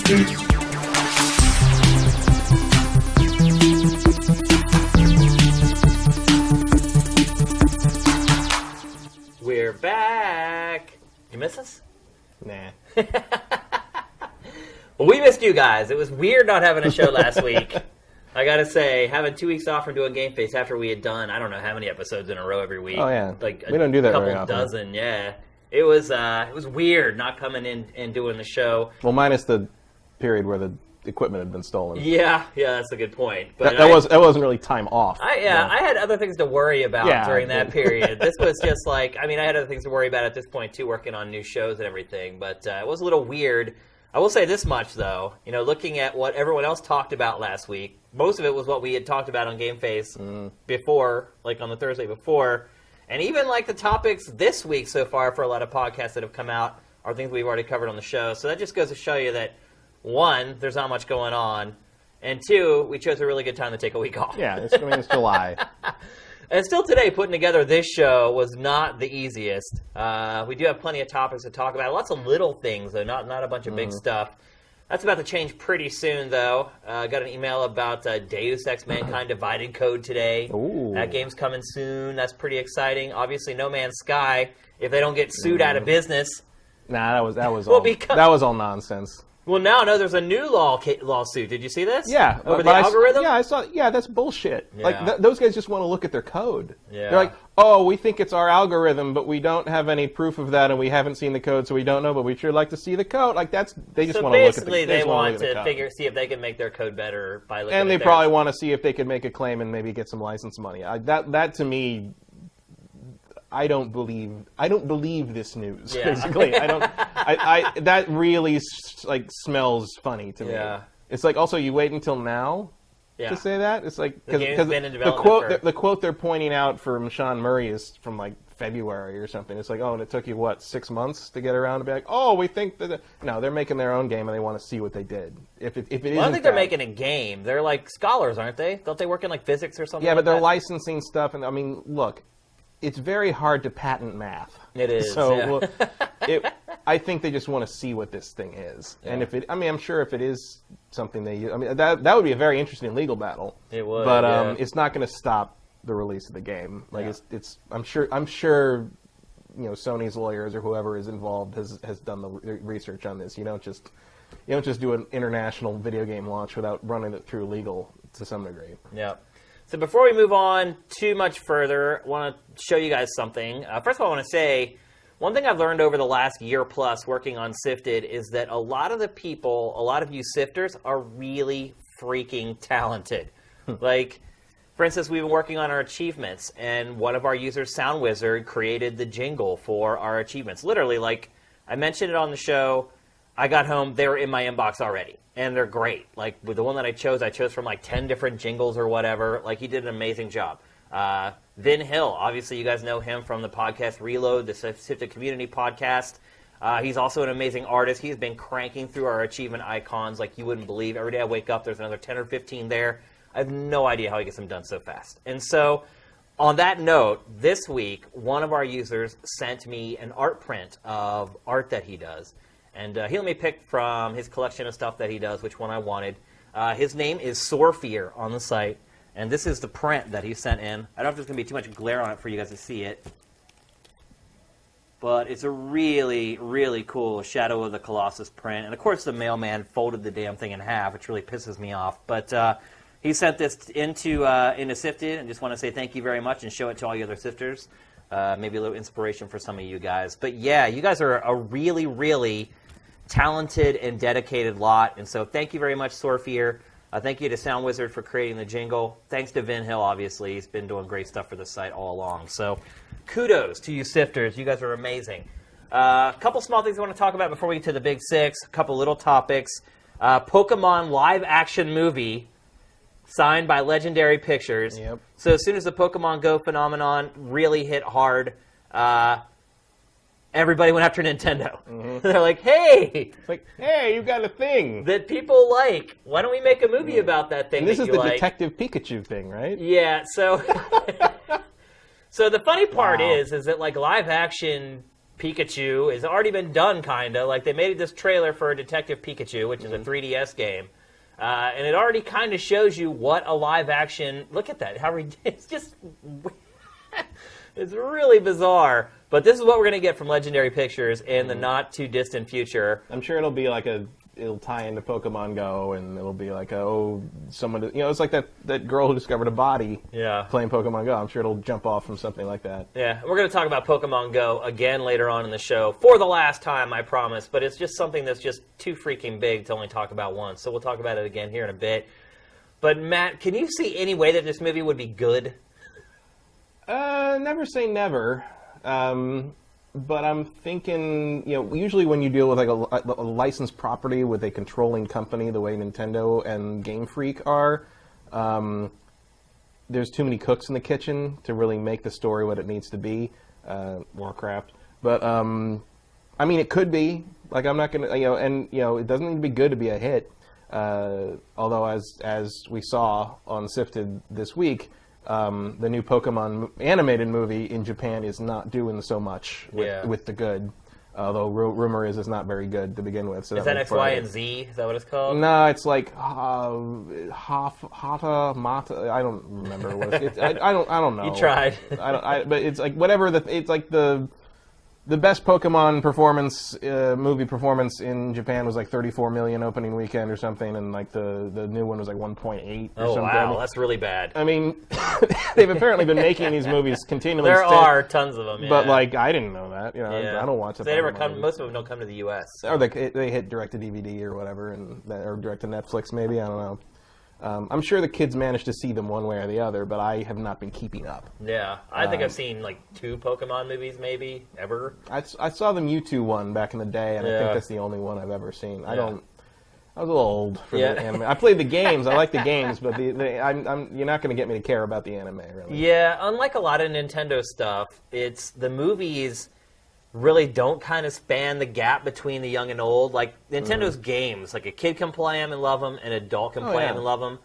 We're back. You miss us? Nah. Well, we missed you guys. It was weird not having a show last week. I gotta say, having 2 weeks off from doing GameFace after we had done, I don't know how many episodes in a row every week. Oh, yeah. Like we don't do that very often. A couple dozen, yeah. It was weird not coming in and doing the show. Well, minus the period where the equipment had been stolen. Yeah, that's a good point. But that wasn't really time off. I had other things to worry about during that period. This was just like, I had other things to worry about at this point too, working on new shows and everything. But it was a little weird. I will say this much though, looking at what everyone else talked about last week, most of it was what we had talked about on GameFace before, like on the Thursday before, and even like the topics this week so far for a lot of podcasts that have come out are things we've already covered on the show. So that just goes to show you that, one, there's not much going on, and two, we chose a really good time to take a week off. Yeah, it's July. And still today, putting together this show was not the easiest. We do have plenty of topics to talk about. Lots of little things, though, not a bunch of big stuff. That's about to change pretty soon, though. Got an email about Deus Ex Mankind Divided Code today. Ooh. That game's coming soon. That's pretty exciting. Obviously, No Man's Sky, if they don't get sued out of business. Nah, that was all nonsense. Well, no, there's a new lawsuit. Did you see this? Yeah. Over the algorithm? I saw. Yeah, that's bullshit. Yeah. Like, those guys just want to look at their code. Yeah. They're like, oh, we think it's our algorithm, but we don't have any proof of that, and we haven't seen the code, so we don't know, but we sure like to see the code. Like, they just want to look at the code. So basically, they want to see if they can make their code better by looking at And they probably want to see if they can make a claim and maybe get some license money. That to me, I don't believe this news. Yeah. Basically, that really smells funny to me. Yeah. It's like, also, you wait until now to say that. It's like because the quote they're pointing out from Sean Murray is from like February or something. It's like, oh, and it took you 6 months to get around to be like, oh, we think that. No, they're making their own game and they want to see what they did. If it is, I don't think they're making a game. They're like scholars, aren't they? Don't they work in like physics or something? Yeah, but they're that? licensing stuff, and look. It's very hard to patent math. It is. So I think they just want to see what this thing is, and if it, I'm sure if it is something they use, that would be a very interesting legal battle. It would, but it's not going to stop the release of the game. Like I'm sure Sony's lawyers or whoever is involved has done the research on this. You don't just do an international video game launch without running it through legal to some degree. Yeah. So before we move on too much further, I want to show you guys something. First of all, I want to say, one thing I've learned over the last year plus working on Sifted is that a lot of you sifters are really freaking talented. Like, for instance, we've been working on our achievements, and one of our users, Sound Wizard, created the jingle for our achievements. Literally, like, I mentioned it on the show. I got home, they were in my inbox already, and they're great. Like, with the one that I chose from like 10 different jingles or whatever. Like, he did an amazing job. Vin Hill, obviously you guys know him from the podcast Reload, the Sifted Community podcast. He's also an amazing artist. He's been cranking through our achievement icons like you wouldn't believe. Every day I wake up, there's another 10 or 15 there. I have no idea how he gets them done so fast. And so, on that note, this week, one of our users sent me an art print of art that he does. And he let me pick from his collection of stuff that he does, which one I wanted. His name is Sorefear on the site. And this is the print that he sent in. I don't know if there's going to be too much glare on it for you guys to see it. But it's a really, really cool Shadow of the Colossus print. And, of course, the mailman folded the damn thing in half, which really pisses me off. But he sent this into Sifted, and just want to say thank you very much and show it to all the other sifters. Maybe a little inspiration for some of you guys. But, yeah, you guys are a really, really talented and dedicated lot. And so thank you very much, Sorefear. Thank you to Sound Wizard for creating the jingle. Thanks to Vin Hill, obviously. He's been doing great stuff for the site all along. So kudos to you sifters. You guys are amazing. A couple small things I want to talk about before we get to the big six. A couple little topics. Pokemon live-action movie signed by Legendary Pictures. Yep. So as soon as the Pokemon Go phenomenon really hit hard, everybody went after Nintendo. Mm-hmm. They're like, hey! It's like, hey, you got a thing that people like. Why don't we make a movie about that thing? And this that is you the like? Detective Pikachu thing, right? Yeah, so... So the funny part is that like live action Pikachu has already been done, kind of. Like, they made this trailer for Detective Pikachu, which is a 3DS game. And it already kind of shows you what a live-action... Look at that. It's just... It's really bizarre. But this is what we're going to get from Legendary Pictures in the not-too-distant future. I'm sure it'll be like it'll tie into Pokemon Go, and it'll be like, someone... it's like that girl who discovered a body playing Pokemon Go. I'm sure it'll jump off from something like that. Yeah, we're going to talk about Pokemon Go again later on in the show. For the last time, I promise. But it's just something that's just too freaking big to only talk about once. So we'll talk about it again here in a bit. But, Matt, can you see any way that this movie would be good? Never say never. But I'm thinking, usually when you deal with like a licensed property with a controlling company, the way Nintendo and Game Freak are, there's too many cooks in the kitchen to really make the story what it needs to be. Warcraft, but I mean, it could be. Like, I'm not gonna, it doesn't need to be good to be a hit. Although, as we saw on Sifted this week. The new Pokemon animated movie in Japan is not doing so much with the good, although rumor is it's not very good to begin with. So is that X, Y, and Z? Is that what it's called? No, it's like Hata Mata. I don't remember what it's. I don't know. You tried. But it's like whatever. It's like the best Pokemon movie performance in Japan was like 34 million opening weekend or something, and like the new one was like 1.8 or something. Wow, that's really bad. I mean, they've apparently been making these movies continually. There are tons of them, but like I didn't know that. I don't watch it. They never come. Most of them don't come to the U.S. So. Or they hit direct to DVD or whatever, or direct to Netflix maybe. I don't know. I'm sure the kids managed to see them one way or the other, but I have not been keeping up. Yeah, I think I've seen like 2 Pokemon movies maybe, ever. I saw the Mewtwo one back in the day, and I think that's the only one I've ever seen. I was a little old for the anime. I played the games, I like the games, but you're not going to get me to care about the anime, really. Yeah, unlike a lot of Nintendo stuff, it's the movies really don't kind of span the gap between the young and old. Like, Nintendo's games, like a kid can play them and love them, an adult can play them and love them.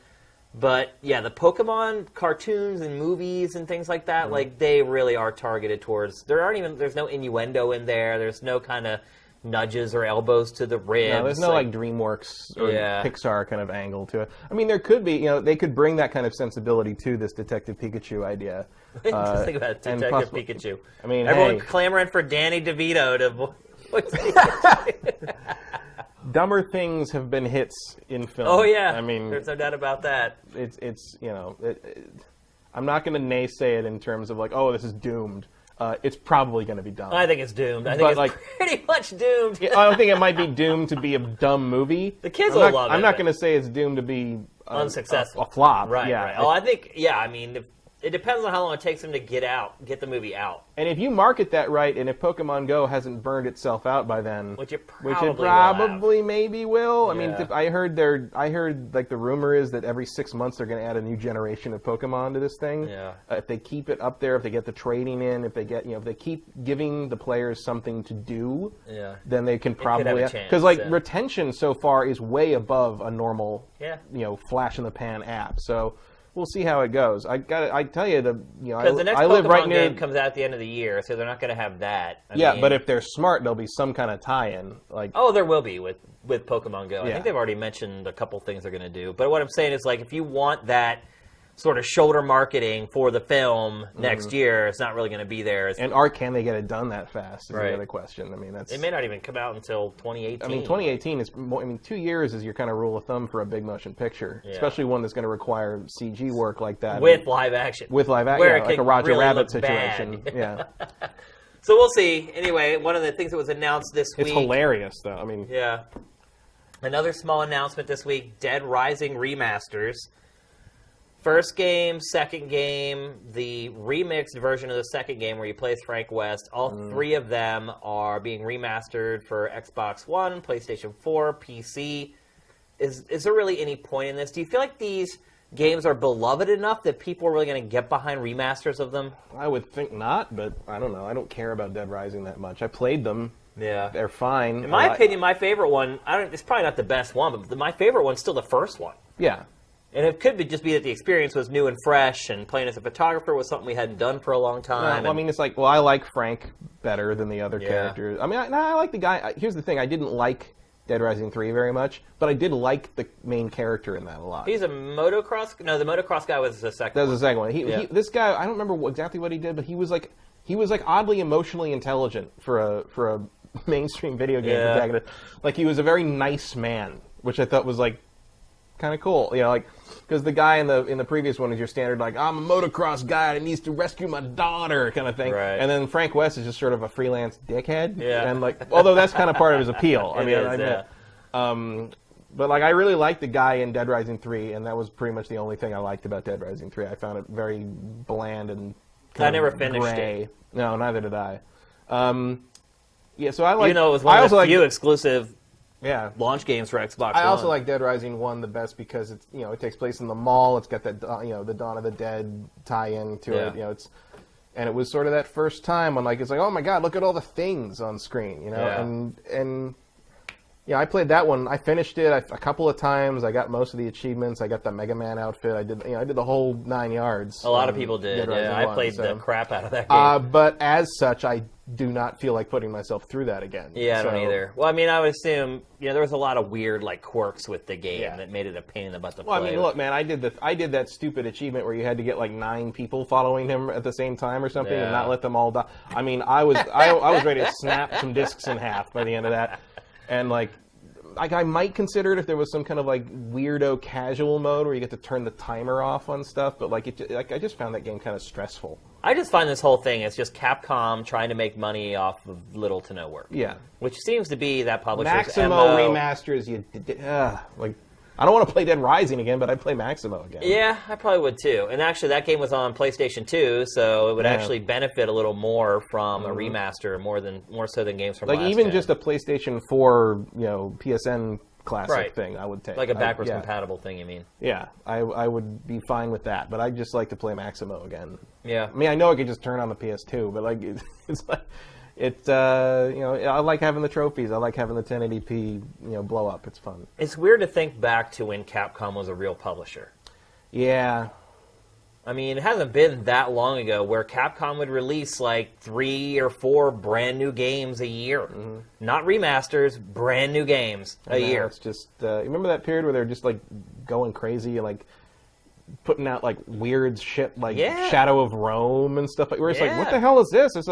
But, yeah, the Pokemon cartoons and movies and things like that, like, they really are targeted towards... There's no innuendo in there. There's no kind of nudges or elbows to the ribs. No, there's no, like DreamWorks or Pixar kind of angle to it. I mean, there could be, they could bring that kind of sensibility to this Detective Pikachu idea. Just think about Detective Pikachu. I mean, everyone clamoring for Danny DeVito to voice Dumber things have been hits in film. Oh yeah, I mean, there's no doubt about that. It's I'm not going to naysay it in terms of like, oh, this is doomed. It's probably going to be dumb. I think it's doomed. I think it's pretty much doomed. I don't think it might be doomed to be a dumb movie. The kids will love it. I'm not going to say it's doomed to be unsuccessful, a flop. Right. Yeah. Right. Oh, I think I mean. It depends on how long it takes them to get the movie out. And if you market that right, and if Pokemon Go hasn't burned itself out by then, which it probably maybe will. I mean, I heard like the rumor is that every 6 months they're going to add a new generation of Pokemon to this thing. Yeah. If they keep it up there, if they get the trading in, if they get if they keep giving the players something to do, then they can probably because retention so far is way above a normal flash in the pan app. So. We'll see how it goes. I tell you because the next Pokemon game comes out at the end of the year, so they're not going to have that. I mean, but if they're smart, there'll be some kind of tie-in. There will be with Pokemon Go. I think they've already mentioned a couple things they're going to do. But what I'm saying is, like, if you want that sort of shoulder marketing for the film next year, it's not really going to be there. Can they get it done that fast? Is the other question. I mean, it may not even come out until 2018. I mean, 2018 is more. I mean, 2 years is your kind of rule of thumb for a big motion picture, especially one that's going to require CG work like that with live action. With live action, like a Roger Rabbit situation. Yeah. So we'll see. Anyway, one of the things that was announced this week. It's hilarious, though. I mean, another small announcement this week: Dead Rising remasters. First game, second game, the remixed version of the second game where you play as Frank West, all 3 of them are being remastered for Xbox One, PlayStation 4, PC. Is there really any point in this? Do you feel like these games are beloved enough that people are really going to get behind remasters of them? I would think not, but I don't know. I don't care about Dead Rising that much. I played them. Yeah. They're fine. In my opinion, my favorite one, it's probably not the best one, but my favorite one's still the first one. Yeah. And it could just be that the experience was new and fresh, and playing as a photographer was something we hadn't done for a long time. Well, I mean, it's like, I like Frank better than the other characters. I mean, I like the guy. Here's the thing. I didn't like Dead Rising 3 very much, but I did like the main character in that a lot. He's a motocross... No, the motocross guy was the second one. That was the second one. This guy, I don't remember exactly what he did, but he was like oddly emotionally intelligent for a mainstream video game protagonist. Like, he was a very nice man, which I thought was like kind of cool, like, because the guy in the previous one is your standard, like, I'm a motocross guy that needs to rescue my daughter kind of thing, right. And then Frank West is just sort of a freelance dickhead, and like, although that's kind of part of his appeal. But like, I really liked the guy in Dead Rising 3, and that was pretty much the only thing I liked about Dead Rising 3. I found it very bland and I never finished it. No, neither did I. So I like. Even though it was one of the few exclusive. Launch games for Xbox One. I also like Dead Rising 1 the best because it's it takes place in the mall. It's got that the Dawn of the Dead tie-in to it. And it was sort of that first time when it's like, oh my god, look at all the things on screen, and I played that one. I finished it a couple of times. I got most of the achievements. I got the Mega Man outfit. I did the whole 9 yards. A lot of people did. I played the crap out of that game. But as such, I do not feel like putting myself through that again. Yeah, I don't either. Well, I mean, I would assume there was a lot of weird quirks with the game that made it a pain in the butt to play. Well, I mean, look, man, I did that stupid achievement where you had to get 9 people following him at the same time or something and not let them all die. I mean, I was ready to snap some discs in half by the end of that, and I might consider it if there was some kind of weirdo casual mode where you get to turn the timer off on stuff, but I just found that game kind of stressful. I just find this whole thing is just Capcom trying to make money off of little to no work. Yeah. Which seems to be that publisher's Maximo MO. remasters, I don't want to play Dead Rising again, but I'd play Maximo again. Yeah, I probably would too. And actually, that game was on PlayStation 2, so it would actually benefit a little more from a remaster, more so than games from last even gen. just a PlayStation 4, PSN classic thing, I would take. Like a backwards compatible thing, you mean? Yeah, I would be fine with that, but I'd just like to play Maximo again. Yeah. I mean, I know I could just turn on the PS2, but it's like... I like having the trophies. I like having the 1080p, blow up. It's fun. It's weird to think back to when Capcom was a real publisher. Yeah. I mean, it hasn't been that long ago where Capcom would release 3 or 4 brand new games a year. Mm-hmm. Not remasters, brand new games a year. It's just, remember that period where they're just going crazy and putting out weird shit Shadow of Rome and stuff where it's what the hell is this? It's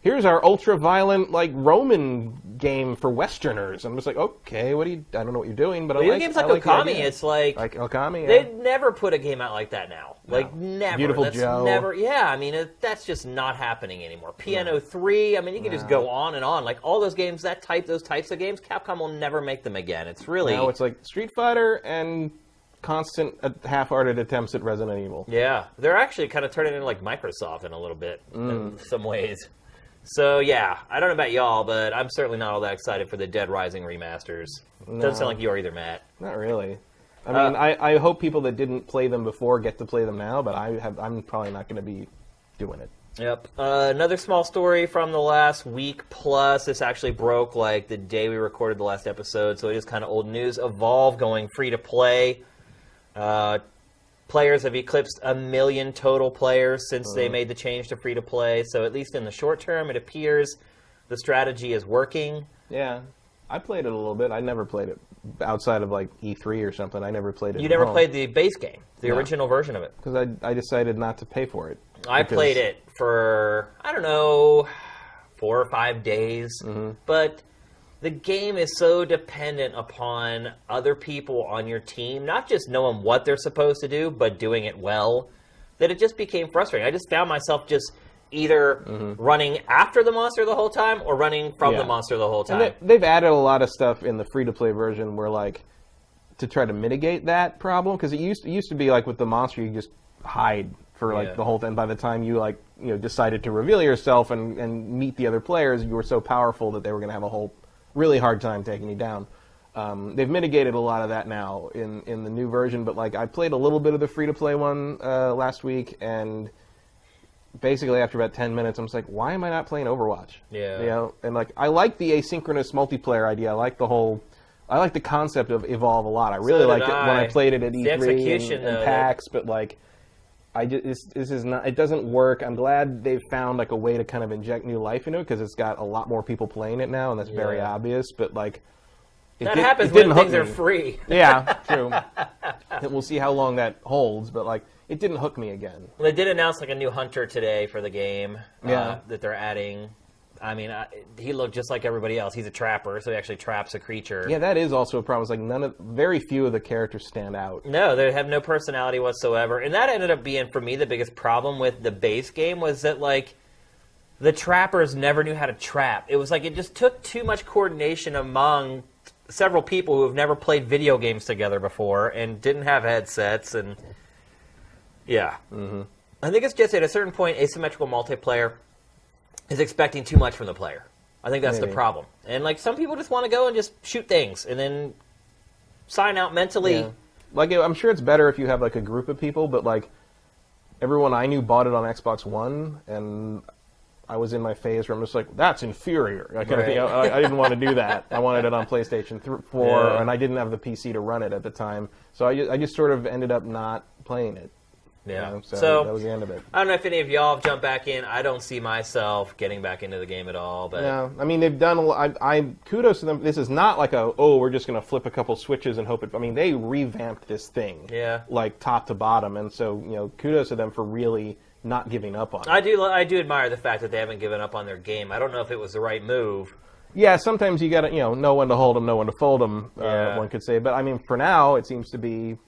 here's our ultra-violent, Roman game for Westerners. I'm just okay, I don't know what you're doing, but games like Okami, it's like Okami, they'd never put a game out like that now. No. Never. Beautiful that's Joe. Never, I mean, that's just not happening anymore. Piano 3, I mean, you can just go on and on. All those games, those types of games, Capcom will never make them again. It's really... No, it's Street Fighter and constant half-hearted attempts at Resident Evil. Yeah, they're actually kind of turning into Microsoft in a little bit, in some ways. So, yeah, I don't know about y'all, but I'm certainly not all that excited for the Dead Rising remasters. No. Doesn't sound like you are either, Matt. Not really. I mean, I hope people that didn't play them before get to play them now, but I'm probably not going to be doing it. Yep. Another small story from the last week plus. This actually broke the day we recorded the last episode, so it is kind of old news. Evolve going free to play. Players have eclipsed 1 million total players since they made the change to free-to-play. So at least in the short term, it appears the strategy is working. Yeah. I played it a little bit. I never played it outside of E3 or something. I never played it. You never played the base game, the original version of it? Because I decided not to pay for it. I played it for, 4 or 5 days. Mm-hmm. But... the game is so dependent upon other people on your team, not just knowing what they're supposed to do, but doing it well, that it just became frustrating. I just found myself just either running after the monster the whole time or running from the monster the whole time. And they've added a lot of stuff in the free-to-play version where, to try to mitigate that problem, because it used to be, with the monster, you just hide for, the whole thing. By the time you, decided to reveal yourself and meet the other players, you were so powerful that they were going to have a whole... really hard time taking you down. They've mitigated a lot of that now in the new version, but I played a little bit of the free-to-play one last week, and basically after about 10 minutes, I'm just why am I not playing Overwatch? Yeah. And I like the asynchronous multiplayer idea. I like the whole I like the concept of Evolve a lot. I really liked it when I played it at E3 and PAX, but like, this is not. It doesn't work. I'm glad they've found like a way to kind of inject new life into it because it's got a lot more people playing it now, and that's very obvious. But like, that happens when things are free. Yeah, true. We'll see how long that holds, but like, it didn't hook me again. Well, they did announce like a new hunter today for the game. That they're adding. I mean, he looked just like everybody else. He's a trapper, so he actually traps a creature. Yeah, that is also a problem. It's like very few of the characters stand out. No, they have no personality whatsoever. And that ended up being, for me, the biggest problem with the base game was that, like, the trappers never knew how to trap. It was like it just took too much coordination among several people who have never played video games together before and didn't have headsets. And, yeah. Mm-hmm. I think it's just at a certain point, asymmetrical multiplayer is expecting too much from the player. I think that's the problem. And like some people just want to go and just shoot things and then sign out mentally. Yeah. Like I'm sure it's better if you have like a group of people, but like everyone I knew bought it on Xbox One, and I was in my phase where I'm just like, that's inferior. I didn't want to do that. I wanted it on PlayStation 4, and I didn't have the PC to run it at the time, so I just sort of ended up not playing it. Yeah. You know, so that was the end of it. I don't know if any of y'all have jumped back in. I don't see myself getting back into the game at all. But yeah, I mean, they've done a lot. I kudos to them. This is not like we're just going to flip a couple switches and hope it. I mean, they revamped this thing. Yeah. Like top to bottom, and so kudos to them for really not giving up on it. I do admire the fact that they haven't given up on their game. I don't know if it was the right move. Yeah, sometimes you got to know when to hold them, know when to fold them. One could say, but I mean, for now, it seems to be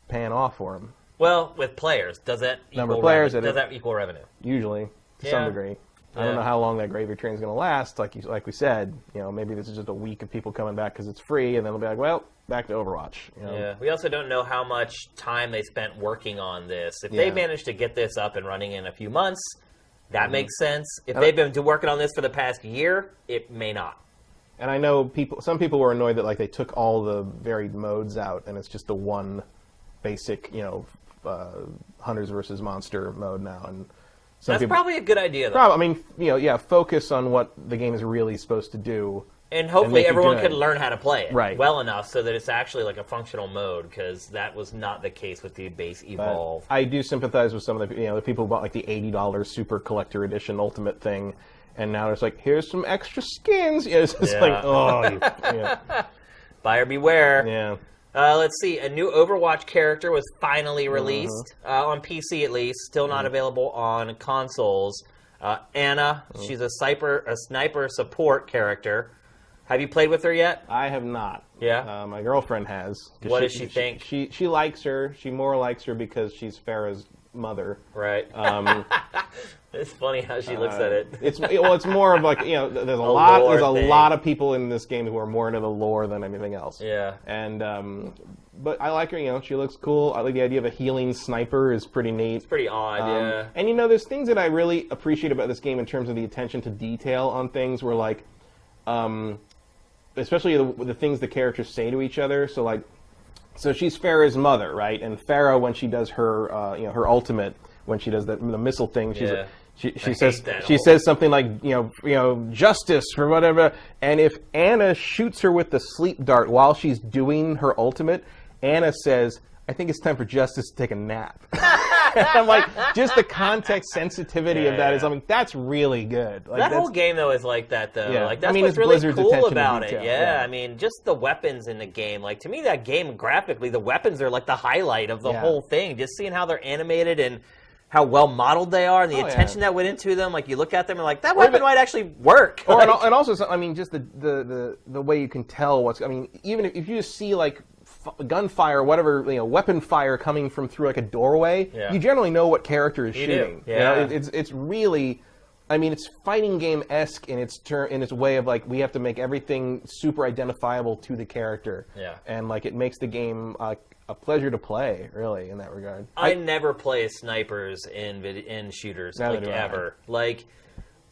paying off for them. Well, with players, does that equal revenue? Usually, to some degree. I don't know how long that gravy train is going to last. Like we said, maybe this is just a week of people coming back because it's free, and then they'll be like, well, back to Overwatch. Yeah. We also don't know how much time they spent working on this. If they managed to get this up and running in a few months, that makes sense. If they've been working on this for the past year, it may not. And I know some people were annoyed that like they took all the varied modes out, and it's just the one basic, hunters versus monster mode now, and that's probably a good idea. Though. I mean, focus on what the game is really supposed to do, and hopefully everyone can learn how to play it well enough so that it's actually like a functional mode, because that was not the case with the base Evolve. But I do sympathize with some of the people who bought like the $80 Super Collector Edition Ultimate thing, and now it's like, here's some extra skins. It's just like, buyer beware. Yeah. Let's see. A new Overwatch character was finally released on PC, at least. Still not available on consoles. Anna, she's a sniper support character. Have you played with her yet? I have not. Yeah. My girlfriend has. What does she think? She likes her. She more likes her because she's Farrah's mother. Right. It's funny how she looks at it. It's more of like there's a lot of people in this game who are more into the lore than anything else. Yeah. And but I like her. She looks cool. I like the idea of a healing sniper is pretty neat. It's pretty odd. Yeah. And there's things that I really appreciate about this game in terms of the attention to detail on things. Where like, especially the things the characters say to each other. So she's Farrah's mother, right? And Farrah, when she does her her ultimate, when she does the missile thing, she says something like justice for whatever. And if Anna shoots her with the sleep dart while she's doing her ultimate, Anna says, "I think it's time for justice to take a nap." And I'm like, just the context sensitivity of that is something that's really good. Like, that whole game though is like that though. Yeah. Like that's what's really Blizzard's cool about it. Yeah, I mean, just the weapons in the game. Like to me, that game graphically, the weapons are like the highlight of the whole thing. Just seeing how they're animated and how well modeled they are, and the attention that went into them. Like you look at them and like that weapon might actually work. And also, I mean, just the way you can tell what's. I mean, even if you just see like gunfire, whatever, weapon fire coming from through like a doorway, you generally know what character is shooting. Yeah. It's really, I mean, it's fighting game-esque in its way of like we have to make everything super identifiable to the character. Yeah. And like it makes the game a pleasure to play, really, in that regard. I never play snipers in shooters ever. Like,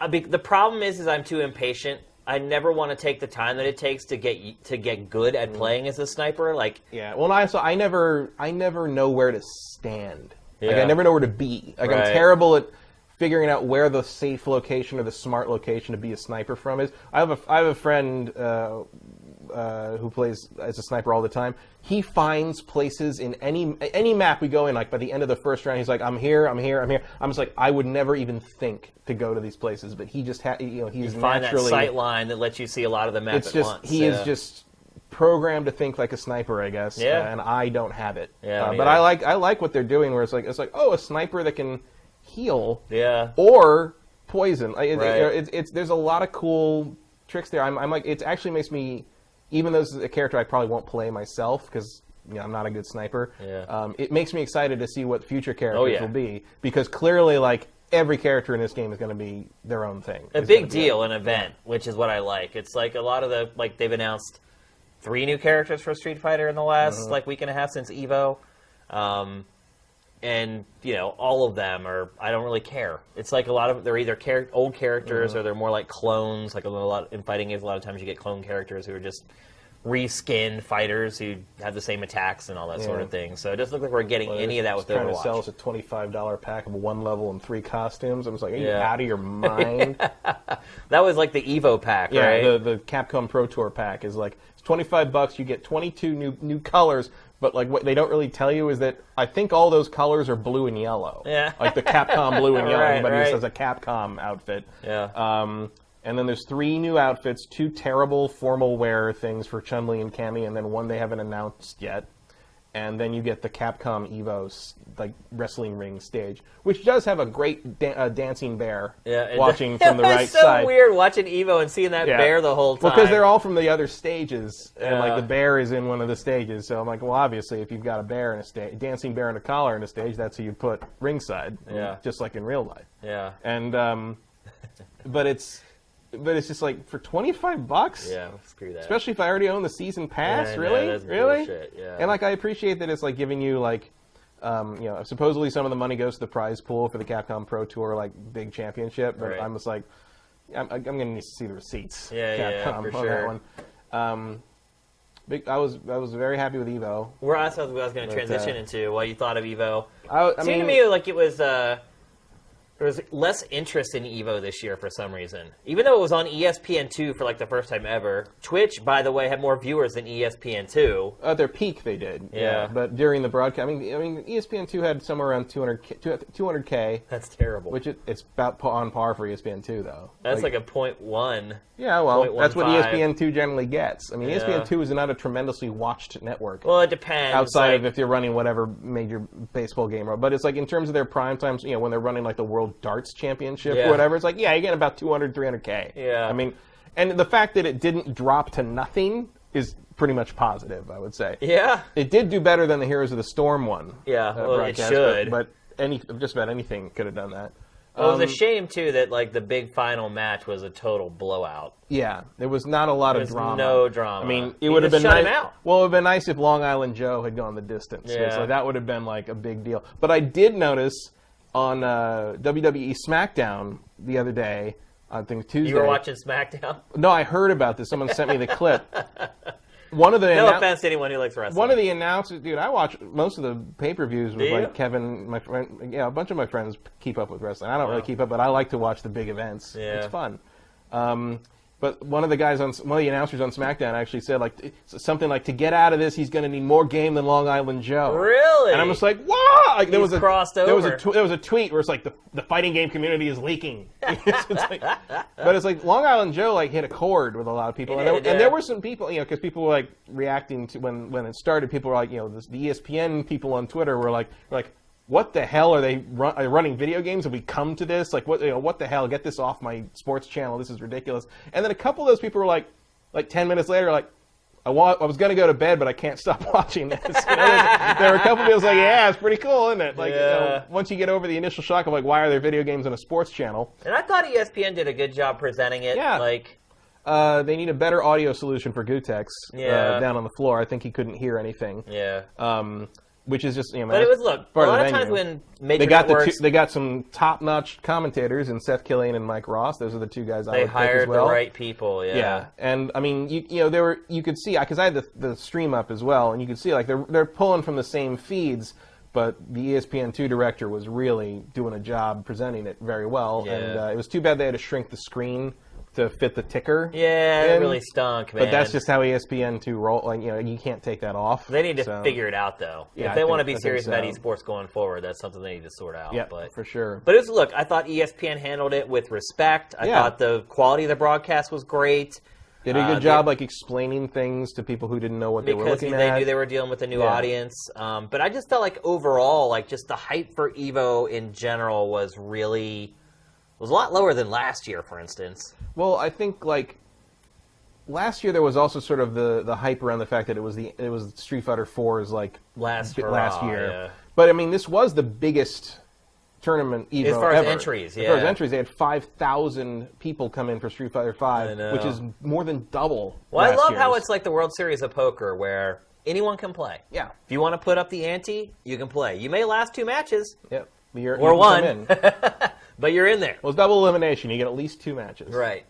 the problem is I'm too impatient. I never want to take the time that it takes to get good at playing as a sniper. Like, well, I never know where to stand. Like, I never know where to be. Like, I'm terrible at figuring out where the safe location or the smart location to be a sniper from is. I have a friend who plays as a sniper all the time, he finds places in any map we go in. Like by the end of the first round, he's like, "I'm here, I'm here, I'm here." I'm just like, I would never even think to go to these places, but he just he's you find naturally that sight line that lets you see a lot of the map at once. He is just programmed to think like a sniper, I guess. Yeah. And I don't have it. Yeah, but I like what they're doing, where it's like a sniper that can heal. Yeah. Or poison. Right. There's a lot of cool tricks there. I'm like, it actually makes me, even though this is a character I probably won't play myself because I'm not a good sniper. Yeah. It makes me excited to see what future characters will be, because clearly, like, every character in this game is going to be their own thing. A big deal, an event, which is what I like. It's like a lot of the, like, they've announced 3 new characters for Street Fighter in the last like week and a half since Evo. And, all of them are, I don't really care. It's like a lot of, they're either old characters or they're more like clones. Like in fighting games, a lot of times you get clone characters who are just reskinned fighters who have the same attacks and all that sort of thing. So it doesn't look like we're getting any of that with Overwatch. Trying to sell us a $25 pack of 1 level and 3 costumes. I was like, are you out of your mind? That was like the Evo pack, right? Yeah, the Capcom Pro Tour pack is like, it's $25. You get 22 new colors. But like what they don't really tell you is that I think all those colors are blue and yellow. Yeah. Like the Capcom blue and yellow. Everybody right. just has a Capcom outfit. Yeah. And then there's 3 new outfits, 2 terrible formal wear things for Chun-Li and Cammy, and then 1 they haven't announced yet. And then you get the Capcom Evo like wrestling ring stage, which does have a great dancing bear watching from the right side. It's so weird watching Evo and seeing that bear the whole time. Well, because they're all from the other stages, and like the bear is in one of the stages. So I'm like, well, obviously, if you've got a bear in a stage, dancing bear and a collar in a stage, that's who you put ringside, just like in real life. Yeah. And but it's just like for $25. Yeah, screw that. Especially if I already own the season pass. Yeah, really, that's really. bullshit. Yeah. And like I appreciate that it's like giving you like, supposedly some of the money goes to the prize pool for the Capcom Pro Tour like big championship. But I'm just like, I'm going to need to see the receipts. Capcom, for sure. That one. I was very happy with Evo. Where I was going to transition into what you thought of Evo. It seemed to me like it was. There was less interest in Evo this year for some reason. Even though it was on ESPN2 for like the first time ever. Twitch, by the way, had more viewers than ESPN2. At their peak, they did. Yeah. But during the broadcast, I mean, ESPN2 had somewhere around 200K. That's terrible. Which it's about on par for ESPN2, though. That's like a 0.1. Yeah, well, that's what ESPN2 generally gets. I mean, ESPN2 is not a tremendously watched network. Well, it depends. Outside of if you're running whatever major baseball game. But it's like in terms of their prime times, when they're running like the World Darts Championship or whatever, it's like, you're getting about 200, 300K. Yeah. I mean, and the fact that it didn't drop to nothing is pretty much positive, I would say. Yeah. It did do better than the Heroes of the Storm one. Yeah, well, it should. But just about anything could have done that. Well, it was a shame, too, that like the big final match was a total blowout. Yeah, there was not a lot of drama. No drama. I mean, it would have been nice. Him out. Well, it would have been nice if Long Island Joe had gone the distance. Yeah. So that would have been like a big deal. But I did notice on WWE SmackDown the other day, I think Tuesday. You were watching SmackDown? No, I heard about this. Someone sent me the clip. No offense to anyone who likes wrestling. One of the announcers, dude, I watch most of the pay-per-views with like Kevin, my friend. Yeah, a bunch of my friends keep up with wrestling. I don't really keep up, but I like to watch the big events. Yeah. It's fun. But one of the announcers on SmackDown actually said like something like, to get out of this, he's going to need more game than Long Island Joe. Really? And I'm just like, what? Like, He's crossed over. There was a tweet where it's like the fighting game community is leaking. But it's like Long Island Joe like hit a chord with a lot of people, and there were some people, because people were like reacting to when it started. People were like, the ESPN people on Twitter were like. What the hell are they running video games? Have we come to this? Like, what the hell? Get this off my sports channel. This is ridiculous. And then a couple of those people were like 10 minutes later, like, I was going to go to bed, but I can't stop watching this. There were a couple of people like, yeah, it's pretty cool, isn't it? Like, once you get over the initial shock of like, why are there video games on a sports channel? And I thought ESPN did a good job presenting it. Yeah. They need a better audio solution for Gutex down on the floor. I think he couldn't hear anything. Yeah. Which is just, but it was, look, a lot of times when major networks... They got some top-notch commentators in Seth Killian and Mike Ross. Those are the two guys I would pick as well. They hired the right people, Yeah, and I mean, you could see, because I had the stream up as well, and you could see, like, they're pulling from the same feeds, but the ESPN2 director was really doing a job presenting it very well, and it was too bad they had to shrink the screen to fit the ticker. Yeah, it really stunk, man. But that's just how ESPN2 roll. Like, you can't take that off. They need to figure it out, though. Yeah, if they want to be serious about esports going forward, that's something they need to sort out. Yeah, for sure. But look, I thought ESPN handled it with respect. I thought the quality of the broadcast was great. Did a good job, explaining things to people who didn't know what they were looking at. Because they knew they were dealing with a new audience. But I just felt like overall, just the hype for EVO in general was a lot lower than last year, for instance. Well, I think last year there was also sort of the hype around the fact that it was Street Fighter 4's last year. Yeah. But I mean, this was the biggest tournament EVO as far as ever. entries. As far as entries, they had 5,000 people come in for Street Fighter 5, which is more than double. Well, I love how it's like the World Series of Poker, where anyone can play. Yeah. If you want to put up the ante, you can play. You may last 2 matches. Yep. Or one. But you're in there. Well, it's double elimination. You get at least 2 matches. Right.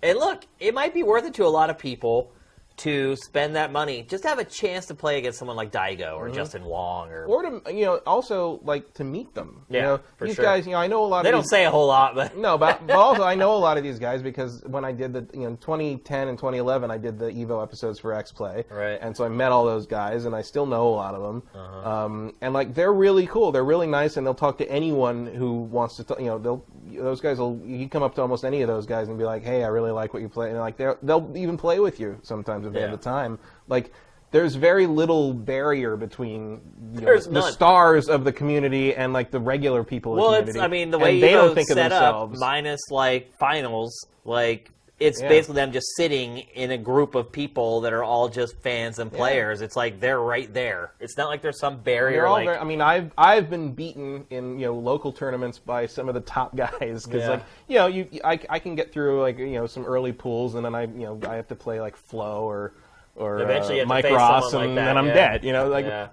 And look, it might be worth it to a lot of people to spend that money just to have a chance to play against someone like Daigo or Justin Wong or to also to meet them. Yeah, for these sure. guys. I know a lot. They don't say a whole lot, but no, but also I know a lot of these guys because when I did the 2010 and 2011, I did the EVO episodes for X Play, right? And so I met all those guys, and I still know a lot of them. And they're really cool. They're really nice, and they'll talk to anyone who wants to. Those guys will. You come up to almost any of those guys and be like, "Hey, I really like what you play," and they'll even play with you sometimes if they have the time. There's very little barrier between the stars of the community and the regular people. Well, of the community. the way they don't EVO's think of set up, themselves. minus finals, it's basically them just sitting in a group of people that are all just fans and players. It's they're right there. It's not like there's some barrier. I've been beaten in local tournaments by some of the top guys because I can get through some early pools and then I have to play Flo or eventually Mike Ross, and then I'm dead.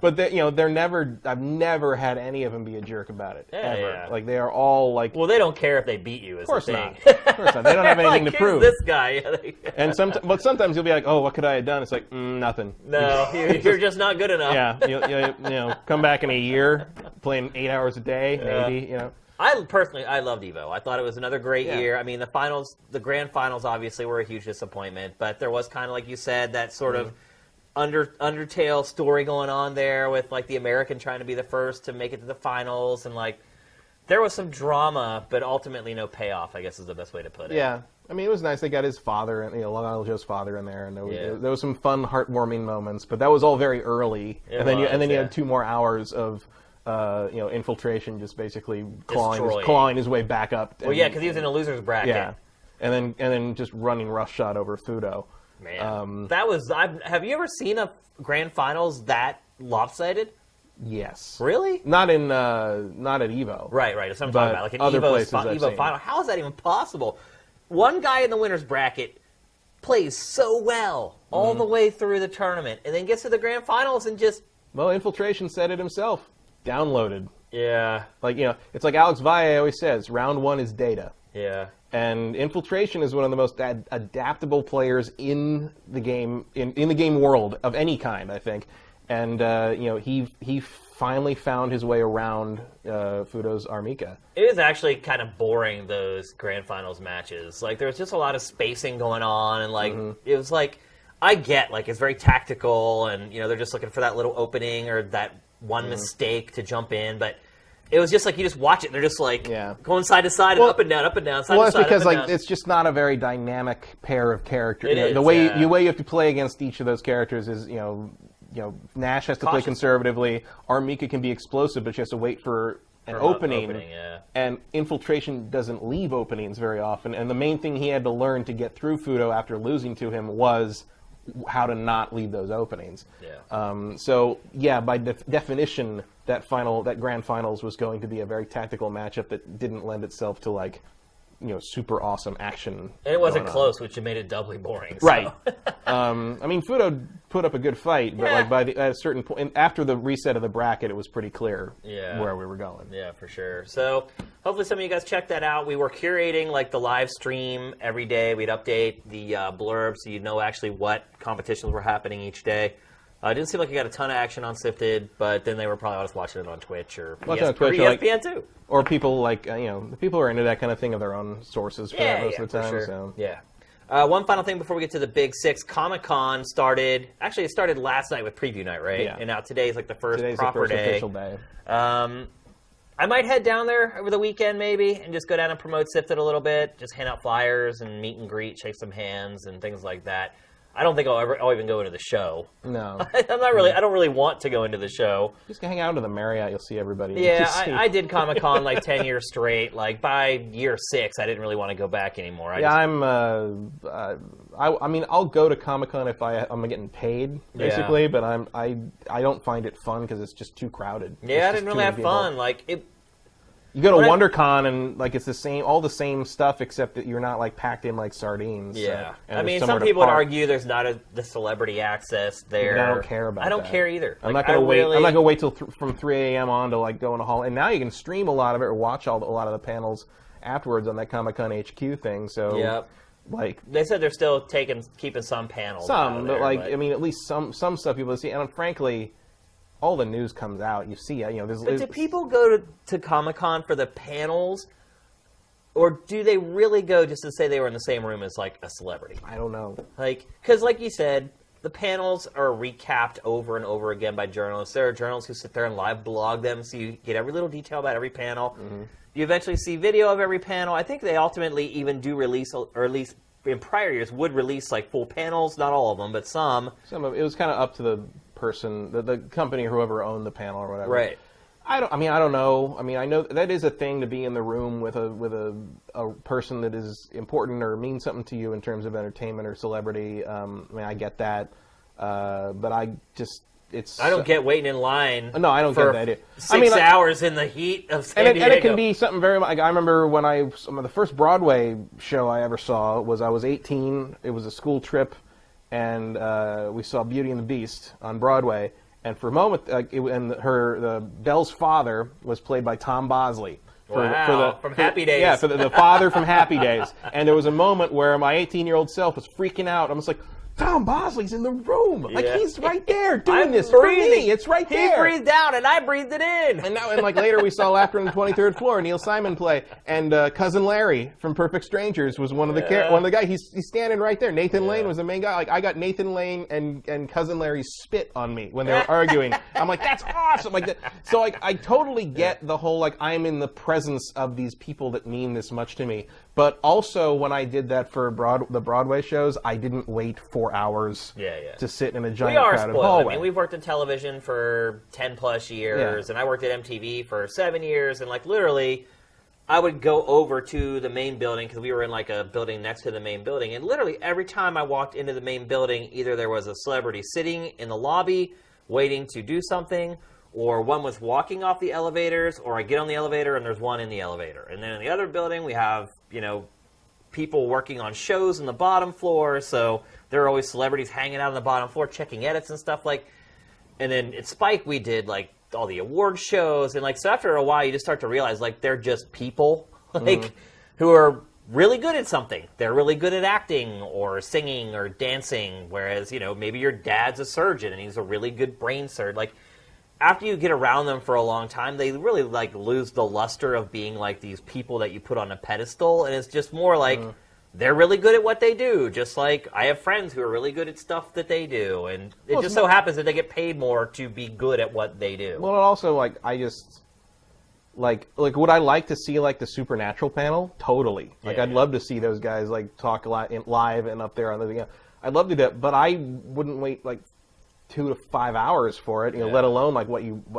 But they're never. I've never had any of them be a jerk about it ever. Yeah. They are all well, they don't care if they beat you. Of course not. Of course not. They don't have anything to prove. This guy. And sometimes you'll be like, oh, what could I have done? It's nothing. No, you're just not good enough. Yeah, come back in a year, playing 8 hours a day, maybe. I loved EVO. I thought it was another great year. I mean, the grand finals obviously were a huge disappointment, but there was kind of, like you said, that sort of Undertale story going on there with the American trying to be the first to make it to the finals, and there was some drama, but ultimately no payoff, I guess is the best way to put it. Yeah. I mean, it was nice. They got his father, and Joe's father in there, and there was some fun, heartwarming moments, but that was all very early. And then you had 2 more hours of infiltration, just basically clawing his way back up. Well, because he was in a loser's bracket. Yeah, and then just running roughshod over Fudo. Man, that was. Have you ever seen a grand finals that lopsided? Yes. Really? Not at EVO. Right. That's what I'm talking about. An other places EVO final. How is that even possible? One guy in the winner's bracket plays so well all the way through the tournament, and then gets to the grand finals and just. Well, Infiltration said it himself. Downloaded. Yeah. It's like Alex Valle always says, round 1 is data. Yeah. And Infiltration is one of the most adaptable players in the game, in the game world of any kind, I think. And, he finally found his way around Fudo's Armika. It was actually kind of boring, those grand finals matches. There was just a lot of spacing going on, and, it was I get, it's very tactical, and, they're just looking for that little opening or that one mistake to jump in, but it was just you just watch it, and they're just going side to side and up and down, side to side. Well, that's because it's just not a very dynamic pair of characters. The way you have to play against each of those characters is Nash has to play conservatively. Armika can be explosive, but she has to wait for an opening. And Infiltration doesn't leave openings very often. And the main thing he had to learn to get through Fudo after losing to him was how to not leave those openings. Yeah. By definition, that grand finals was going to be a very tactical matchup that didn't lend itself to super awesome action. And it wasn't close, which made it doubly boring. So. Right. Fudo put up a good fight, but at a certain point, after the reset of the bracket, it was pretty clear where we were going. Yeah, for sure. So hopefully some of you guys check that out. We were curating the live stream every day. We'd update the blurb so you'd know actually what competitions were happening each day. It didn't seem like you got a ton of action on Sifted, but then they were probably just watching it on Twitch or ESPN too. Or people the people who are into that kind of thing have their own sources for that most of the time. Sure. So. Yeah. One final thing before we get to the Big Six. Comic-Con started... Actually, it started last night with Preview Night, right? Yeah. And now today's like the first official day. I might head down there over the weekend maybe and just go down and promote Sifted a little bit. Just hand out flyers and meet and greet, shake some hands and things like that. I don't think I'll even go into the show. No. I don't really want to go into the show. Just hang out to the Marriott, you'll see everybody. Yeah, I did Comic-Con like 10 years straight. Like by year 6, I didn't really want to go back anymore. I'll go to Comic-Con if I'm getting paid, basically, but I don't find it fun because it's just too crowded. Yeah, I didn't really have fun. You go to WonderCon and it's all the same stuff except that you're not packed in like sardines. Yeah, some people would argue there's not the celebrity access there. I don't care about that. I don't care either. I'm not going to wait. I'm not going to wait till from 3 a.m. on to go in a hall. And now you can stream a lot of it or watch a lot of the panels afterwards on that Comic-Con HQ thing. So yep. They said they're still keeping some panels. But at least some stuff people see. And frankly, all the news comes out. You see, But do people go to Comic-Con for the panels, or do they really go just to say they were in the same room as a celebrity? I don't know. Because like you said, the panels are recapped over and over again by journalists. There are journalists who sit there and live blog them, so you get every little detail about every panel. Mm-hmm. You eventually see video of every panel. I think they ultimately even do release, or at least in prior years would release full panels. Not all of them, but some. Some of it was kind of up to the person, the company, or whoever owned the panel or whatever. Right. I don't know. I know that is a thing to be in the room with a person that is important or means something to you in terms of entertainment or celebrity. I get that, but I don't get waiting in line. No, I don't get that either. 6 hours in the heat of San Diego. And it can be something very. I remember when the first Broadway show I ever saw I was 18. It was a school trip. And we saw Beauty and the Beast on Broadway, and for a moment, Belle's father was played by Tom Bosley. From Happy Days. Yeah, for the father from Happy Days. And there was a moment where my 18-year-old self was freaking out. I was like, Tom Bosley's in the room. He's right there doing this for me. It's right there. He breathed out, and I breathed it in. And later we saw Laughter on the 23rd Floor, Neil Simon play, and Cousin Larry from Perfect Strangers was one of the guys. He's standing right there. Nathan Lane was the main guy. I got Nathan Lane and Cousin Larry spit on me when they were arguing. I'm like, that's awesome. So I totally get the whole I'm in the presence of these people that mean this much to me. But also, when I did that for the Broadway shows, I didn't wait 4 hours to sit in a giant crowded hallway. We've worked in television for 10-plus years, and I worked at MTV for 7 years, and literally, I would go over to the main building, because we were in a building next to the main building, and literally every time I walked into the main building, either there was a celebrity sitting in the lobby waiting to do something, or one was walking off the elevators, or I get on the elevator and there's one in the elevator. And then in the other building, we have, people working on shows on the bottom floor, so there are always celebrities hanging out on the bottom floor checking edits and stuff and then at Spike, we did all the award shows, and so after a while, you just start to realize they're just people who are really good at something. They're really good at acting or singing or dancing, whereas, maybe your dad's a surgeon and he's a really good brain surgeon. After you get around them for a long time, they really lose the luster of being these people that you put on a pedestal, and it's just more they're really good at what they do. Just I have friends who are really good at stuff that they do, and it just so happens that they get paid more to be good at what they do. Well, also I just would I like to see the Supernatural panel? Totally. I'd love to see those guys talk live and up there on the. I'd love to do that, but I wouldn't wait 2 to 5 hours for it, let alone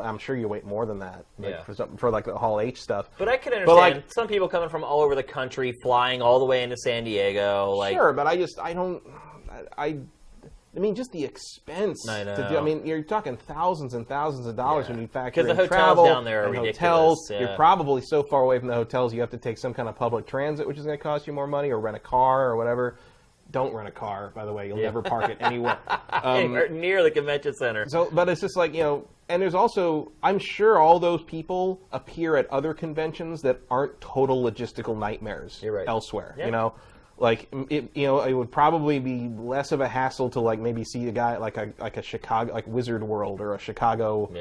I'm sure you wait more than that for the Hall H stuff. But I can understand some people coming from all over the country, flying all the way into San Diego. Sure, but just the expense. I know. To do, you're talking thousands and thousands of dollars when you factor in the hotels travel down there are ridiculous. Hotels. You're probably so far away from the hotels, you have to take some kind of public transit, which is going to cost you more money, or rent a car or whatever. Don't rent a car, by the way. You'll never park it anywhere. Near the convention center. But it's just and there's also, I'm sure all those people appear at other conventions that aren't total logistical nightmares elsewhere. Yeah. Like, it would probably be less of a hassle to like maybe see a guy like a Chicago, like Wizard World or a Chicago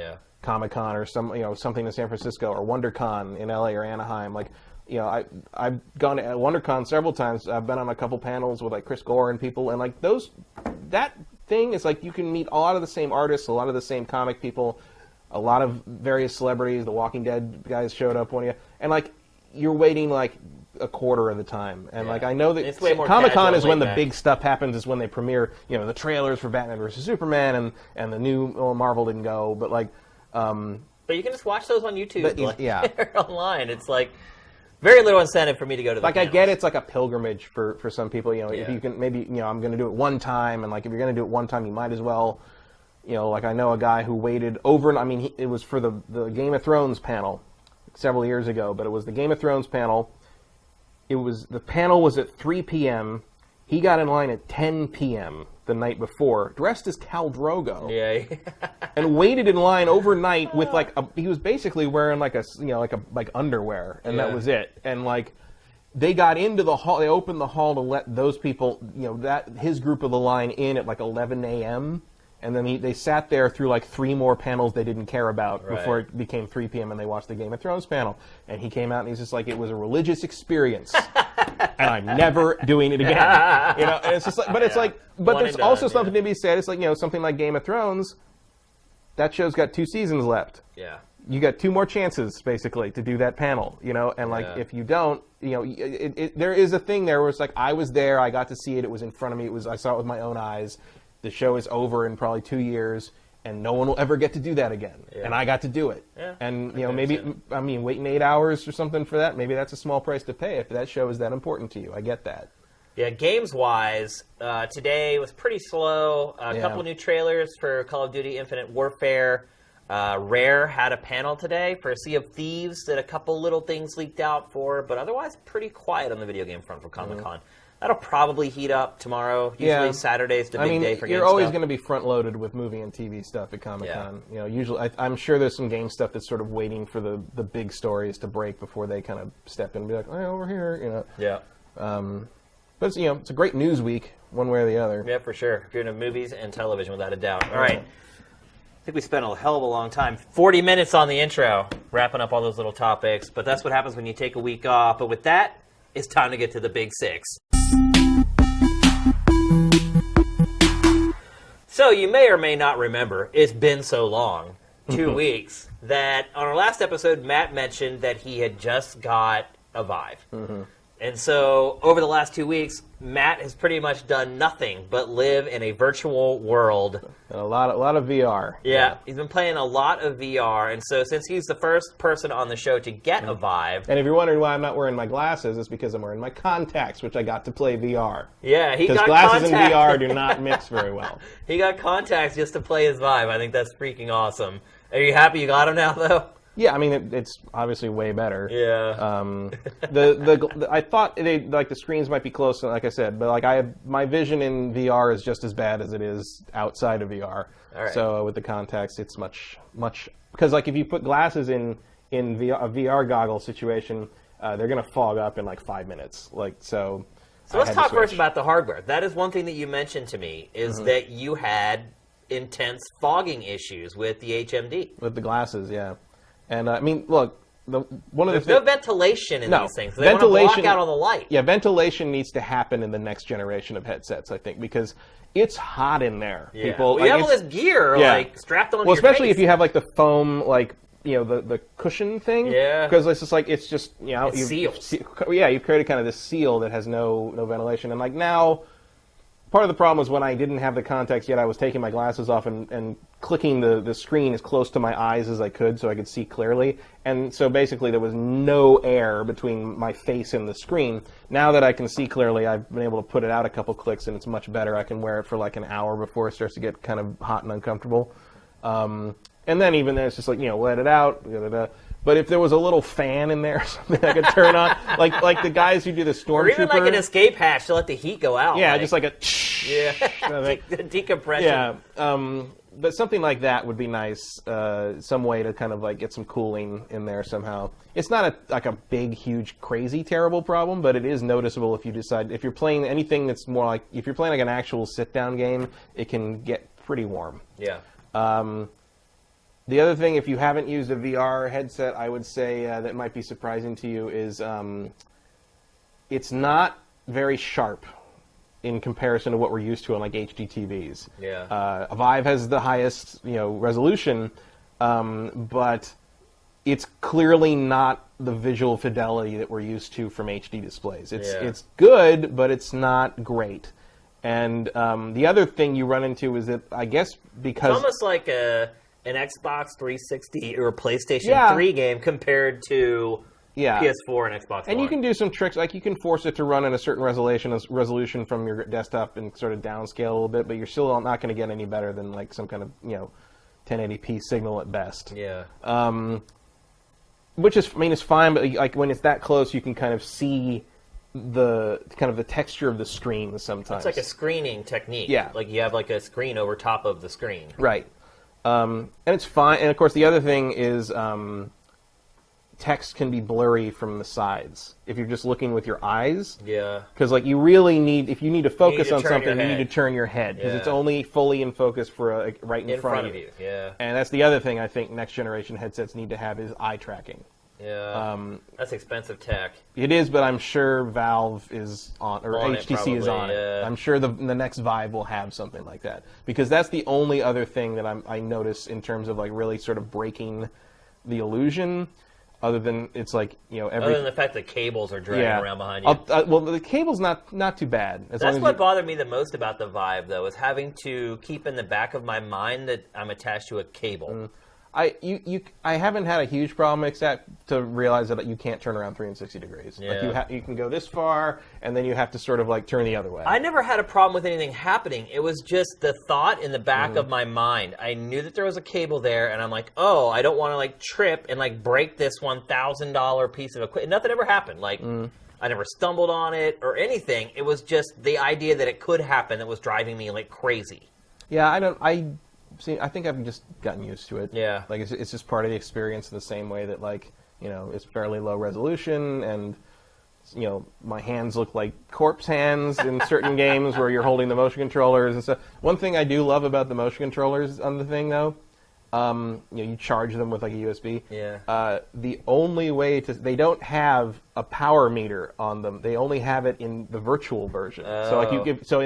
Comic-Con or something in San Francisco or WonderCon in LA or Anaheim. Like, I've gone to WonderCon several times. I've been on a couple panels with like Chris Gore and people, and like that thing is like you can meet a lot of the same artists, a lot of the same comic people, a lot of various celebrities. The Walking Dead guys showed up one year, and like you're waiting like a quarter of the time, and like I know that Comic-Con is when the big stuff happens, is when they premiere the trailers for Batman vs Superman and the new Marvel didn't go, but like but you can just watch those on YouTube online. It's like very little incentive for me to go to the panels. I get it's like a pilgrimage for some people, if you can maybe I'm going to do it one time, and like if you're going to do it one time you might as well like I know a guy who waited over, it was for the Game of Thrones panel several years ago, but it was the Game of Thrones panel. The panel was at 3 p.m. He got in line at 10 p.m. the night before, dressed as Khal Drogo. Yeah. And waited in line overnight with he was basically wearing like underwear, and that was it. And like they got into the hall, they opened the hall to let those people, his group of the line in at like 11 a.m. And then they sat there through like 3 more panels they didn't care about before it became 3 p.m. and they watched the Game of Thrones panel. And he came out and he's just like, it was a religious experience, and I'm never doing it again. And it's just like, but it's like, but there's also something to be said. It's like something like Game of Thrones. That show's got 2 seasons left. Yeah. You got 2 more chances basically to do that panel. And like if you don't, there is a thing there where it's like I was there, I got to see it, it was in front of me, I saw it with my own eyes. The show is over in probably 2 years, and no one will ever get to do that again. Yeah. And I got to do it. Yeah, and maybe waiting 8 hours or something for that. Maybe that's a small price to pay if that show is that important to you. I get that. Yeah, games-wise, today was pretty slow. A couple new trailers for Call of Duty Infinite Warfare. Rare had a panel today for Sea of Thieves that a couple little things leaked out for, but otherwise pretty quiet on the video game front for Comic-Con. That'll probably heat up tomorrow. Usually Saturday's the big day for game You're always stuff. going to be front-loaded with movie and TV stuff at Comic-Con. Usually I'm sure there's some game stuff that's sort of waiting for the big stories to break before they kind of step in and be like, oh, over here, Yeah. But it's a great news week, one way or the other. Yeah, for sure. If you're into movies and television, without a doubt. All right. I think we spent a hell of a long time. 40 minutes on the intro, wrapping up all those little topics. But that's what happens when you take a week off. But with that, it's time to get to the big 6. So you may or may not remember, it's been so long, 2 weeks, that on our last episode, Matt mentioned that he had just got a Vive. Mm-hmm. And so over the last 2 weeks, Matt has pretty much done nothing but live in a virtual world. A lot of VR. Yeah, he's been playing a lot of VR. And so since he's the first person on the show to get a Vive... And if you're wondering why I'm not wearing my glasses, it's because I'm wearing my contacts, which I got to play VR. Yeah, he got because glasses and VR do not mix very well. He got contacts just to play his Vive. I think that's freaking awesome. Are you happy you got him now, though? Yeah, I mean it's obviously way better. Yeah. I thought the screens might be close, like I said, but like my vision in VR is just as bad as it is outside of VR. All right. So with the contacts, it's much because like if you put glasses in a VR goggle situation, they're gonna fog up in like 5 minutes. So let's talk first about the hardware. That is one thing that you mentioned to me is that you had intense fogging issues with the HMD. With the glasses, yeah. And I mean, look, there's no ventilation in these things. So they want to block out all the light. Yeah, ventilation needs to happen in the next generation of headsets, I think, because it's hot in there. Yeah. People, well, you have all this gear strapped onto your face. Well, especially if you have like the foam, the cushion thing. Yeah. Because it's just it seals. You've created kind of this seal that has no ventilation, and like now. Part of the problem was when I didn't have the contacts yet, I was taking my glasses off and clicking the screen as close to my eyes as I could so I could see clearly. And so basically there was no air between my face and the screen. Now that I can see clearly, I've been able to put it out a couple clicks and it's much better. I can wear it for like an hour before it starts to get kind of hot and uncomfortable. And then even then it's just like, let it out. But if there was a little fan in there or something I could turn on, like the guys who do the Stormtrooper. Or even like an escape hatch to let the heat go out. Yeah, just like a Decompression. Yeah. But something like that would be nice. Some way to kind of like get some cooling in there somehow. It's not a big, huge, crazy, terrible problem, but it is noticeable if you decide, if you're playing anything that's more like, if you're playing like an actual sit-down game, it can get pretty warm. Yeah. The other thing, if you haven't used a VR headset, I would say that might be surprising to you is it's not very sharp in comparison to what we're used to on like HD TVs. Yeah. Vive has the highest resolution, but it's clearly not the visual fidelity that we're used to from HD displays. It's good, but it's not great. And the other thing you run into is that I guess because it's almost like an Xbox 360 or a PlayStation 3 game compared to PS4 and Xbox One. And you can do some tricks, like you can force it to run in a certain resolution from your desktop and sort of downscale a little bit, but you're still not going to get any better than like some kind of 1080p signal at best. Yeah. Which is, I mean, it's fine, but like when it's that close, you can kind of see the texture of the screen sometimes. It's like a screening technique. Yeah. Like you have like a screen over top of the screen. Right. And it's fine. And of course, the other thing is text can be blurry from the sides if you're just looking with your eyes. Yeah. Because like you really need, if you need to focus on something, you need to turn your head because it's only fully in focus for right in front of you. Yeah. And that's the other thing I think next generation headsets need to have is eye tracking. Yeah. That's expensive tech. It is, but I'm sure Valve is on, or HTC is on it. I'm sure the next Vive will have something like that because that's the only other thing that I notice in terms of like really sort of breaking the illusion. Other than it's like other than the fact that cables are dragging around behind you. Well, the cable's not too bad. That's what bothered me the most about the Vive, though, is having to keep in the back of my mind that I'm attached to a cable. I haven't had a huge problem except to realize that you can't turn around 360 degrees. Yeah. Like you can go this far, and then you have to sort of like turn the other way. I never had a problem with anything happening. It was just the thought in the back of my mind. I knew that there was a cable there, and I'm like, oh, I don't want to like trip and like break this $1,000 piece of equipment. Nothing ever happened. Like I never stumbled on it or anything. It was just the idea that it could happen that was driving me like crazy. Yeah, I think I've just gotten used to it. Yeah. Like, it's just part of the experience in the same way that, like, it's fairly low resolution and, my hands look like corpse hands in certain games where you're holding the motion controllers and stuff. One thing I do love about the motion controllers on the thing, though, you charge them with, like, a USB. Yeah. The only way they don't have a power meter on them. They only have it in the virtual version. Oh. So, like,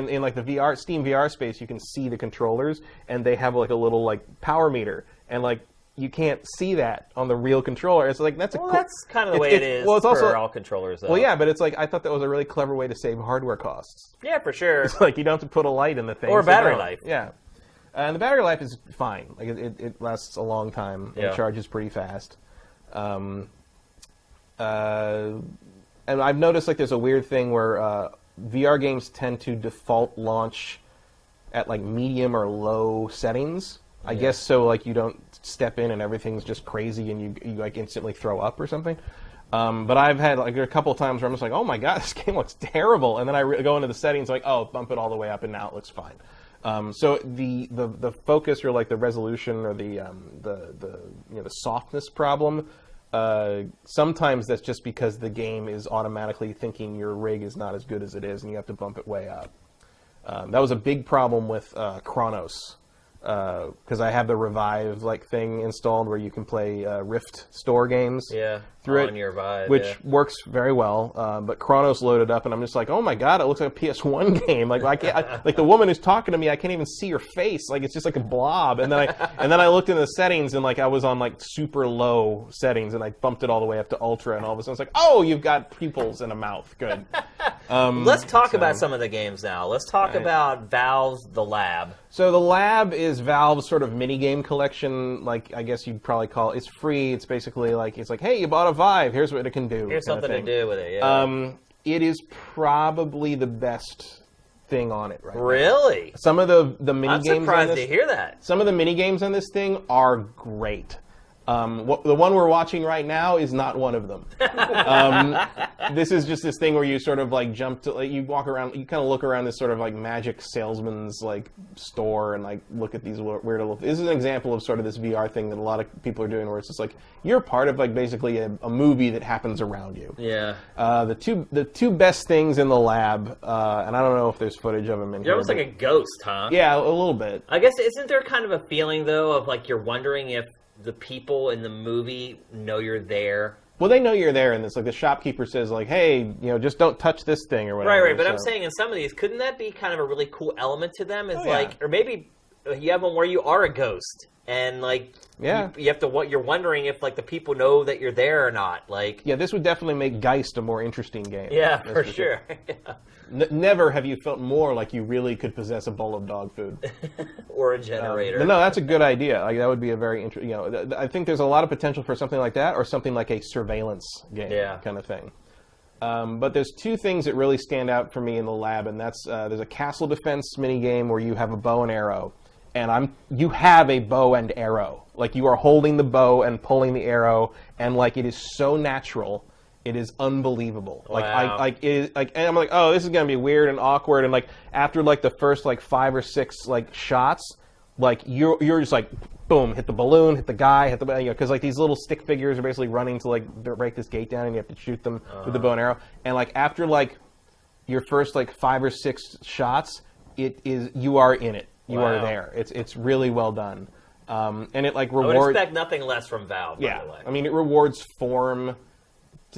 in like the Steam VR space, you can see the controllers, and they have, like, a little, like, power meter. And, like, you can't see that on the real controller. It's like, that's that's kind of the way it is for all controllers, though. Well, yeah, but it's like, I thought that was a really clever way to save hardware costs. Yeah, for sure. It's like, you don't have to put a light in the thing. Or battery life. Yeah. And the battery life is fine. Like it lasts a long time. And it charges pretty fast. And I've noticed like there's a weird thing where VR games tend to default launch at like medium or low settings. I guess so like you don't step in and everything's just crazy and you like instantly throw up or something. But I've had like a couple of times where I'm just like, oh my god, this game looks terrible, and then I go into the settings like, oh, bump it all the way up and now it looks fine. So the focus or like the resolution or the softness problem, sometimes that's just because the game is automatically thinking your rig is not as good as it is and you have to bump it way up. That was a big problem with Chronos. Because I have the Revive thing installed where you can play Rift store games through on your Vive, which works very well. But Chronos loaded up, and I'm just like, oh my god, it looks like a PS1 game. Like I can't, like the woman who's talking to me, I can't even see her face. Like it's just like a blob. And then I looked into the settings, and like I was on like super low settings, and I bumped it all the way up to ultra, and all of a sudden it's like, oh, you've got pupils and a mouth. Good. Let's talk about some of the games now. Let's talk about Valve's The Lab. So the Lab is Valve's sort of mini-game collection, like I guess you'd probably call it. It's free. It's basically like, it's like, hey, you bought a Vive. Here's what it can do. Here's something to do with it, yeah. It is probably the best thing on it right now. Really? Some of the mini-games I'm surprised to hear that. Some of the mini-games on this thing are great. The one we're watching right now is not one of them. This is just this thing where you sort of like jump to, like, you walk around, you kind of look around this sort of like magic salesman's like store and like look at these weird little. This is an example of sort of this VR thing that a lot of people are doing, where it's just like you're part of like basically a movie that happens around you. Yeah. The two best things in the lab, and I don't know if there's footage of them in here. You're almost like a ghost, huh? Yeah, a little bit. I guess, isn't there kind of a feeling though of like you're wondering if the people in the movie know you're there? Well, they know you're there, and it's like the shopkeeper says, like, "Hey, just don't touch this thing," or whatever. Right. But I'm saying in some of these, couldn't that be kind of a really cool element to them? Or maybe you have one where you are a ghost, and like, you have to. You're wondering if like the people know that you're there or not. Like, yeah, this would definitely make Geist a more interesting game. Yeah, for sure. Never have you felt more like you really could possess a bowl of dog food. Or a generator. No, that's a good idea. Like, that would be a very interesting. I think there's a lot of potential for something like that, or something like a surveillance game kind of thing. But there's two things that really stand out for me in the lab, and that's there's a castle defense mini game where you have a bow and arrow, and you have a bow and arrow. Like, you are holding the bow and pulling the arrow, and like it is so natural. It is unbelievable. Wow. And I'm like, oh, this is gonna be weird and awkward. And like after like the first like 5 or 6 like shots, like you're just like, boom, hit the balloon, hit the guy, hit the because like these little stick figures are basically running to like break this gate down, and you have to shoot them with the bow and arrow. And like after like your first like 5 or 6 shots, you are in it. You are there. It's really well done. And it like rewards. I would expect nothing less from Valve. By the way. I mean, it rewards form.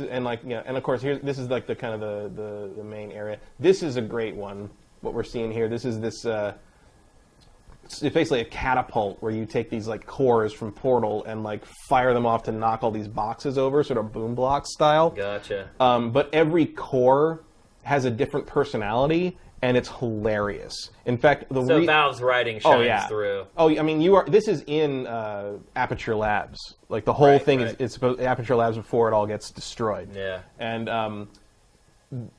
And like and of course this is like the kind of the main area. This is a great one. What we're seeing here, this it's basically a catapult where you take these like cores from Portal and like fire them off to knock all these boxes over, sort of boom block style. Gotcha. But every core has a different personality, and it's hilarious. In fact, Valve's writing shines through. Oh, I mean, this is in Aperture Labs. Like the whole thing is supposed Aperture Labs before it all gets destroyed. Yeah. And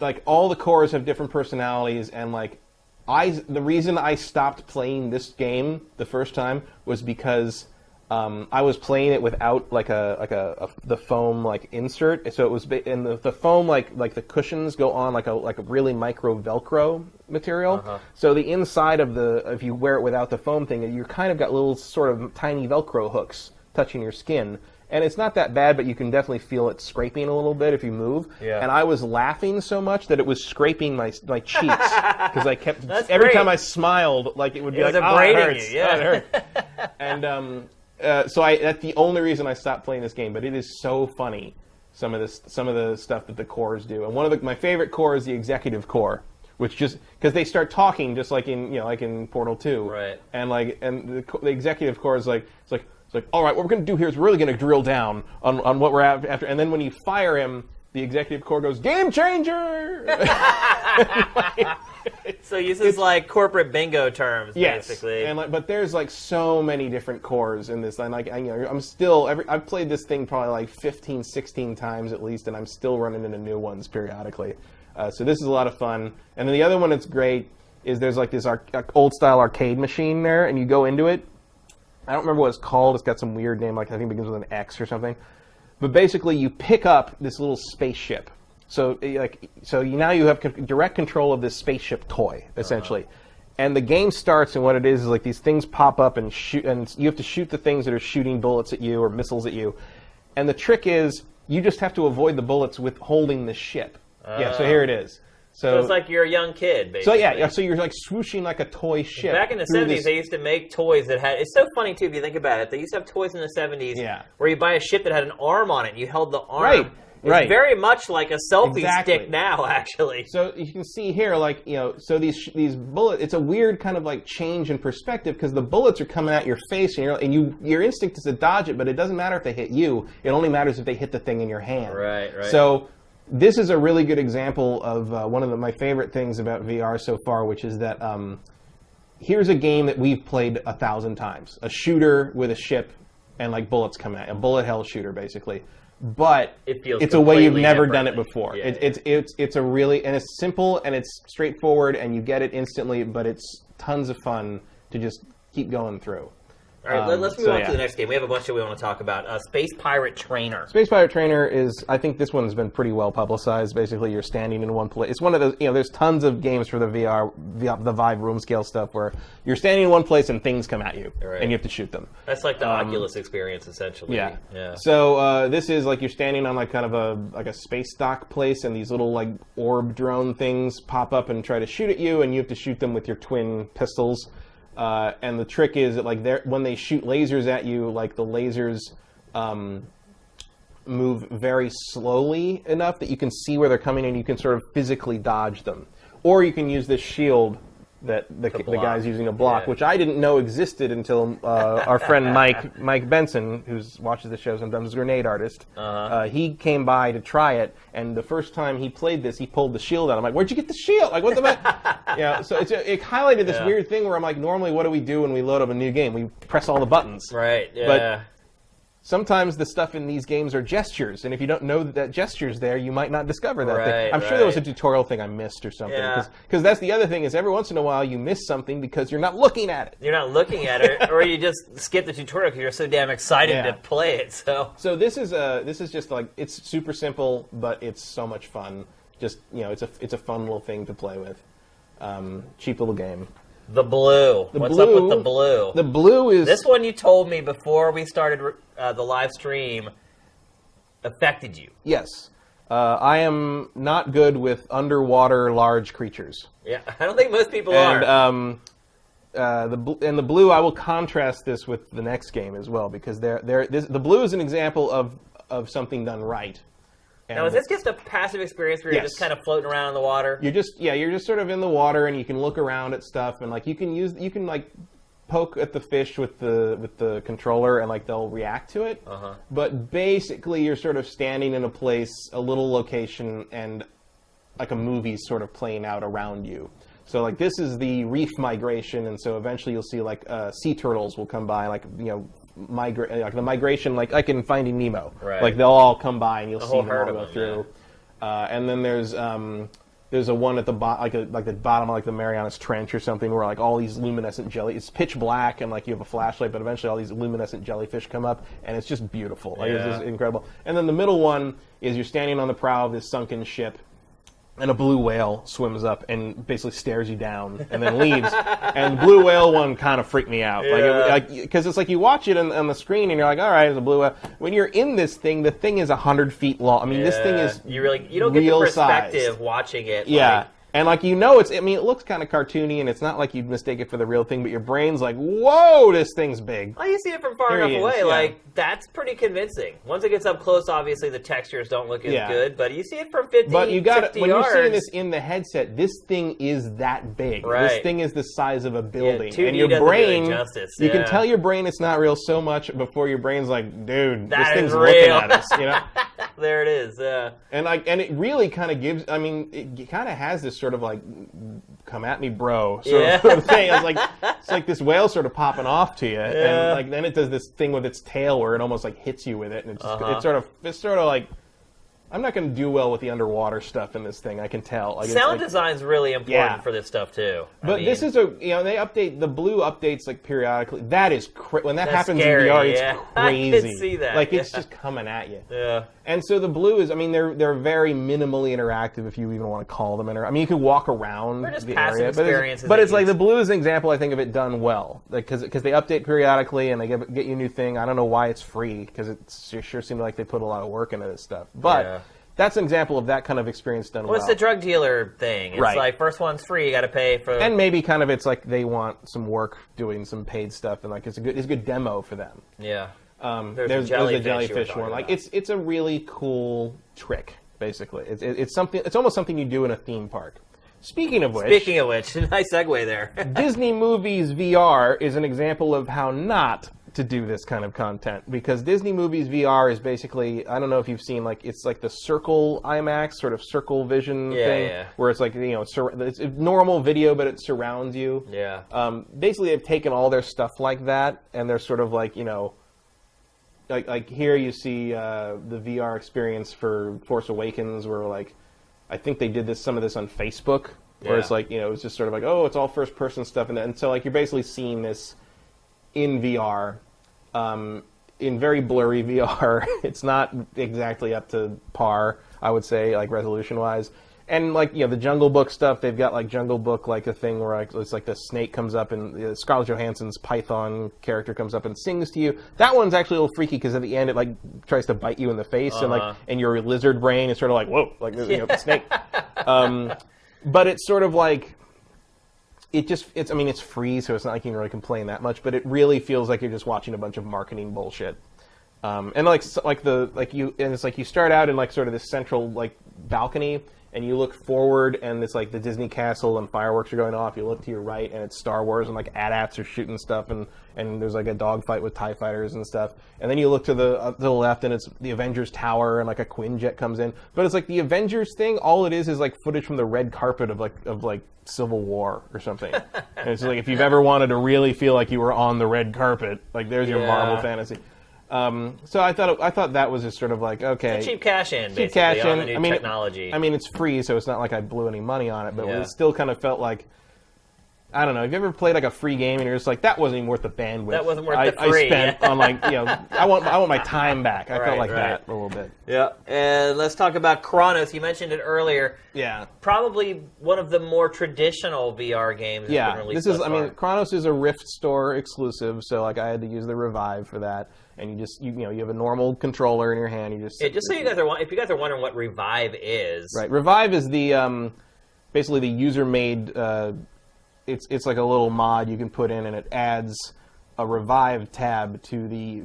like all the cores have different personalities, and like the reason I stopped playing this game the first time was because I was playing it without like the foam like insert, so it was and the foam like the cushions go on like a really micro Velcro material. So the inside of if you wear it without the foam thing, you kind of got little sort of tiny Velcro hooks touching your skin. And it's not that bad, but you can definitely feel it scraping a little bit if you move. Yeah. And I was laughing so much that it was scraping my cheeks because I kept every time I smiled, like it would be like, oh, it hurts. Yeah. Oh, it hurts. And so that's the only reason I stopped playing this game. But it is so funny, some of the stuff that the cores do. And one of my favorite core is the executive core, which just because they start talking just like in Portal 2. Right. And the executive core is like all right, what we're going to do here is we're really going to drill down on what we're after. And then when you fire him, the executive core goes, game changer! So he uses like corporate bingo terms, basically. And but there's like so many different cores in this. And like I'm still I've played this thing probably like 15, 16 times at least, and I'm still running into new ones periodically. So this is a lot of fun. And then the other one that's great is there's like this old style arcade machine there, and you go into it. I don't remember what it's called. It's got some weird name, like I think it begins with an X or something. But basically, you pick up this little spaceship. So now you have direct control of this spaceship toy, essentially. And the game starts, and what it is like these things pop up and shoot, and you have to shoot the things that are shooting bullets at you or missiles at you. And the trick is you just have to avoid the bullets with holding the ship. So here it is. So it's like you're a young kid, basically. So you're like swooshing like a toy ship. Back in the 70s, they used to make toys that had... It's so funny, too, if you think about it. They used to have toys in the 70s where you buy a ship that had an arm on it, and you held the arm. It's very much like a selfie stick now, actually. So you can see here, like, so these bullets... It's a weird kind of like change in perspective because the bullets are coming at your face, and your instinct is to dodge it, but it doesn't matter if they hit you. It only matters if they hit the thing in your hand. Right. So... This is a really good example of one of my favorite things about VR so far, which is that here's a game that we've played 1,000 times. A shooter with a ship and like bullets coming at you. A bullet hell shooter, basically. But it's a way you've never done it before. It's a really... And it's simple and it's straightforward and you get it instantly, but it's tons of fun to just keep going through. All right, let's move on to the next game. We have a bunch that we want to talk about. Space Pirate Trainer. Space Pirate Trainer is, I think this one's been pretty well publicized. Basically, you're standing in one place. It's one of those, there's tons of games for the the Vive room scale stuff where you're standing in one place and things come at you, and you have to shoot them. That's like the Oculus experience, essentially. Yeah. So this is like you're standing on like kind of a space dock place, and these little like orb drone things pop up and try to shoot at you, and you have to shoot them with your twin pistols. And the trick is that like when they shoot lasers at you, like the lasers move very slowly enough that you can see where they're coming and you can sort of physically dodge them. Or you can use this shield that the guy's using to block, which I didn't know existed until our friend Mike Benson, who watches the show sometimes, is a grenade artist. He came by to try it, and the first time he played this, he pulled the shield out. I'm like, where'd you get the shield? Like, what the so it highlighted this weird thing where I'm like, normally what do we do when we load up a new game? We press all the buttons. Right, yeah. But sometimes the stuff in these games are gestures, and if you don't know that gesture's there, you might not discover that thing. I'm sure there was a tutorial thing I missed or something. Because that's the other thing is every once in a while you miss something because you're not looking at it. You're not looking at it, or you just skip the tutorial because you're so damn excited to play it. So this is just like, it's super simple, but it's so much fun. Just it's a fun little thing to play with. Cheap little game. The blue. What's up with the blue? The blue is... This one you told me before we started the live stream affected you. Yes. I am not good with underwater large creatures. Yeah, I don't think most people are. And the blue, I will contrast this with the next game as well, because the blue is an example of something done right. And now, is this just a passive experience where you're just kind of floating around in the water? You're just sort of in the water, and you can look around at stuff, and like you can like poke at the fish with the controller, and like they'll react to it. But basically, you're sort of standing in a place, a little location, and like a movie's sort of playing out around you. So like this is the reef migration, and so eventually you'll see like sea turtles will come by, like like the migration, like in Finding Nemo. Right. Like they'll all come by and you'll see them all go them, through. And then there's a one at the bottom, like the bottom of like the Marianas Trench or something, where like all these luminescent jelly. It's pitch black and like you have a flashlight, but eventually all these luminescent jellyfish come up, and it's just beautiful. Like it's just incredible. And then the middle one is you're standing on the prow of this sunken ship, and a blue whale swims up and basically stares you down and then leaves. And the blue whale one kind of freaked me out. Because it's like you watch it on the screen and you're like, all right, it's a blue whale. When you're in this thing, the thing is 100 feet long. I mean, this thing is you don't get the perspective sized. Watching it. Yeah. And like it looks kind of cartoony, and it's not like you'd mistake it for the real thing, but your brain's like, whoa, this thing's big. Well, you see it from far enough away, like that's pretty convincing. Once it gets up close, obviously the textures don't look as good, but you see it from 50 But you got when yards. you're seeing this in the headset, this thing is that big. Right. This thing is the size of a building, 2D and your doesn't brain, do it justice. You can tell your brain it's not real so much before your brain's like, dude, that this thing's real. looking at us, There it is. And it really kind of gives. I mean, it kind of has this sort of like, come at me, bro, sort of thing. It's like this whale sort of popping off to you, and like then it does this thing with its tail where it almost like hits you with it, and it's sort of like. I'm not going to do well with the underwater stuff in this thing. I can tell. Sound design's really important for this stuff too. But this is they update the blue updates like periodically. That is when that happens scary, in VR, it's crazy. I can see that. Like it's just coming at you. Yeah. And so the blue is, I mean, they're very minimally interactive, if you even want to call them interactive. I mean, you can walk around the area, but it's like the blue is an example, I think, of it done well, because they update periodically and they get you a new thing. I don't know why it's free, because it sure seemed like they put a lot of work into this stuff, but. That's an example of that kind of experience done well. It's the drug dealer thing. It's like, first one's free, you got to pay for... And maybe kind of it's like they want some work doing some paid stuff, and like it's a good demo for them. Yeah. There's the jellyfish one. Like it's a really cool trick, basically. It's almost something you do in a theme park. Speaking of which, nice segue there. Disney Movies VR is an example of how not to do this kind of content, because Disney Movies VR is basically, I don't know if you've seen, like it's like the Circle IMAX, sort of Circle Vision thing, where it's like, it's normal video, but it surrounds you. Yeah. Basically, they've taken all their stuff like that, and they're sort of like, like here you see the VR experience for Force Awakens, where like, I think they did some of this on Facebook, where it's like, it's just sort of like, oh, it's all first person stuff, and so like you're basically seeing this in VR, in very blurry VR. It's not exactly up to par, I would say, like resolution-wise. And like, the Jungle Book stuff, they've got like Jungle Book, like a thing where it's like the snake comes up and Scarlett Johansson's Python character comes up and sings to you. That one's actually a little freaky because at the end it like tries to bite you in the face and your lizard brain is sort of like, whoa, like the snake. But it's sort of like, it's free, so it's not like you can really complain that much, but it really feels like you're just watching a bunch of marketing bullshit. And it's like you start out in like sort of this central like balcony, and you look forward, and it's like the Disney castle, and fireworks are going off. You look to your right, and it's Star Wars, and like AT-ATs are shooting stuff, and there's like a dogfight with TIE fighters and stuff. And then you look to the left, and it's the Avengers Tower, and like a Quinjet comes in. But it's like the Avengers thing. All it is like footage from the red carpet of like Civil War or something. And it's like if you've ever wanted to really feel like you were on the red carpet, like there's your Marvel fantasy. So I thought that was just sort of like, okay. It's a cheap cash-in, basically, on the new technology. It's free, so it's not like I blew any money on it, but it still kind of felt like, I don't know, have you ever played like a free game and you're just like, that wasn't even worth the bandwidth that wasn't worth the free. I spent on like, I want my time back. I felt like that a little bit. Yeah, and let's talk about Chronos. You mentioned it earlier. Yeah. Probably one of the more traditional VR games. Yeah, Chronos is a Rift Store exclusive, so like I had to use the Revive for that. And you have a normal controller in your hand. Just so if you guys are wondering what Revive is, right? Revive is the basically the user-made. It's like a little mod you can put in, and it adds a Revive tab to the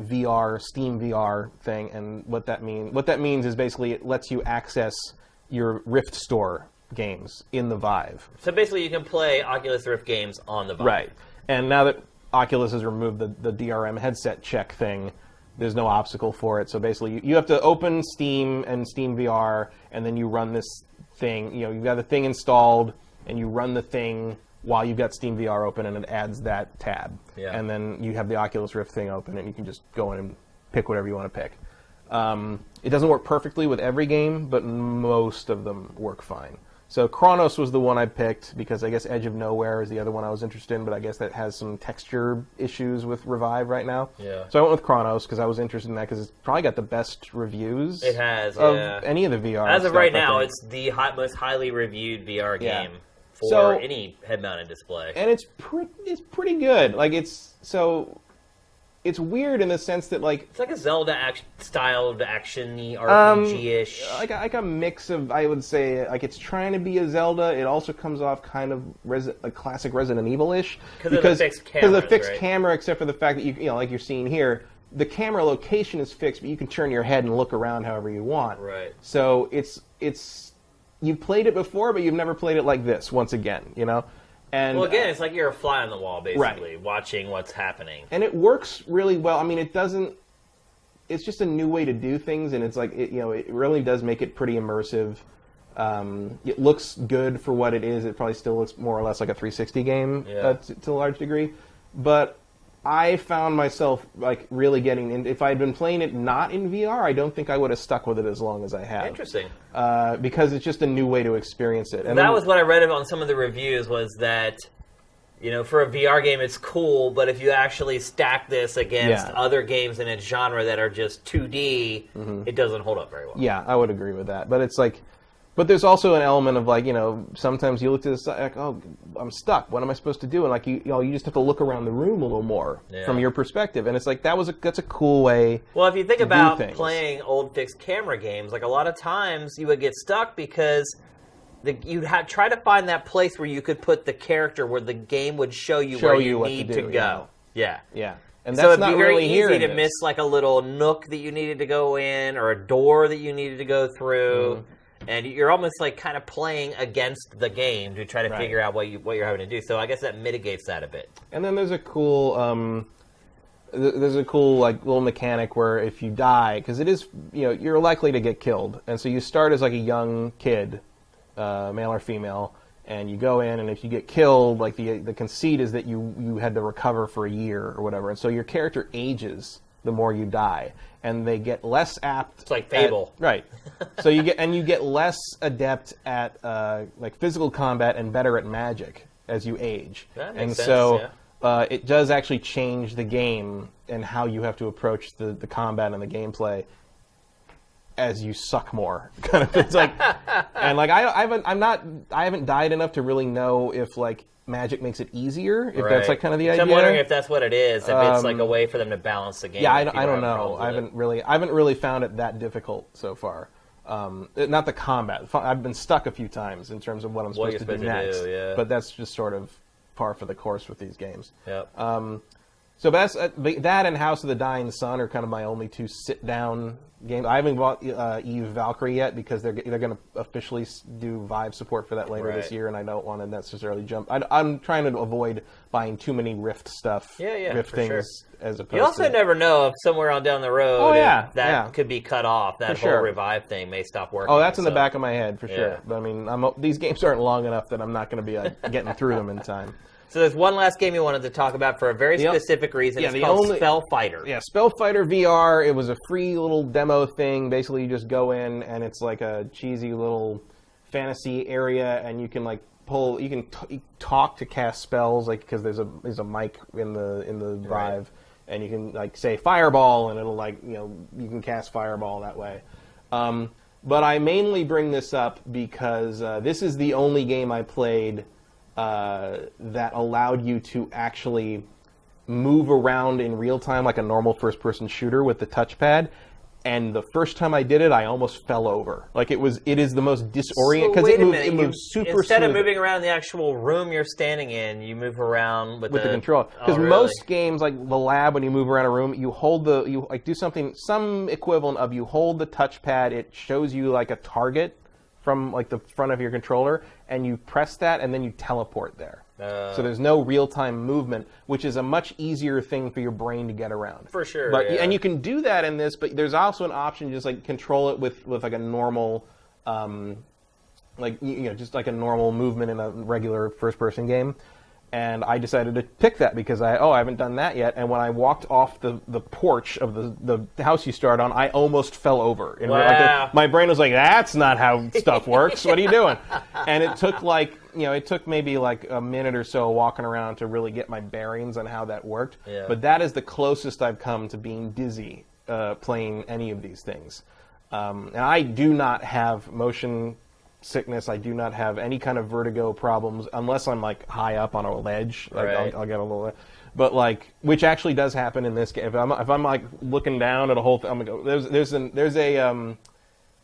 Steam VR thing. And what that means is basically it lets you access your Rift Store games in the Vive. So basically, you can play Oculus Rift games on the Vive. Right. And now that Oculus has removed the DRM headset check thing, there's no obstacle for it. So basically, you have to open Steam and Steam VR, and then you run this thing. You've got the thing installed, and you run the thing while you've got Steam VR open, and it adds that tab. Yeah. And then you have the Oculus Rift thing open, and you can just go in and pick whatever you want to pick. It doesn't work perfectly with every game, but most of them work fine. So Chronos was the one I picked because I guess Edge of Nowhere is the other one I was interested in, but I guess that has some texture issues with Revive right now. Yeah. So I went with Chronos because I was interested in that because it's probably got the best reviews. It has, of any of the VR. As of right now, it's the most highly reviewed VR game for any head-mounted display. And it's pretty good. Like it's weird in the sense that it's like a Zelda styled action-y RPG-ish. Like a mix of, I would say, like it's trying to be a Zelda. It also comes off kind of a classic Resident Evil-ish because of the fixed camera. Because of the fixed camera, except for the fact that like you're seeing here, the camera location is fixed, but you can turn your head and look around however you want. Right. So it's you've played it before, but you've never played it like this. Once again, And, well, again, it's like you're a fly on the wall, basically, watching what's happening. And it works really well. It doesn't... It's just a new way to do things, and it's like, it really does make it pretty immersive. It looks good for what it is. It probably still looks more or less like a 360 game to a large degree. But I found myself really getting in. If I had been playing it not in VR, I don't think I would have stuck with it as long as I have. Interesting. Because it's just a new way to experience it. And that was what I read on some of the reviews, was that for a VR game it's cool, but if you actually stack this against other games in its genre that are just 2D, it doesn't hold up very well. Yeah, I would agree with that. But it's like... But there's also an element of sometimes you look to the side, like, oh, I'm stuck. What am I supposed to do? And you just have to look around the room a little more from your perspective. And it's like that's a cool way. Well, if you think about playing old fixed camera games, like a lot of times you would get stuck because you'd try to find that place where you could put the character where the game would show you where you need to go. Yeah. And so it'd be very easy to miss like a little nook that you needed to go in or a door that you needed to go through. And you're almost kind of playing against the game to try to figure out what you're having to do. So I guess that mitigates that a bit. And then there's a cool little mechanic where if you die, because it is you're likely to get killed, and so you start as like a young kid, male or female, and you go in, and if you get killed, the conceit is that you had to recover for a year or whatever, and so your character ages the more you die, and they get less apt. It's like Fable, right? So you get less adept at physical combat and better at magic as you age. That makes sense, it does actually change the game and how you have to approach the combat and the gameplay as you suck more. Kind of, it's like, and like I haven't died enough to really know if like magic makes it easier. If that's like kind of the idea. I'm wondering if that's what it is. If it's like a way for them to balance the game. Yeah, I don't know. I haven't really found it that difficult so far. Not the combat. I've been stuck a few times in terms of what I'm supposed to do next. But that's just sort of par for the course with these games. Yep. So that's that and House of the Dying Sun are kind of my only two sit-down games. I haven't bought Eve Valkyrie yet because they're going to officially do Vive support for that later this year, and I don't want to necessarily jump. I'm trying to avoid buying too many Rift stuff, Rift things, sure. As opposed. You also never know if somewhere on down the road, that could be cut off. That whole Revive thing may stop working. Oh, that's in the back of my head for sure. But I mean, these games aren't long enough that I'm not going to be getting through them in time. So there's one last game you wanted to talk about for a very specific reason. It's called Spellfighter. Yeah, Spellfighter VR. It was a free little demo thing. Basically, you just go in, and it's like a cheesy little fantasy area, and you can like talk to cast spells, like because there's a mic in the Vive, and you can like say Fireball, and it'll like you can cast Fireball that way. But I mainly bring this up because this is the only game I played that allowed you to actually move around in real time like a normal first-person shooter with the touchpad. And the first time I did it, I almost fell over. Like it is the most disorienting because it moves super instead smooth. Of moving around the actual room you're standing in, you move around with the controller. Because most games, like the lab, when you move around a room, you hold do some equivalent of you hold the touchpad. It shows you like a target from like the front of your controller, and you press that, and then you teleport there. So there's no real-time movement, which is a much easier thing for your brain to get around. For sure, And you can do that in this, but there's also an option to just like control it with like a normal, just like a normal movement in a regular first-person game. And I decided to pick that because I haven't done that yet. And when I walked off the porch of the house you start on, I almost fell over. And my brain was like, "That's not how stuff works. What are you doing?" And it took maybe like a minute or so walking around to really get my bearings on how that worked. Yeah. But that is the closest I've come to being dizzy playing any of these things. And I do not have motion sickness. I do not have any kind of vertigo problems unless I'm like high up on a ledge. Like I'll get a little, but like which actually does happen in this game. If I'm like looking down at a whole thing, I'm gonna go. There's a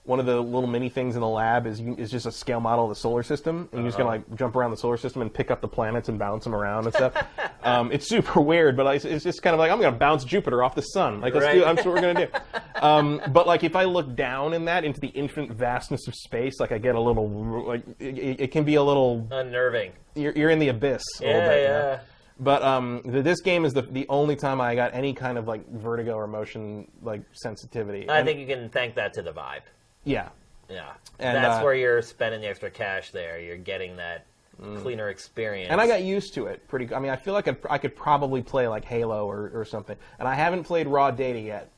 one of the little mini things in the lab is just a scale model of the solar system, and you're just gonna like jump around the solar system and pick up the planets and bounce them around and stuff. It's super weird, but it's just kind of like I'm gonna bounce Jupiter off the sun. Like that's what we're gonna do. But like if I look down in that into the infinite vastness of space, like I get a little like it can be a little unnerving. You're in the abyss. A little bit, yeah. You know? But this game is the only time I got any kind of like vertigo or motion like sensitivity. I think you can thank that to the Vive. Yeah. Yeah. And that's where you're spending the extra cash there. You're getting that cleaner experience. And I got used to it I feel like I could probably play like Halo or something. And I haven't played Raw Data yet,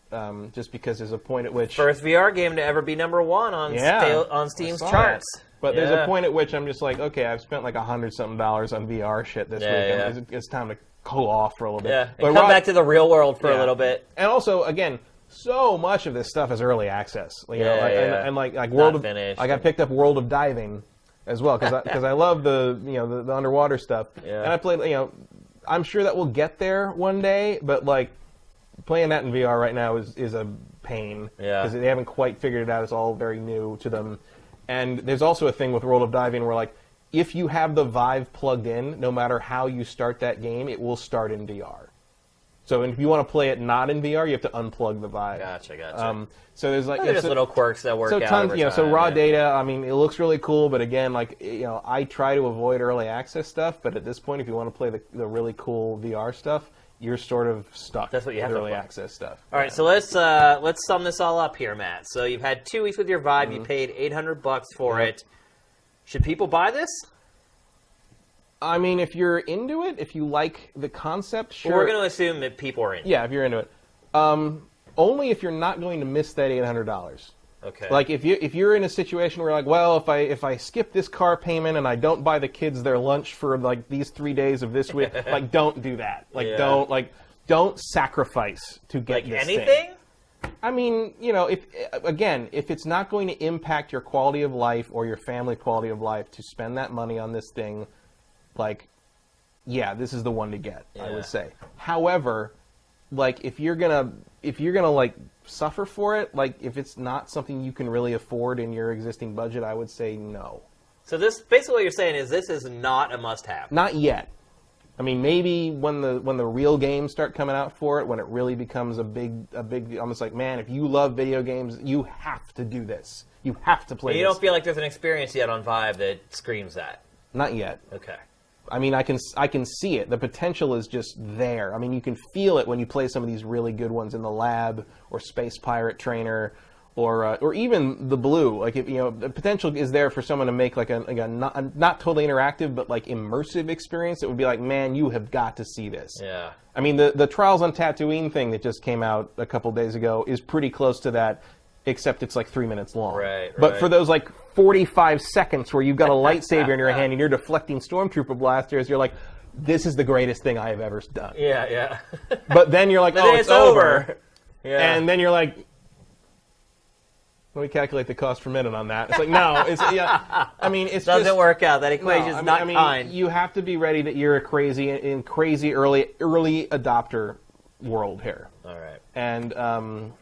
just because there's a point at which... First VR game to ever be #1 on Steam's charts. But there's a point at which I'm just like, okay, I've spent like $100-something on VR shit this weekend. It's time to cool off for a little bit. Yeah, but come back to the real world for a little bit. And also, again... So much of this stuff is early access, and like World of I got picked up World of Diving as well because I love the underwater stuff, and I played I'm sure that will get there one day, but like playing that in VR right now is a pain because they haven't quite figured it out. It's all very new to them, and there's also a thing with World of Diving where like if you have the Vive plugged in, no matter how you start that game, it will start in VR. So if you want to play it not in VR, you have to unplug the Vive. Gotcha. So there's like just little quirks that work out. Tons, over time, so Raw Data. I mean, it looks really cool, but again, like I try to avoid early access stuff. But at this point, if you want to play the really cool VR stuff, you're sort of stuck. That's what you have with early access stuff. All right, so let's sum this all up here, Matt. So you've had 2 weeks with your Vive. You paid $800 for it. Should people buy this? I mean, if you're into it, if you like the concept, sure. Well, we're going to assume that people are into it. Yeah, if you're into it. Only if you're not going to miss that $800. Okay. Like if you're in a situation where like, well, if I skip this car payment and I don't buy the kids their lunch for like these 3 days of this week, like don't do that. Like don't sacrifice to get like this anything. Thing. I mean, if it's not going to impact your quality of life or your family quality of life to spend that money on this thing, like, yeah, this is the one to get. I would say. However, like if you're gonna like suffer for it, like if it's not something you can really afford in your existing budget, I would say no. So this basically what you're saying is this is not a must-have. Not yet. I mean, maybe when the real games start coming out for it, when it really becomes a big almost like, man, if you love video games, you have to do this. You have to play. You don't feel like there's an experience yet on Vive that screams that. Not yet. Okay. I mean, I can see it. The potential is just there. I mean, you can feel it when you play some of these really good ones in the lab or Space Pirate Trainer, or even the Blue. Like, the potential is there for someone to make like a not totally interactive, but like immersive experience. It would be like, man, you have got to see this. Yeah. I mean, the Trials on Tatooine thing that just came out a couple days ago is pretty close to that, except it's like 3 minutes long. Right. But for those like 45 seconds where you've got a lightsaber in your hand and you're deflecting stormtrooper blasters, you're like, this is the greatest thing I have ever done. Yeah. But then you're like, but oh, it's over. Yeah. And then you're like, let me calculate the cost per minute on that. It's like, no, I mean, it's doesn't work out. That equation's not kind. You have to be ready that you're a crazy early adopter world here. All right. And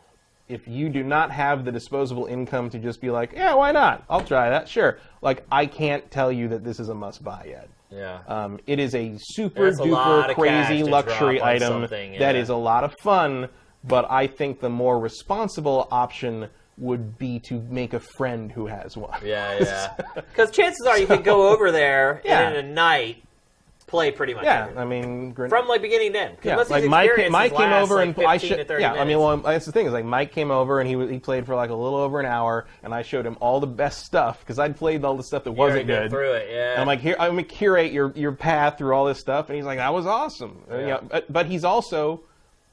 if you do not have the disposable income to just be like, yeah, why not? I'll try that. Sure. Like, I can't tell you that this is a must-buy yet. Yeah. It is a super-duper crazy luxury item that is a lot of fun, but I think the more responsible option would be to make a friend who has one. Yeah. Because chances are you could go over there and in a night play pretty much everything. I mean, from like beginning to end. Yeah, like Mike came over and I should. I mean, well, that's the thing is like Mike came over and he played for like a little over an hour, and I showed him all the best stuff because I'd played all the stuff that wasn't good. Through it, yeah. And I'm like, here, I'm gonna curate your path through all this stuff, and he's like, that was awesome. Yeah. But he's also,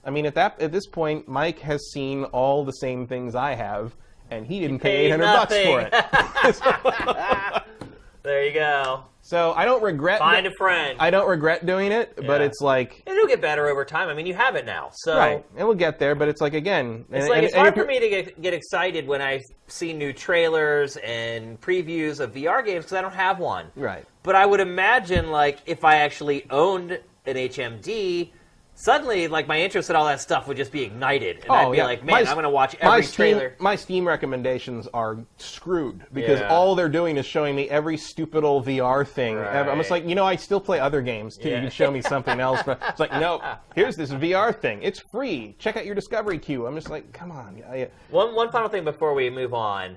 I mean, at this point, Mike has seen all the same things I have, and he didn't pay $800 for it. There you go. So I don't regret. Find a friend. I don't regret doing it, but it's like it'll get better over time. I mean, you have it now, so right, and we'll get there. But it's like again, it's hard for me to get excited when I see new trailers and previews of VR games because I don't have one. Right. But I would imagine, like, if I actually owned an HMD, suddenly, like, my interest in all that stuff would just be ignited. And I'd be like, man, I'm going to watch every trailer. My Steam recommendations are screwed because all they're doing is showing me every stupid old VR thing. Right. I'm just like, I still play other games, too. You can show me something else. But it's like, no, here's this VR thing. It's free. Check out your Discovery queue. I'm just like, come on. One final thing before we move on.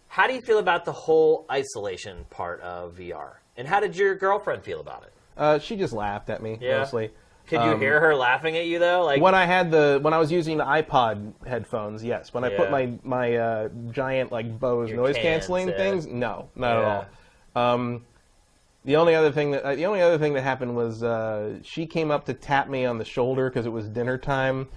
How do you feel about the whole isolation part of VR? And how did your girlfriend feel about it? She just laughed at me, mostly. Could you hear her laughing at you though? Like when I was using the iPod headphones, yes. When I put my giant like Bose noise canceling things, no, not at all. The only other thing that happened was she came up to tap me on the shoulder because it was dinner time,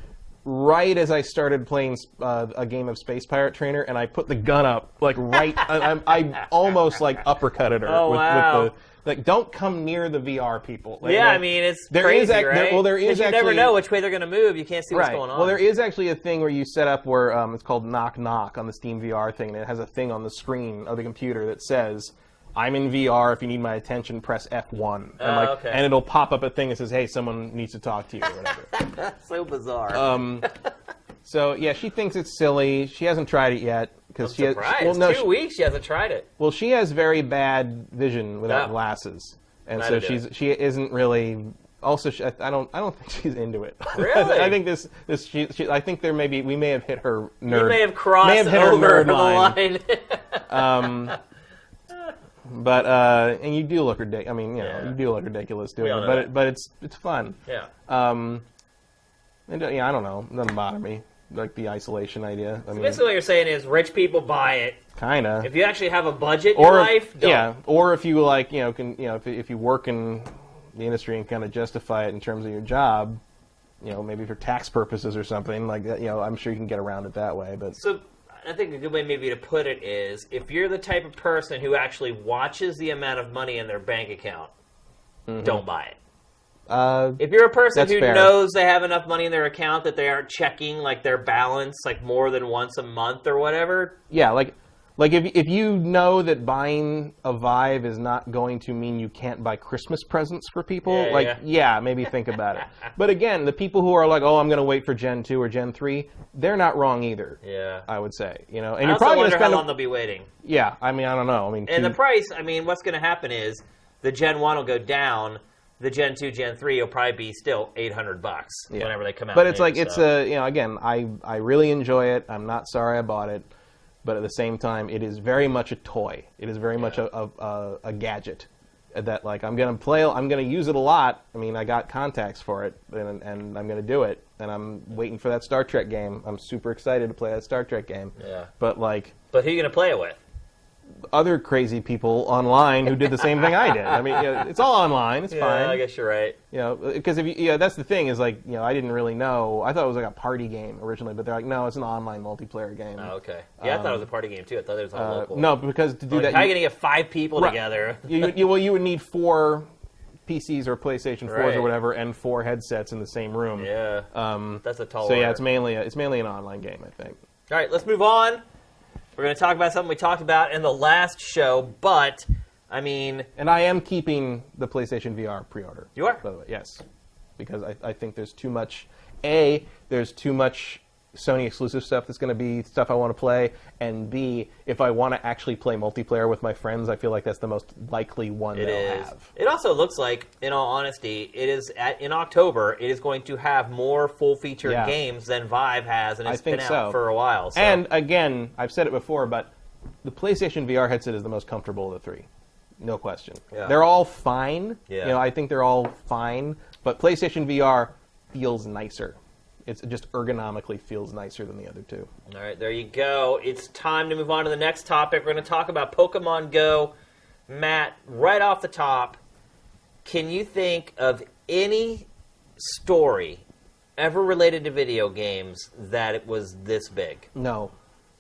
right as I started playing a game of Space Pirate Trainer, and I put the gun up like right. I almost like uppercutted her with the. Like, don't come near the VR people. Like, I mean, it's crazy, right? You never know which way they're going to move. You can't see what's going on. Well, there is actually a thing where you set up where it's called Knock Knock on the Steam VR thing, and it has a thing on the screen of the computer that says, I'm in VR. If you need my attention, press F1. And it'll pop up a thing that says, hey, someone needs to talk to you or whatever. So bizarre. So, yeah, she thinks it's silly. She hasn't tried it yet. I'm surprised. 2 weeks she hasn't tried it. Well, she has very bad vision without glasses, and so she isn't really. Also, I don't think she's into it. Really? I think I think we may have hit her nerd. You may have crossed over the line. But and you do look ridiculous. I mean, you do look ridiculous doing it, but it's fun. Yeah. And I don't know. It doesn't bother me. Like the isolation idea. I mean, basically what you're saying is rich people buy it. Kinda. If you actually have a budget in your life, don't. Yeah. Or if you like, if you work in the industry and kind of justify it in terms of your job, maybe for tax purposes or something like that. I'm sure you can get around it that way. But so I think a good way maybe to put it is, if you're the type of person who actually watches the amount of money in their bank account, don't buy it. If you're a person who knows they have enough money in their account that they aren't checking like their balance like more than once a month or whatever. Yeah, like if you know that buying a Vive is not going to mean you can't buy Christmas presents for people, maybe think about it. But again, the people who are like, oh, I'm going to wait for Gen 2 or Gen 3, they're not wrong either. Yeah. I would say, and I also wonder how long they'll be waiting. Yeah, I mean, I don't know. I mean, and the price, I mean, what's going to happen is the Gen 1 will go down. The Gen 2, Gen 3 will probably be still $800 whenever they come out. But it's again, I really enjoy it. I'm not sorry I bought it. But at the same time, it is very much a toy. It is very much a gadget that, like, I'm going to use it a lot. I mean, I got contacts for it, and I'm going to do it. And I'm waiting for that Star Trek game. I'm super excited to play that Star Trek game. Yeah. But who are you going to play it with? Other crazy people online who did the same thing I did. I mean, it's all online. It's fine. I guess you're right. Because that's the thing is, like, I didn't really know. I thought it was like a party game originally, but they're like, no, it's an online multiplayer game. Oh, okay. Yeah, I thought it was a party game too. I thought it was all local. No, because to do that, how are you going to get 5 people together? you would need 4 PCs or PlayStation 4s or whatever, and 4 headsets in the same room. Yeah. That's a tall. So yeah, it's mainly an online game, I think. All right, let's move on. We're going to talk about something we talked about in the last show, but, I mean... And I am keeping the PlayStation VR pre-order. You are? By the way, yes. Because I think there's too much... there's too much Sony exclusive stuff that's going to be stuff I want to play, and B, if I want to actually play multiplayer with my friends, I feel like that's the most likely one they'll have. It also looks like, in all honesty, it is in October, it is going to have more full-featured games than Vive has, and it's been out for a while. So. And again, I've said it before, but the PlayStation VR headset is the most comfortable of the 3. No question. Yeah. They're all fine. Yeah. I think they're all fine, but PlayStation VR feels nicer. It just ergonomically feels nicer than the other 2. All right, there you go. It's time to move on to the next topic. We're going to talk about Pokemon Go. Matt, right off the top, can you think of any story ever related to video games that it was this big? No.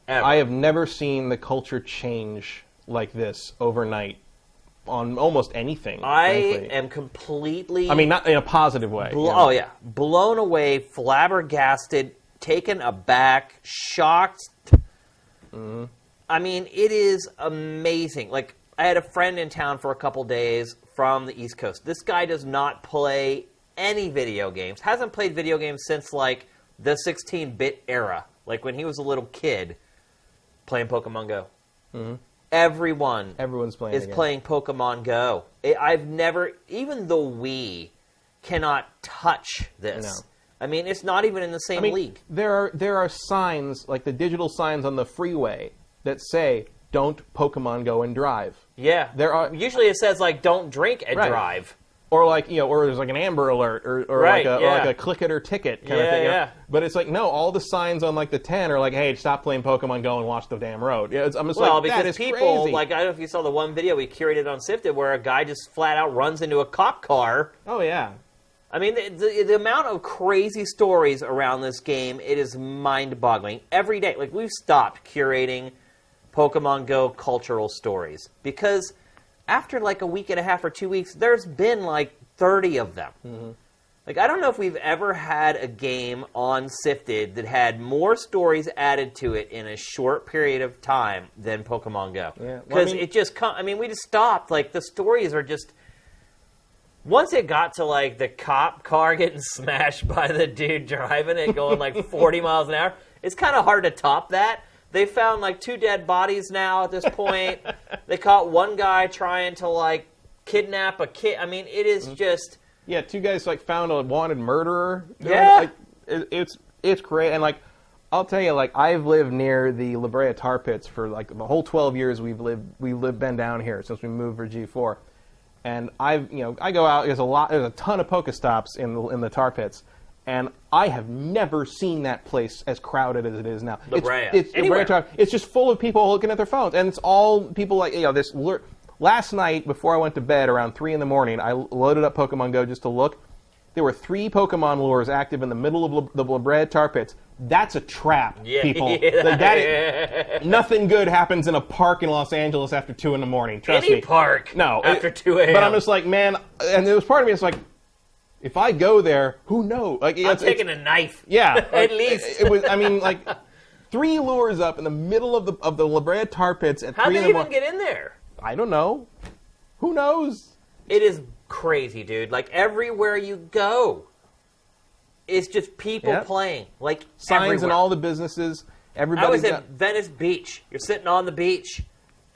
Ever? I have never seen the culture change like this overnight on almost anything. I am completely... I mean, not in a positive way. Oh, yeah. Blown away, flabbergasted, taken aback, shocked. Mm-hmm. I mean, it is amazing. Like, I had a friend in town for a couple days from the East Coast. This guy does not play any video games. Hasn't played video games since, like, the 16-bit era. Like, when he was a little kid playing Pokemon Go. Mm-hmm. Everyone's playing Pokemon Go. I've never, even the Wii cannot touch this. No. I mean, it's not even in the same league. There are signs, like the digital signs on the freeway, that say, don't Pokemon Go and drive. Yeah. Usually it says, like, don't drink and drive. Or like, or there's like an Amber Alert, or like a click it or ticket kind of thing. Yeah. But it's like, no, all the signs on like the 10 are like, hey, stop playing Pokemon Go and watch the damn road. Yeah, I'm just because people, crazy. Like, I don't know if you saw the one video we curated on Sifted where a guy just flat out runs into a cop car. Oh, yeah. I mean, the amount of crazy stories around this game, it is mind-boggling. Every day, like, we've stopped curating Pokemon Go cultural stories because... after like a week and a half or 2 weeks, there's been like 30 of them. Mm-hmm. Like, I don't know if we've ever had a game on Sifted that had more stories added to it in a short period of time than Pokemon Go. Because it just, we just stopped. Like, the stories are just... Once it got to, like, the cop car getting smashed by the dude driving it going, like, 40 miles an hour, it's kind of hard to top that. They found, like, 2 dead bodies now at this point. They caught one guy trying to, like, kidnap a kid. I mean, it is just... Yeah, 2 guys, like, found a wanted murderer. Yeah. Like, it's great. And, like, I'll tell you, like, I've lived near the La Brea Tar Pits for, like, the whole 12 years we've been down here since we moved for G4. And I go out, there's a ton of Pokestops in the Tar Pits. And I have never seen that place as crowded as it is now. La Brea. It's just full of people looking at their phones. And it's all people like, last night, before I went to bed, around 3 in the morning, I loaded up Pokemon Go just to look. there were 3 Pokemon lures active in the middle of the La Brea tar pits. That's a trap, people. Like nothing good happens in a park in Los Angeles after 2 in the morning. Trust me. Any park after 2 a.m. But I'm just like, man, and there was part of me that's like, if I go there, who knows? Like, I'm taking a knife. Yeah. At least. It was, I mean, like, 3 lures up in the middle of the La Brea tar pits at 3 in the morning. How did they even get in there? I don't know. Who knows? It is crazy, dude. Like, everywhere you go, it's just people playing. Like, signs everywhere. in all the businesses. Everybody. I was at Venice Beach. You're sitting on the beach.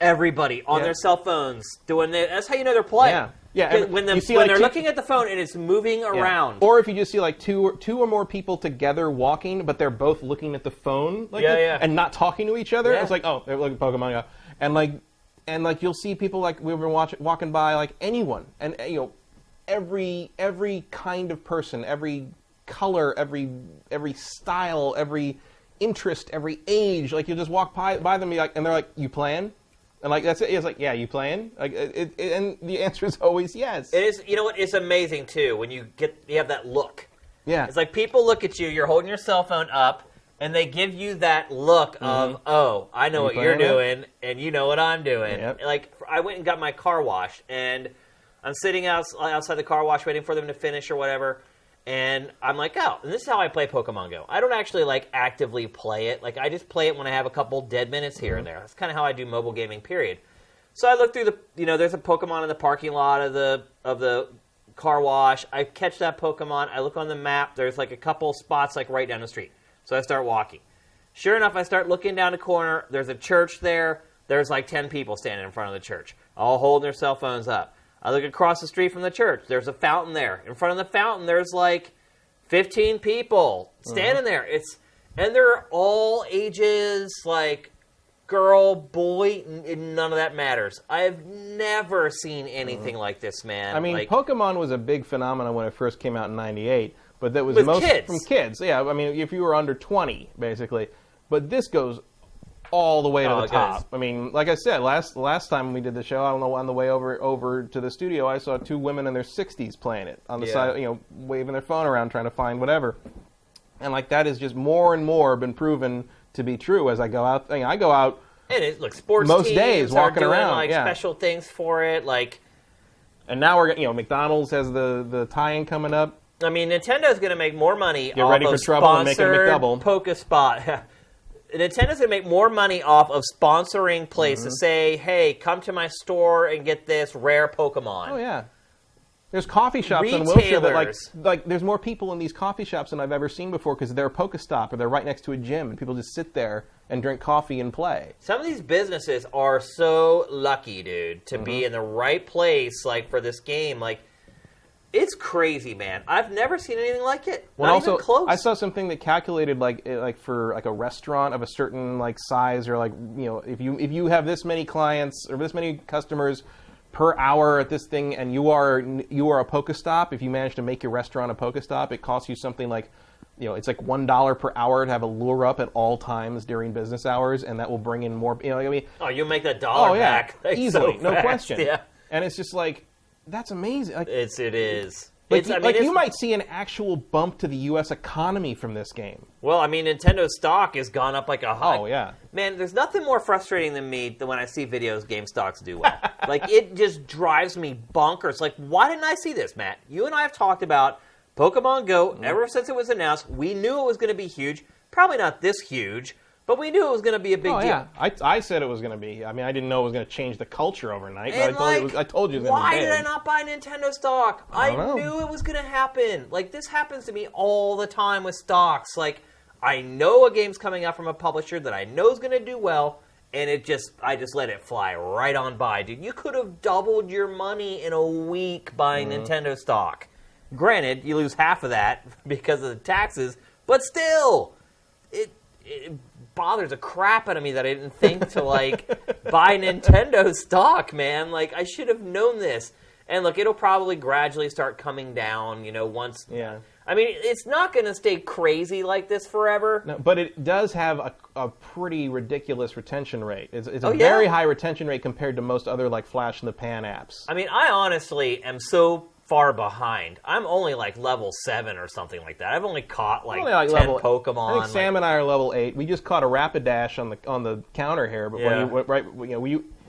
Everybody on their cell phones doing that. That's how you know they're playing. Yeah. Yeah, when they're looking at the phone and it's moving around. Or if you just see like two or more people together walking, but they're both looking at the phone, like and not talking to each other. It's like, oh, they're looking at Pokemon, and like you'll see people like we were walking by, like anyone, and every kind of person, every color, every style, every interest, every age. Like you just walk by them, and they're like, "You playing?" And like that's it. It's like, yeah, you playing? Like, and the answer is always yes. It is. You know what? It's amazing too when you have that look. Yeah. It's like people look at you. You're holding your cell phone up, and they give you that look of, oh, I know what you're doing, and you know what I'm doing. Yep. Like I went and got my car washed, and I'm sitting outside the car wash waiting for them to finish or whatever. And I'm like, oh, and this is how I play Pokemon Go. I don't actually, like, actively play it. Like, I just play it when I have a couple dead minutes here and there. That's kind of how I do mobile gaming, period. So I look through there's a Pokemon in the parking lot of the car wash. I catch that Pokemon. I look on the map. There's, like, a couple spots, like, right down the street. So I start walking. Sure enough, I start looking down the corner. There's a church there. There's, like, 10 people standing in front of the church, all holding their cell phones up. I look across the street from the church. There's a fountain there. In front of the fountain, there's like 15 people standing there. And they're all ages, like girl, boy, none of that matters. I've never seen anything like this, man. I mean, like, Pokemon was a big phenomenon when it first came out in '98, but that was kids. From kids. Yeah, I mean, if you were under 20, basically. But this goes all the way to the top. I mean, like I said, last time we did the show, I don't know, on the way over to the studio, I saw 2 women in their 60s playing it on the side, waving their phone around, trying to find whatever. And like that has just more and more been proven to be true as I go out. I go out. And it's like sports most teams days walking are doing around, like special things for it, like. And now we're McDonald's has the tie-in coming up. I mean, Nintendo's going to make more money off ready for of trouble and make it a McDouble. Pokespot. Nintendo's going to make more money off of sponsoring places. Say, hey, come to my store and get this rare Pokemon. Oh, yeah. There's coffee shops in Wilshire that, like, there's more people in these coffee shops than I've ever seen before because they're a Pokestop or they're right next to a gym and people just sit there and drink coffee and play. Some of these businesses are so lucky, dude, to be in the right place, like, for this game. Like, it's crazy, man. I've never seen anything like it. Not even close. I saw something that calculated like for like a restaurant of a certain like size or like if you have this many clients or this many customers per hour at this thing and you are a Pokestop, if you manage to make your restaurant a Pokestop, it costs you something like it's like $1 per hour to have a lure up at all times during business hours, and that will bring in more. I mean, oh, you'll make that dollar back easily, so no fast. question. Yeah. And it's just like. That's amazing. Like, it is. Like, you might see an actual bump to the U.S. economy from this game. Well, I mean, Nintendo's stock has gone up like a hot. Oh, yeah. Man, there's nothing more frustrating than when I see videos game stocks do well. Like, it just drives me bonkers. Like, why didn't I see this, Matt? You and I have talked about Pokemon Go ever since it was announced. We knew it was going to be huge. Probably not this huge. But we knew it was going to be a big deal. Yeah. I said it was going to be. I mean, I didn't know it was going to change the culture overnight. And but I told you it was going to be big. Why did I not buy Nintendo stock? I knew it was going to happen. Like, this happens to me all the time with stocks. Like, I know a game's coming out from a publisher that I know is going to do well, and I just let it fly right on by. Dude, you could have doubled your money in a week buying Nintendo stock. Granted, you lose half of that because of the taxes, but still, it bothers the crap out of me that I didn't think to buy Nintendo stock, man. Like, I should have known this. And look, it'll probably gradually start coming down, once. Yeah. I mean, it's not going to stay crazy like this forever. No, but it does have a pretty ridiculous retention rate. It's a very high retention rate compared to most other flash in the pan apps. I mean, I honestly am so far behind. I'm only like level 7 or something like that. I've only caught like 10 level, Pokemon. I think Sam and I are level 8. We just caught a Rapidash on the counter here, but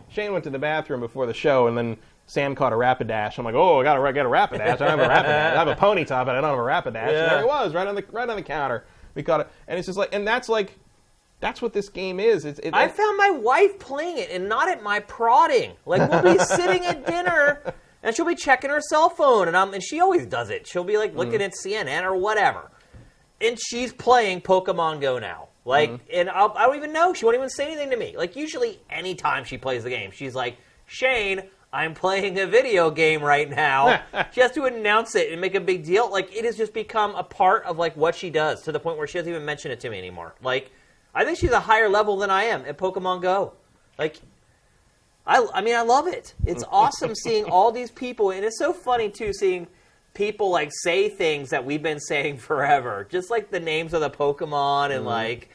Shane went to the bathroom before the show, and then Sam caught a Rapidash. I'm like, oh, I got a Rapidash. I don't have a Rapidash. I have a Ponyta, but I don't have a Rapidash. And there it was, right on the counter. We caught it, and it's just like, and that's what this game is. I found my wife playing it, and not at my prodding. Like, we'll be sitting at dinner, and she'll be checking her cell phone, and she always does it. She'll be like looking at CNN or whatever, and she's playing Pokemon Go now. Like, and I don't even know. She won't even say anything to me. Like, usually, anytime she plays the game, she's like, Shane, I'm playing a video game right now. She has to announce it and make a big deal. Like, it has just become a part of, like, what she does, to the point where she doesn't even mention it to me anymore. Like, I think she's a higher level than I am at Pokemon Go. Like, I mean, I love it. It's awesome seeing all these people, and it's so funny, too, seeing people, like, say things that we've been saying forever. Just, like, the names of the Pokemon and, like,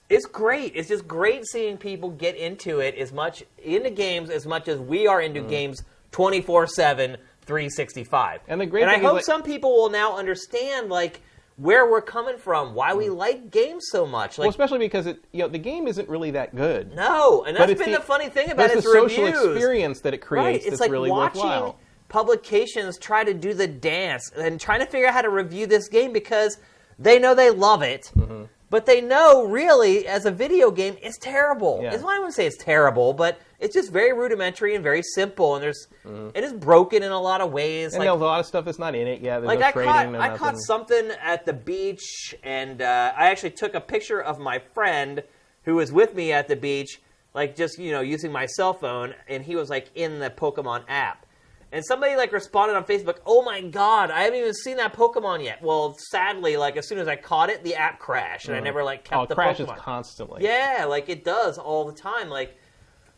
it's great. It's just great seeing people get into it into games as much as we are into games 24/7, 365. And the great thing I hope some people will now understand, like, where we're coming from, why we like games so much. Like, well, especially because the game isn't really that good. No, and that's been the funny thing about it. It's the social experience that it creates it's that's like really worthwhile. Publications try to do the dance and trying to figure out how to review this game because they know they love it, but they know really as a video game it's terrible. Yeah. It's not even say it's terrible, but it's just very rudimentary and very simple, and it is broken in a lot of ways. And there's a lot of stuff that's not in it. Yeah, there's like no trading. I caught something at the beach, and I actually took a picture of my friend who was with me at the beach, like just using my cell phone, and he was like in the Pokemon app. And somebody like responded on Facebook, "Oh my God, I haven't even seen that Pokemon yet." Well, sadly, like as soon as I caught it, the app crashed, and I never like kept the Pokemon. It crashes constantly. Yeah, like it does all the time. Like,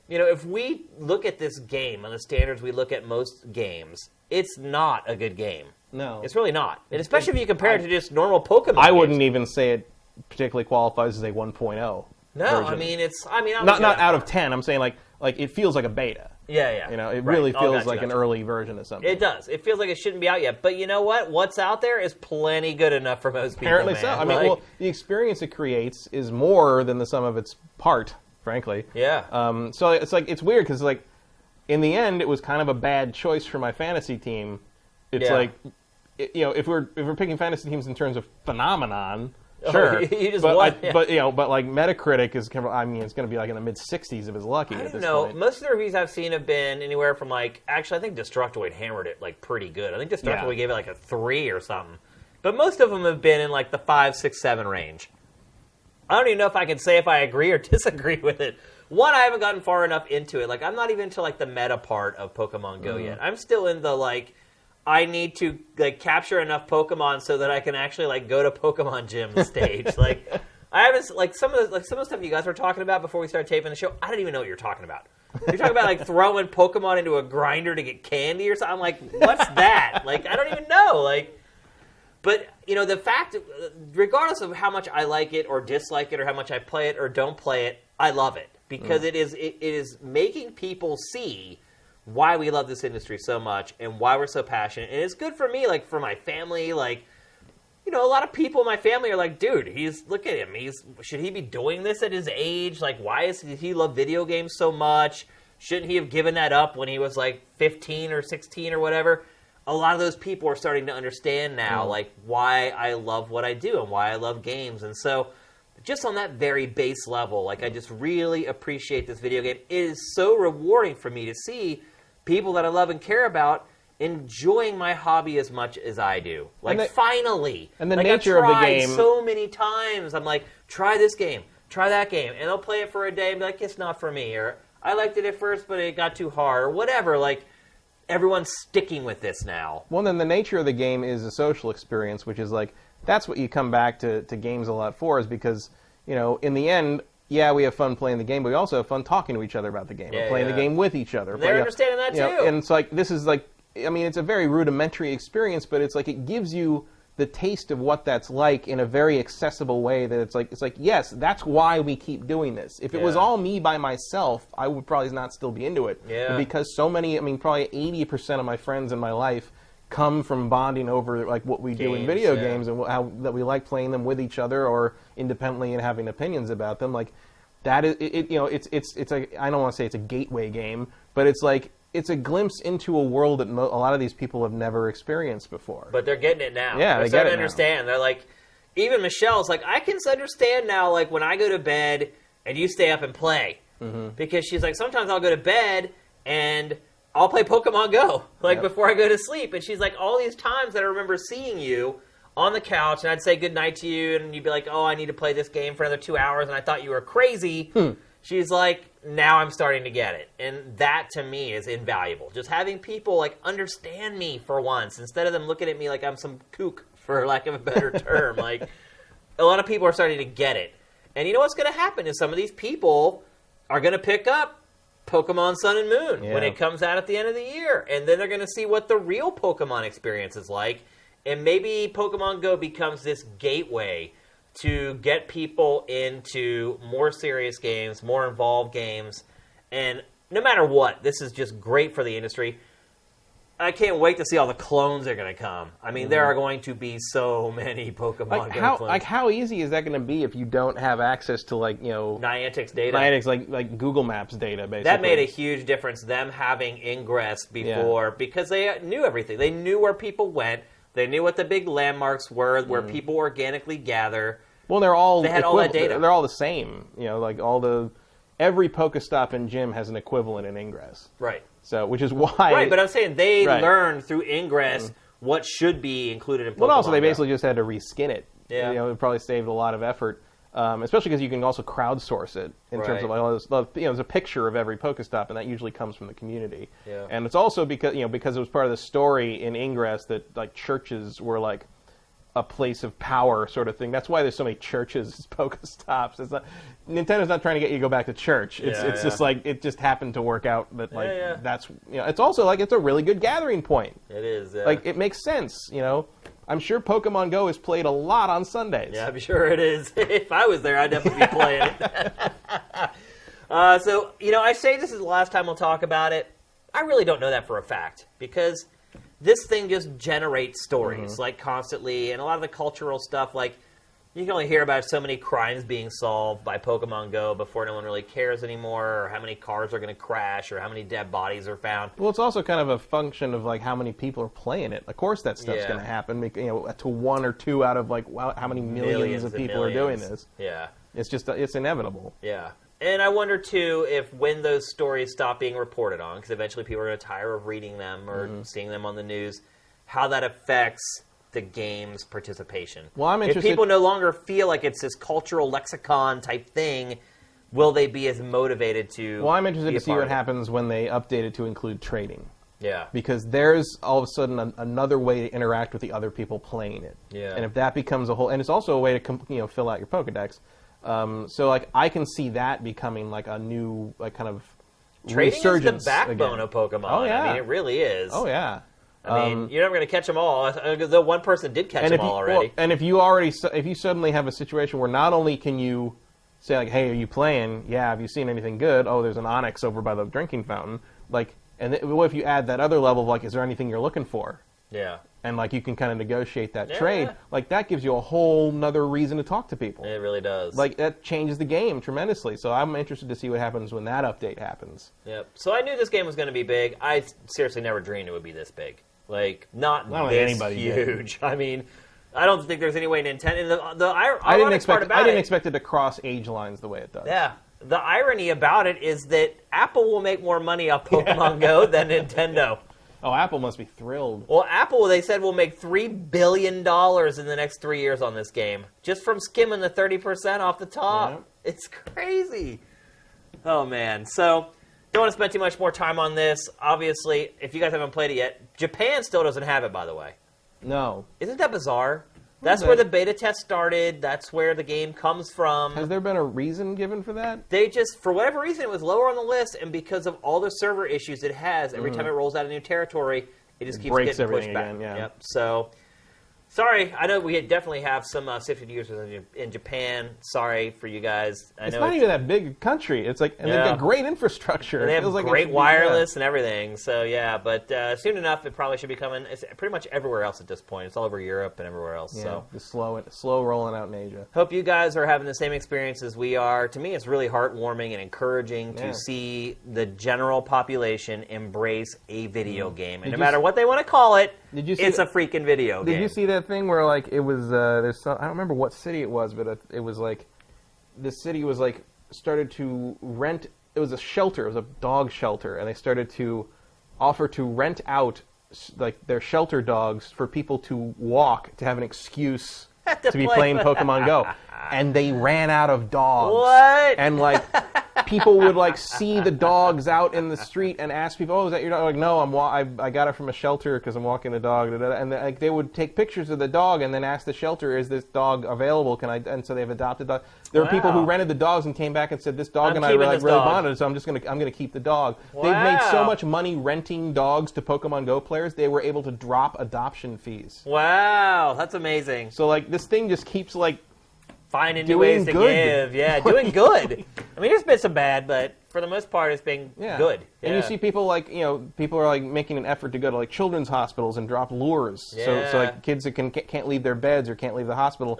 if we look at this game on the standards we look at most games, it's not a good game. No, it's really not. And especially if you compare it to just normal Pokemon. I wouldn't even say it particularly qualifies as a 1.0. No, version. I mean I'm not out of 10. I'm saying like it feels like a beta. Yeah. It really feels like an early version of something. It does. It feels like it shouldn't be out yet. But you know what? What's out there is plenty good enough for most people. Apparently so. I mean, the experience it creates is more than the sum of its part, frankly. Yeah. So it's weird because like in the end it was kind of a bad choice for my fantasy team. It's like if we're picking fantasy teams in terms of phenomenon. Sure, you just but won, Metacritic is it's going to be like in the mid-60s if it's lucky. I don't know. Most of the reviews I've seen have been anywhere from actually I think Destructoid hammered it like pretty good. I think Destructoid gave it like a 3 or something. But most of them have been in like the 5, 6, 7 range. I don't even know if I can say if I agree or disagree with it. One, I haven't gotten far enough into it. Like I'm not even into like the meta part of Pokemon Go yet. I'm still in the like. I need to like capture enough Pokemon so that I can actually like go to Pokemon Gym stage. Like I haven't like some of the stuff you guys were talking about before we started taping the show. I don't even know what you're talking about. You're talking about like throwing Pokemon into a grinder to get candy or something. I'm like, what's that? Like I don't even know. Like, but the fact, regardless of how much I like it or dislike it or how much I play it or don't play it, I love it because it is making people see why we love this industry so much and why we're so passionate. And it's good for me, like for my family, like, a lot of people in my family are like, dude, look at him. Should he be doing this at his age? Like, does he love video games so much? Shouldn't he have given that up when he was like 15 or 16 or whatever? A lot of those people are starting to understand now, like why I love what I do and why I love games. And so just on that very base level, like I just really appreciate this video game. It is so rewarding for me to see people that I love and care about enjoying my hobby as much as I do. Like, finally. And the nature of the game. So many times. I'm like, try this game, try that game. And I'll play it for a day and be like, it's not for me. Or, I liked it at first, but it got too hard. Or whatever. Like, everyone's sticking with this now. Well, then the nature of the game is a social experience, which is like, that's what you come back to games a lot for, is because, in the end, yeah, we have fun playing the game, but we also have fun talking to each other about the game and playing the game with each other. They're understanding that too. And it's like, this is like, it's a very rudimentary experience, but it's like it gives you the taste of what that's like in a very accessible way that it's like, yes, that's why we keep doing this. If it was all me by myself, I would probably not still be into it. Yeah. But because so many, probably 80% of my friends in my life come from bonding over like what we do in video games and how that we like playing them with each other or independently and having opinions about them. Like that is it's a, I don't want to say it's a gateway game, but it's like it's a glimpse into a world that a lot of these people have never experienced before. But they're getting it now. Yeah, they're starting to understand. Now. They're like, even Michelle's like, I can understand now. Like when I go to bed and you stay up and play, because she's like, sometimes I'll go to bed and I'll play Pokemon Go, like, before I go to sleep. And she's like, all these times that I remember seeing you on the couch, and I'd say goodnight to you, and you'd be like, oh, I need to play this game for another 2 hours, and I thought you were crazy. She's like, now I'm starting to get it. And that, to me, is invaluable. Just having people, like, understand me for once, instead of them looking at me like I'm some kook, for lack of a better term. Like, a lot of people are starting to get it. And you know what's going to happen is some of these people are going to pick up Pokemon Sun and Moon when it comes out at the end of the year. And then they're going to see what the real Pokemon experience is like. And maybe Pokemon Go becomes this gateway to get people into more serious games, more involved games. And no matter what, this is just great for the industry. I can't wait to see all the clones that are going to come. I mean, there are going to be so many Pokemon Go clones. Like, how easy is that going to be if you don't have access to, like, you know... Niantic's data. Niantic's, like Google Maps data, basically. That made a huge difference, them having Ingress before, because they knew everything. They knew where people went. They knew what the big landmarks were, where people organically gather. Well, they had all that data. They're all the same. You know, like, every Pokestop and gym has an equivalent in Ingress. Right. So, which is why... Right, but I'm saying they learned through Ingress what should be included in Pokemon. Well, also, they basically just had to reskin it. Yeah. You know, it probably saved a lot of effort, especially because you can also crowdsource it in terms of, like, all this, you know, there's a picture of every Pokestop, and that usually comes from the community. Yeah. And it's also because it was part of the story in Ingress that, like, churches were, like, a place of power sort of thing. That's why there's so many churches as Pokestops. It's not, Nintendo's not trying to get you to go back to church. It's just like it just happened to work out that like that's it's also like it's a really good gathering point. It is. Like it makes sense, you know. I'm sure Pokemon Go is played a lot on Sundays. Yeah, I'm sure it is. If I was there, I'd definitely be playing it. So, you know, I say this is the last time we'll talk about it. I really don't know that for a fact because this thing just generates stories, like, constantly. And a lot of the cultural stuff, like, you can only hear about so many crimes being solved by Pokemon Go before no one really cares anymore, or how many cars are going to crash, or how many dead bodies are found. Well, it's also kind of a function of, like, how many people are playing it. Of course that stuff's going to happen, you know, to one or two out of, like, how many millions of people are doing this. Yeah. It's just, it's inevitable. Yeah. And I wonder, too, if when those stories stop being reported on, because eventually people are going to tire of reading them or seeing them on the news, how that affects the game's participation. Well, I'm interested. If people no longer feel like it's this cultural lexicon type thing, will they be as motivated to... Well, I'm interested to see what happens when they update it to include trading. Yeah. Because there's all of a sudden another way to interact with the other people playing it. Yeah. And if that becomes a whole... And it's also a way to fill out your Pokedex. So, like, I can see that becoming, like, a new, like, kind of trading resurgence is the backbone of Pokemon. Oh, yeah. I mean, it really is. Oh, yeah. I mean, you're never going to catch them all. Though one person did catch them all already. Well, and if you suddenly have a situation where not only can you say, like, hey, are you playing? Yeah, have you seen anything good? Oh, there's an Onyx over by the drinking fountain. Like, and what if you add that other level of, like, is there anything you're looking for? Yeah. And, like, you can kind of negotiate that trade. Like, that gives you a whole nother reason to talk to people. It really does. Like, that changes the game tremendously. So I'm interested to see what happens when that update happens. Yep. So I knew this game was going to be big. I seriously never dreamed it would be this big. Like, not this huge. I mean, I don't think there's any way Nintendo... I didn't expect it to cross age lines the way it does. Yeah. The irony about it is that Apple will make more money off Pokemon Go than Nintendo. Oh, Apple must be thrilled. Well, Apple, they said, will make $3 billion in the next 3 years on this game, just from skimming the 30% off the top. Yeah. It's crazy. Oh, man. So, don't want to spend too much more time on this. Obviously, if you guys haven't played it yet, Japan still doesn't have it, by the way. No. Isn't that bizarre? That's where the beta test started. That's where the game comes from. Has there been a reason given for that? They just, for whatever reason, it was lower on the list, and because of all the server issues it has, every time it rolls out a new territory, it just keeps getting pushed back. Again, yeah. Yep. So Sorry, I know we definitely have some Sifted users in Japan. Sorry for you guys. It's not even that big a country. It's like, and they've got great infrastructure. And they have great wireless and everything. So yeah, but soon enough, it probably should be coming. It's pretty much everywhere else at this point. It's all over Europe and everywhere else. Yeah, so just slow rolling out in Asia. Hope you guys are having the same experience as we are. To me, it's really heartwarming and encouraging to see the general population embrace a video game, and no matter what they want to call it, it's a freaking video game. Did you see that thing where like it was I don't remember what city it was, but it was like the city was like started to rent. It was a shelter. It was a dog shelter, and they started to offer to rent out like their shelter dogs for people to walk to have an excuse to be playing Pokemon Go. And they ran out of dogs. What? And like people would like see the dogs out in the street and ask people, "Oh, is that your dog?" Like, no, I got it from a shelter because I'm walking the dog. And like they would take pictures of the dog and then ask the shelter, "Is this dog available? Can I?" And so they've adopted dog. There were people who rented the dogs and came back and said, "This dog and I really bonded, so I'm gonna keep the dog." Wow. They've made so much money renting dogs to Pokemon Go players. They were able to drop adoption fees. Wow, that's amazing. So like this thing just keeps like finding new ways to give. Yeah, doing good. I mean, there's been some bad, but for the most part, it's been good. Yeah. And you see people like, people are like making an effort to go to like children's hospitals and drop lures. Yeah. So like kids that can't leave their beds or can't leave the hospital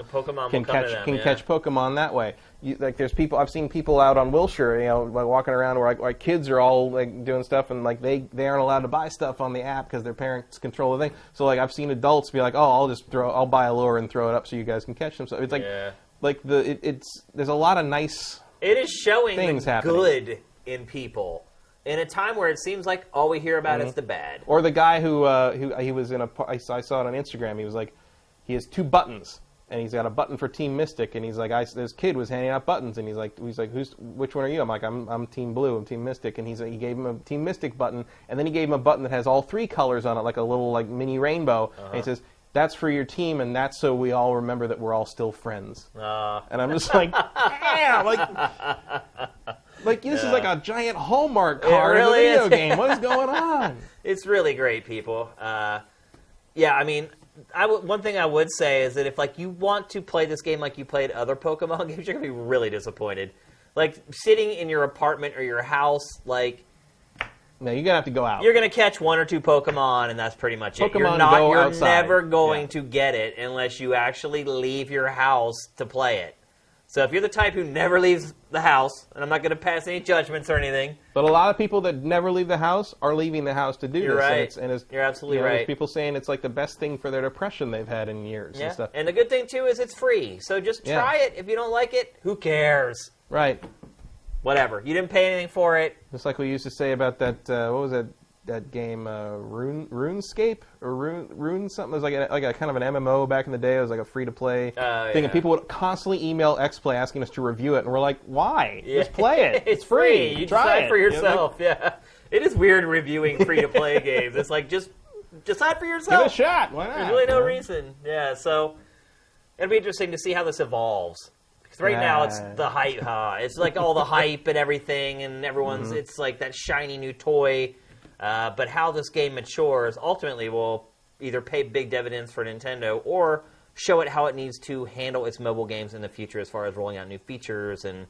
can catch Pokemon that way. There's people, I've seen people out on Wilshire, like walking around where like kids are all like doing stuff and like they aren't allowed to buy stuff on the app because their parents control the thing. So like I've seen adults be like, "Oh, I'll buy a lure and throw it up so you guys can catch them." So it's like like there's a lot of nice it is showing things the happening. Good in people in a time where it seems like all we hear about is the bad. Or the guy who he was in I saw it on Instagram. He was like, he has 2 buttons and he's got a button for Team Mystic and he's like, this kid was handing out buttons and he's like which one are you? I'm like, I'm Team Blue, I'm Team Mystic, and he gave him a Team Mystic button and then he gave him a button that has all 3 colors on it, like a little like mini rainbow, and he says, "That's for your team, and that's so we all remember that we're all still friends." And I'm just like, damn, like this is like a giant Hallmark card in a video game. What is going on? It's really great, people. I mean, one thing I would say is that if like you want to play this game like you played other Pokemon games, you're gonna be really disappointed. Like sitting in your apartment or your house, like. No, you're going to have to go out. You're going to catch 1 or 2 Pokemon, and that's pretty much it. You're never going to get it unless you actually leave your house to play it. So if you're the type who never leaves the house, and I'm not going to pass any judgments or anything. But a lot of people that never leave the house are leaving the house to do you're this. Right. You're absolutely right. There's people saying it's like the best thing for their depression they've had in years and stuff. And the good thing, too, is it's free. So just try it. If you don't like it, who cares? Right. Whatever. You didn't pay anything for it. Just like we used to say about that, what was that game, RuneScape? Or Rune something? It was like a kind of an MMO back in the day. It was like a free-to-play thing. And people would constantly email XPlay asking us to review it. And we're like, why? Just play it. It's free. You try it for yourself. It is weird reviewing free-to-play games. It's like, just decide for yourself. Give it a shot. Why not? There's really no reason. Yeah, so it'll be interesting to see how this evolves. Right now, it's the hype. It's like all the hype and everything, and everyone's. It's like that shiny new toy. But how this game matures ultimately will either pay big dividends for Nintendo or show it how it needs to handle its mobile games in the future as far as rolling out new features. And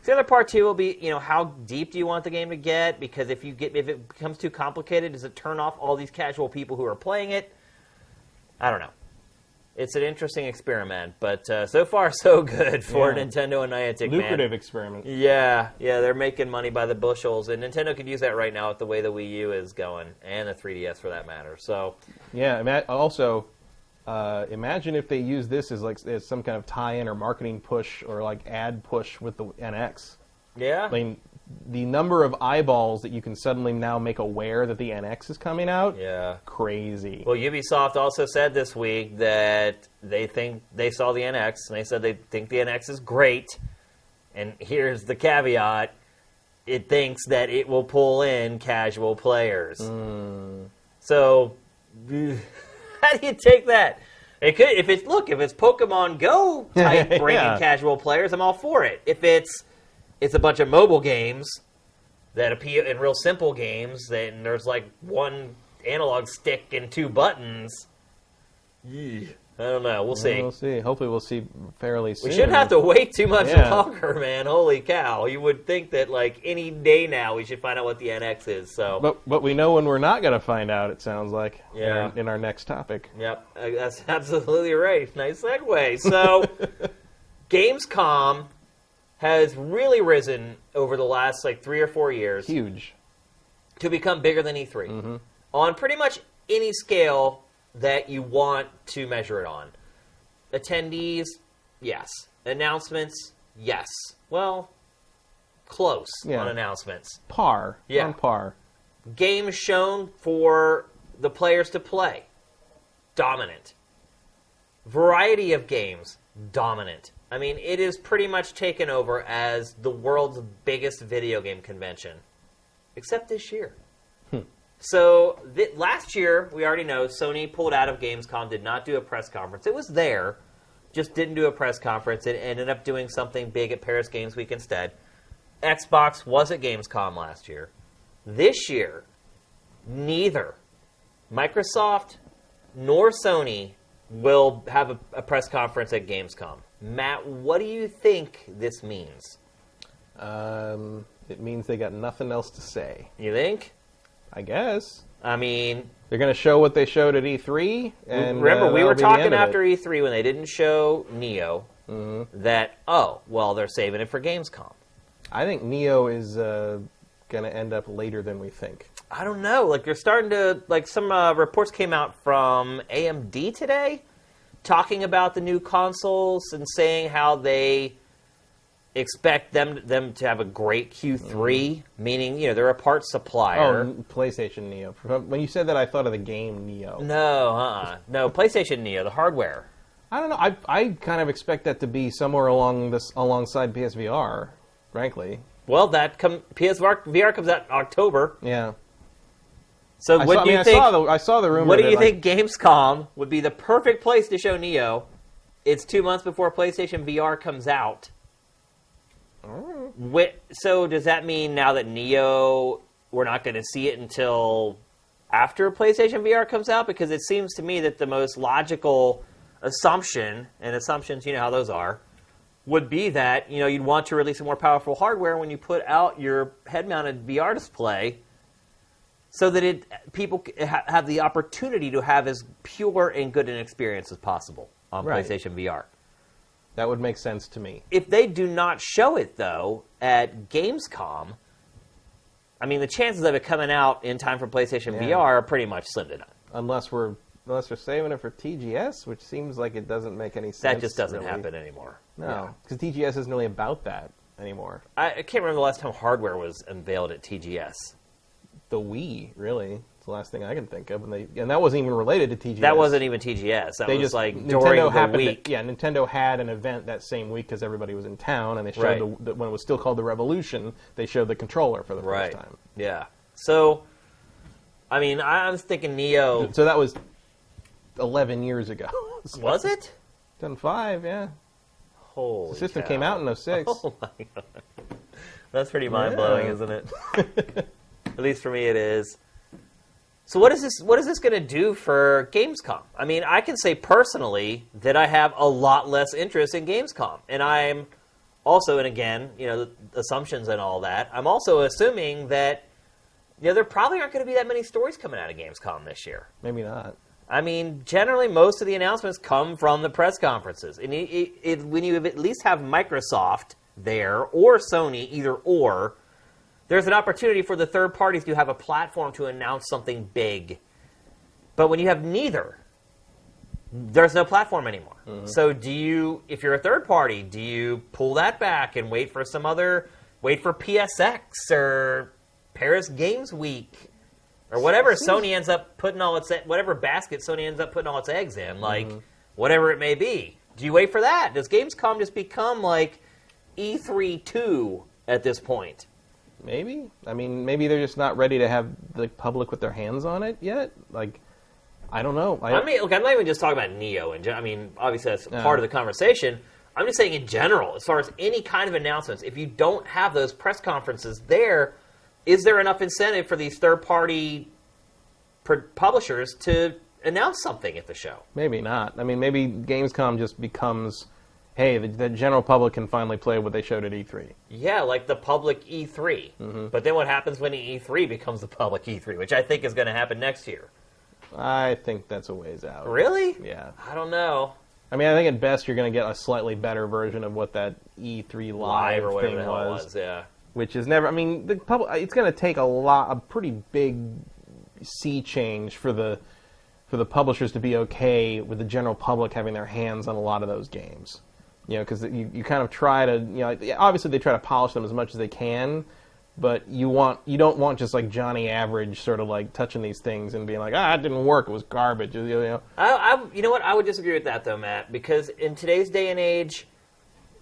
the other part too will be, how deep do you want the game to get? Because if it becomes too complicated, does it turn off all these casual people who are playing it? I don't know. It's an interesting experiment, but so far so good for Nintendo and Niantic. Lucrative experiment. Yeah, they're making money by the bushels, and Nintendo could use that right now with the way the Wii U is going, and the 3DS for that matter. So, also, imagine if they use this as some kind of tie-in or marketing push or like ad push with the NX. Yeah. I mean, the number of eyeballs that you can suddenly now make aware that the NX is coming out, crazy. Well, Ubisoft also said this week that they think they saw the NX, and they said they think the NX is great, and here's the caveat, it thinks that it will pull in casual players. So, how do you take that? It could, if it's Pokemon Go type bringing casual players, I'm all for it. If it's a bunch of mobile games that appeal in real simple games, then there's like 1 analog stick and 2 buttons. I don't know. We'll see. We'll see. Hopefully we'll see fairly soon. We shouldn't have to wait too much longer, man. Holy cow. You would think that, like, any day now we should find out what the NX is. So, But we know when we're not going to find out, it sounds like, in our next topic. Yep. That's absolutely right. Nice segue. So, Gamescom has really risen over the last, 3 or 4 years. Huge. To become bigger than E3. On pretty much any scale that you want to measure it on. Attendees, yes. Announcements, yes. Well, close on announcements. Par. On par. Games shown for the players to play. Dominant. Variety of games. Dominant. I mean, it is pretty much taken over as the world's biggest video game convention. Except this year. So, last year, we already know, Sony pulled out of Gamescom, did not do a press conference. It was there, just didn't do a press conference. It ended up doing something big at Paris Games Week instead. Xbox was at Gamescom last year. This year, neither Microsoft nor Sony will have a press conference at Gamescom. Matt, what do you think this means? It means they got nothing else to say. You think? I guess. I mean, they're going to show what they showed at E3. And remember, we were talking after E3 when they didn't show Neo that, they're saving it for Gamescom. I think Neo is going to end up later than we think. I don't know. You're starting to, some reports came out from AMD today talking about the new consoles and saying how they expect them to have a great Q3, meaning, they're a parts supplier. Oh, PlayStation Neo. When you said that, I thought of the game Neo. No, PlayStation Neo, the hardware. I don't know. I kind of expect that to be somewhere alongside PSVR, frankly. Well, PSVR comes out in October. Yeah. So what do you think? I saw the rumor. What do you think Gamescom would be the perfect place to show Neo? It's 2 months before PlayStation VR comes out. So does that mean now that Neo, we're not going to see it until after PlayStation VR comes out? Because it seems to me that the most logical assumption, and assumptions, you know how those are, would be that you'd want to release a more powerful hardware when you put out your head-mounted VR display, so that people have the opportunity to have as pure and good an experience as possible on PlayStation VR. That would make sense to me. If they do not show it, though, at Gamescom, I mean, the chances of it coming out in time for PlayStation VR are pretty much slim to none. Unless we're saving it for TGS, which seems like it doesn't make any sense. That just doesn't happen anymore. No, because TGS isn't really about that anymore. I can't remember the last time hardware was unveiled at TGS. The Wii, really. The last thing I can think of, and that wasn't even related to TGS. That wasn't even TGS. That was during the week. Nintendo had an event that same week because everybody was in town, and they showed when it was still called the Revolution, they showed the controller for the first time. Yeah. So, I mean, I was thinking Neo. So that was 11 years ago. Was it? 2005, yeah. Holy The system cow. came out in 06. Oh my god. That's pretty mind-blowing, isn't it? At least for me it is. So what is this going to do for Gamescom? I mean, I can say personally that I have a lot less interest in Gamescom. And I'm also, and again, assumptions and all that, I'm also assuming that there probably aren't going to be that many stories coming out of Gamescom this year. Maybe not. I mean, generally most of the announcements come from the press conferences. And when you at least have Microsoft there, or Sony, either or, there's an opportunity for the third parties to have a platform to announce something big. But when you have neither, there's no platform anymore. Mm-hmm. So if you're a third party, do you pull that back and wait for PSX or Paris Games Week or whatever Sony ends up putting whatever basket Sony ends up putting all its eggs in, whatever it may be. Do you wait for that? Does Gamescom just become like E3 2 at this point? Maybe. I mean, maybe they're just not ready to have the public with their hands on it yet. I don't know. I'm not even just talking about Neo. I mean, obviously that's part of the conversation. I'm just saying in general, as far as any kind of announcements, if you don't have those press conferences there, is there enough incentive for these third-party publishers to announce something at the show. Maybe not. I mean, maybe Gamescom just becomes, hey, the general public can finally play what they showed at E3. Yeah, like the public E3. Mm-hmm. But then what happens when the E3 becomes the public E3, which I think is going to happen next year? I think that's a ways out. Really? Yeah. I don't know. I mean, I think at best you're going to get a slightly better version of what that E3 Live or whatever thing the hell was. Yeah. Which is never. I mean, it's going to take a pretty big sea change for the publishers to be okay with the general public having their hands on a lot of those games. You know, because you kind of try to, you know, obviously they try to polish them as much as they can, but you don't want just like Johnny Average sort of like touching these things and being like, it didn't work, it was garbage. You know. You know what? I would disagree with that though, Matt, because in today's day and age,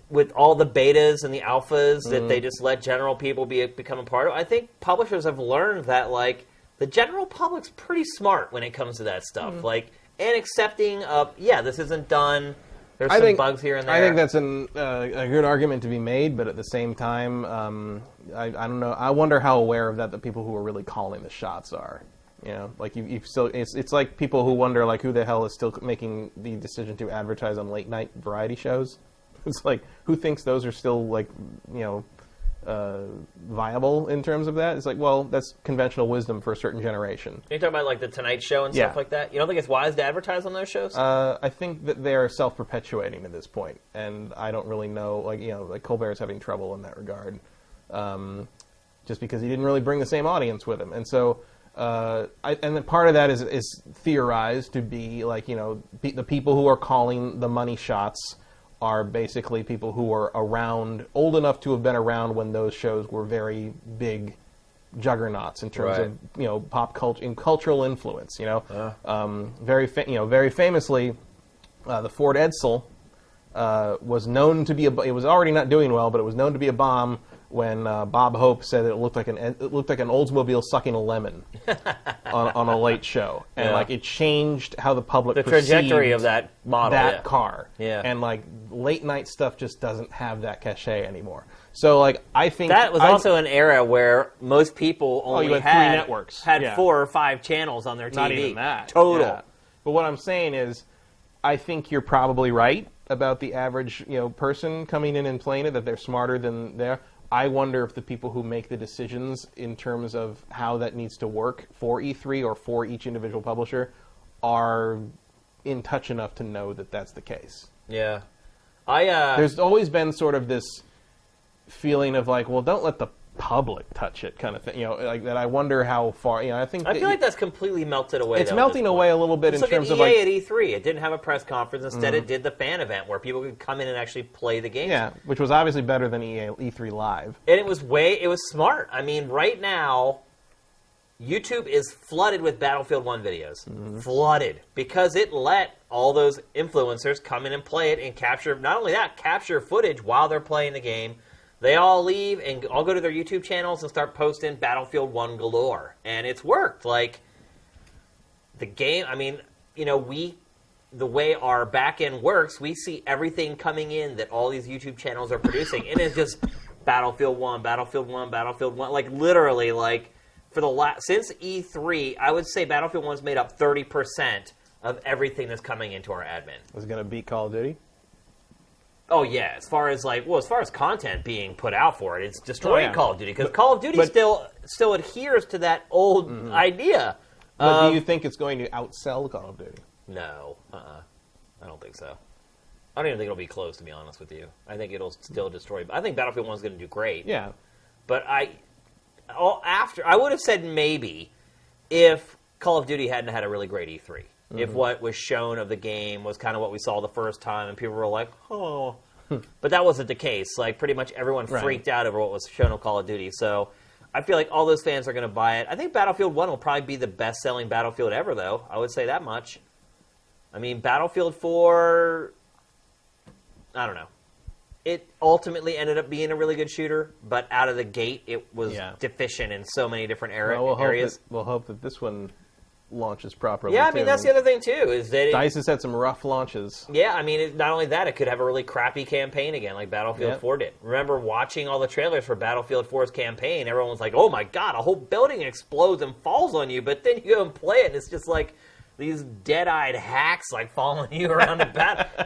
with all the betas and the alphas that they just let general people become a part of, I think publishers have learned that like the general public's pretty smart when it comes to that stuff, like and accepting of this isn't done. There's some bugs here and there. I think that's a good argument to be made, but at the same time, I don't know. I wonder how aware of that the people who are really calling the shots are. You know, like you still, it's like people who wonder like who the hell is still making the decision to advertise on late night variety shows. It's like who thinks those are still like viable in terms of that? It's like, well, that's conventional wisdom for a certain generation. You're talking about like the Tonight Show and stuff like that? You don't think it's wise to advertise on those shows? I think that they are self-perpetuating at this point, and I don't really know, like Colbert's having trouble in that regard, just because he didn't really bring the same audience with him. And so, and then part of that is theorized to be like, the people who are calling the money shots are basically people who are around, old enough to have been around when those shows were very big juggernauts in terms of pop culture and cultural influence. Very famously, the Ford Edsel was known to be it was already not doing well, but it was known to be a bomb when Bob Hope said that it looked like an Oldsmobile sucking a lemon on a late show, and like it changed how the public perceived trajectory of that model, car, and like late night stuff just doesn't have that cachet anymore. So like I think that was also an era where most people only had 3 networks, had 4 or 5 channels on their TV. Not even that total. Yeah. But what I'm saying is, I think you're probably right about the average person coming in and playing it, that they're smarter than they are. I wonder if the people who make the decisions in terms of how that needs to work for E3 or for each individual publisher are in touch enough to know that that's the case. Yeah. There's always been sort of this feeling of like, well, don't let the public touch it kind of thing. Like that. I wonder how far. I feel like that's completely melted away. It's melting away a little bit in terms of like EA at E3. It didn't have a press conference. Instead, it did the fan event where people could come in and actually play the game. Yeah, which was obviously better than E3 Live. And it was smart. I mean, right now, YouTube is flooded with Battlefield 1 videos. Flooded. Because it let all those influencers come in and play it and capture, not only that, capture footage while they're playing the game. They all leave and all go to their YouTube channels and start posting Battlefield 1 galore. And it's worked. Like, the game, I mean, the way our back end works, we see everything coming in that all these YouTube channels are producing. And it's just Battlefield 1, Battlefield 1, Battlefield 1. Like, literally, like, since E3, I would say Battlefield 1's made up 30% of everything that's coming into our admin. Is it going to beat Call of Duty? Oh yeah, as far as content being put out for it, it's destroying Call of Duty, because Call of Duty still adheres to that old idea. But do you think it's going to outsell Call of Duty? No, I don't think so. I don't even think it'll be close, to be honest with you. I think it'll still destroy. I think Battlefield 1 is going to do great. Yeah, but I would have said maybe if Call of Duty hadn't had a really great E3. If what was shown of the game was kind of what we saw the first time, and people were like, oh. But that wasn't the case. Like, pretty much everyone freaked out over what was shown of Call of Duty. So I feel like all those fans are going to buy it. I think Battlefield 1 will probably be the best-selling Battlefield ever, though. I would say that much. I mean, Battlefield 4, I don't know. It ultimately ended up being a really good shooter, but out of the gate, it was deficient in so many different areas. We'll hope that this one launches properly. Yeah, I mean, that's the other thing, too, is that DICE has had some rough launches. Yeah, I mean, not only that, it could have a really crappy campaign again, like Battlefield 4 did. Remember watching all the trailers for Battlefield 4's campaign, everyone was like, oh my god, a whole building explodes and falls on you, but then you go and play it, and it's just like, these dead-eyed hacks like following you around in battle.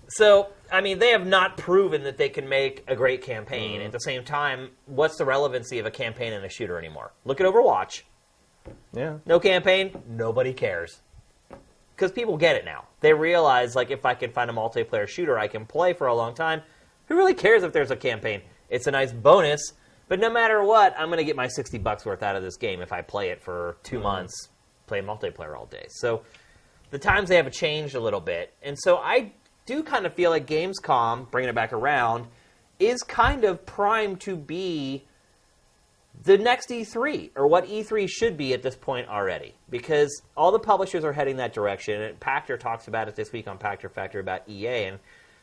So, I mean, they have not proven that they can make a great campaign. At the same time, what's the relevancy of a campaign in a shooter anymore? Look at Overwatch. Yeah. No campaign, nobody cares. Because people get it now. They realize, like, if I can find a multiplayer shooter I can play for a long time, who really cares if there's a campaign? It's a nice bonus, but no matter what, I'm going to get my $60 worth out of this game if I play it for 2 months, play multiplayer all day. So the times they have changed a little bit. And so I do kind of feel like Gamescom, bringing it back around, is kind of primed to be the next E3, or what E3 should be at this point already. Because all the publishers are heading that direction. And Pachter talks about it this week on Pachter Factor about EA and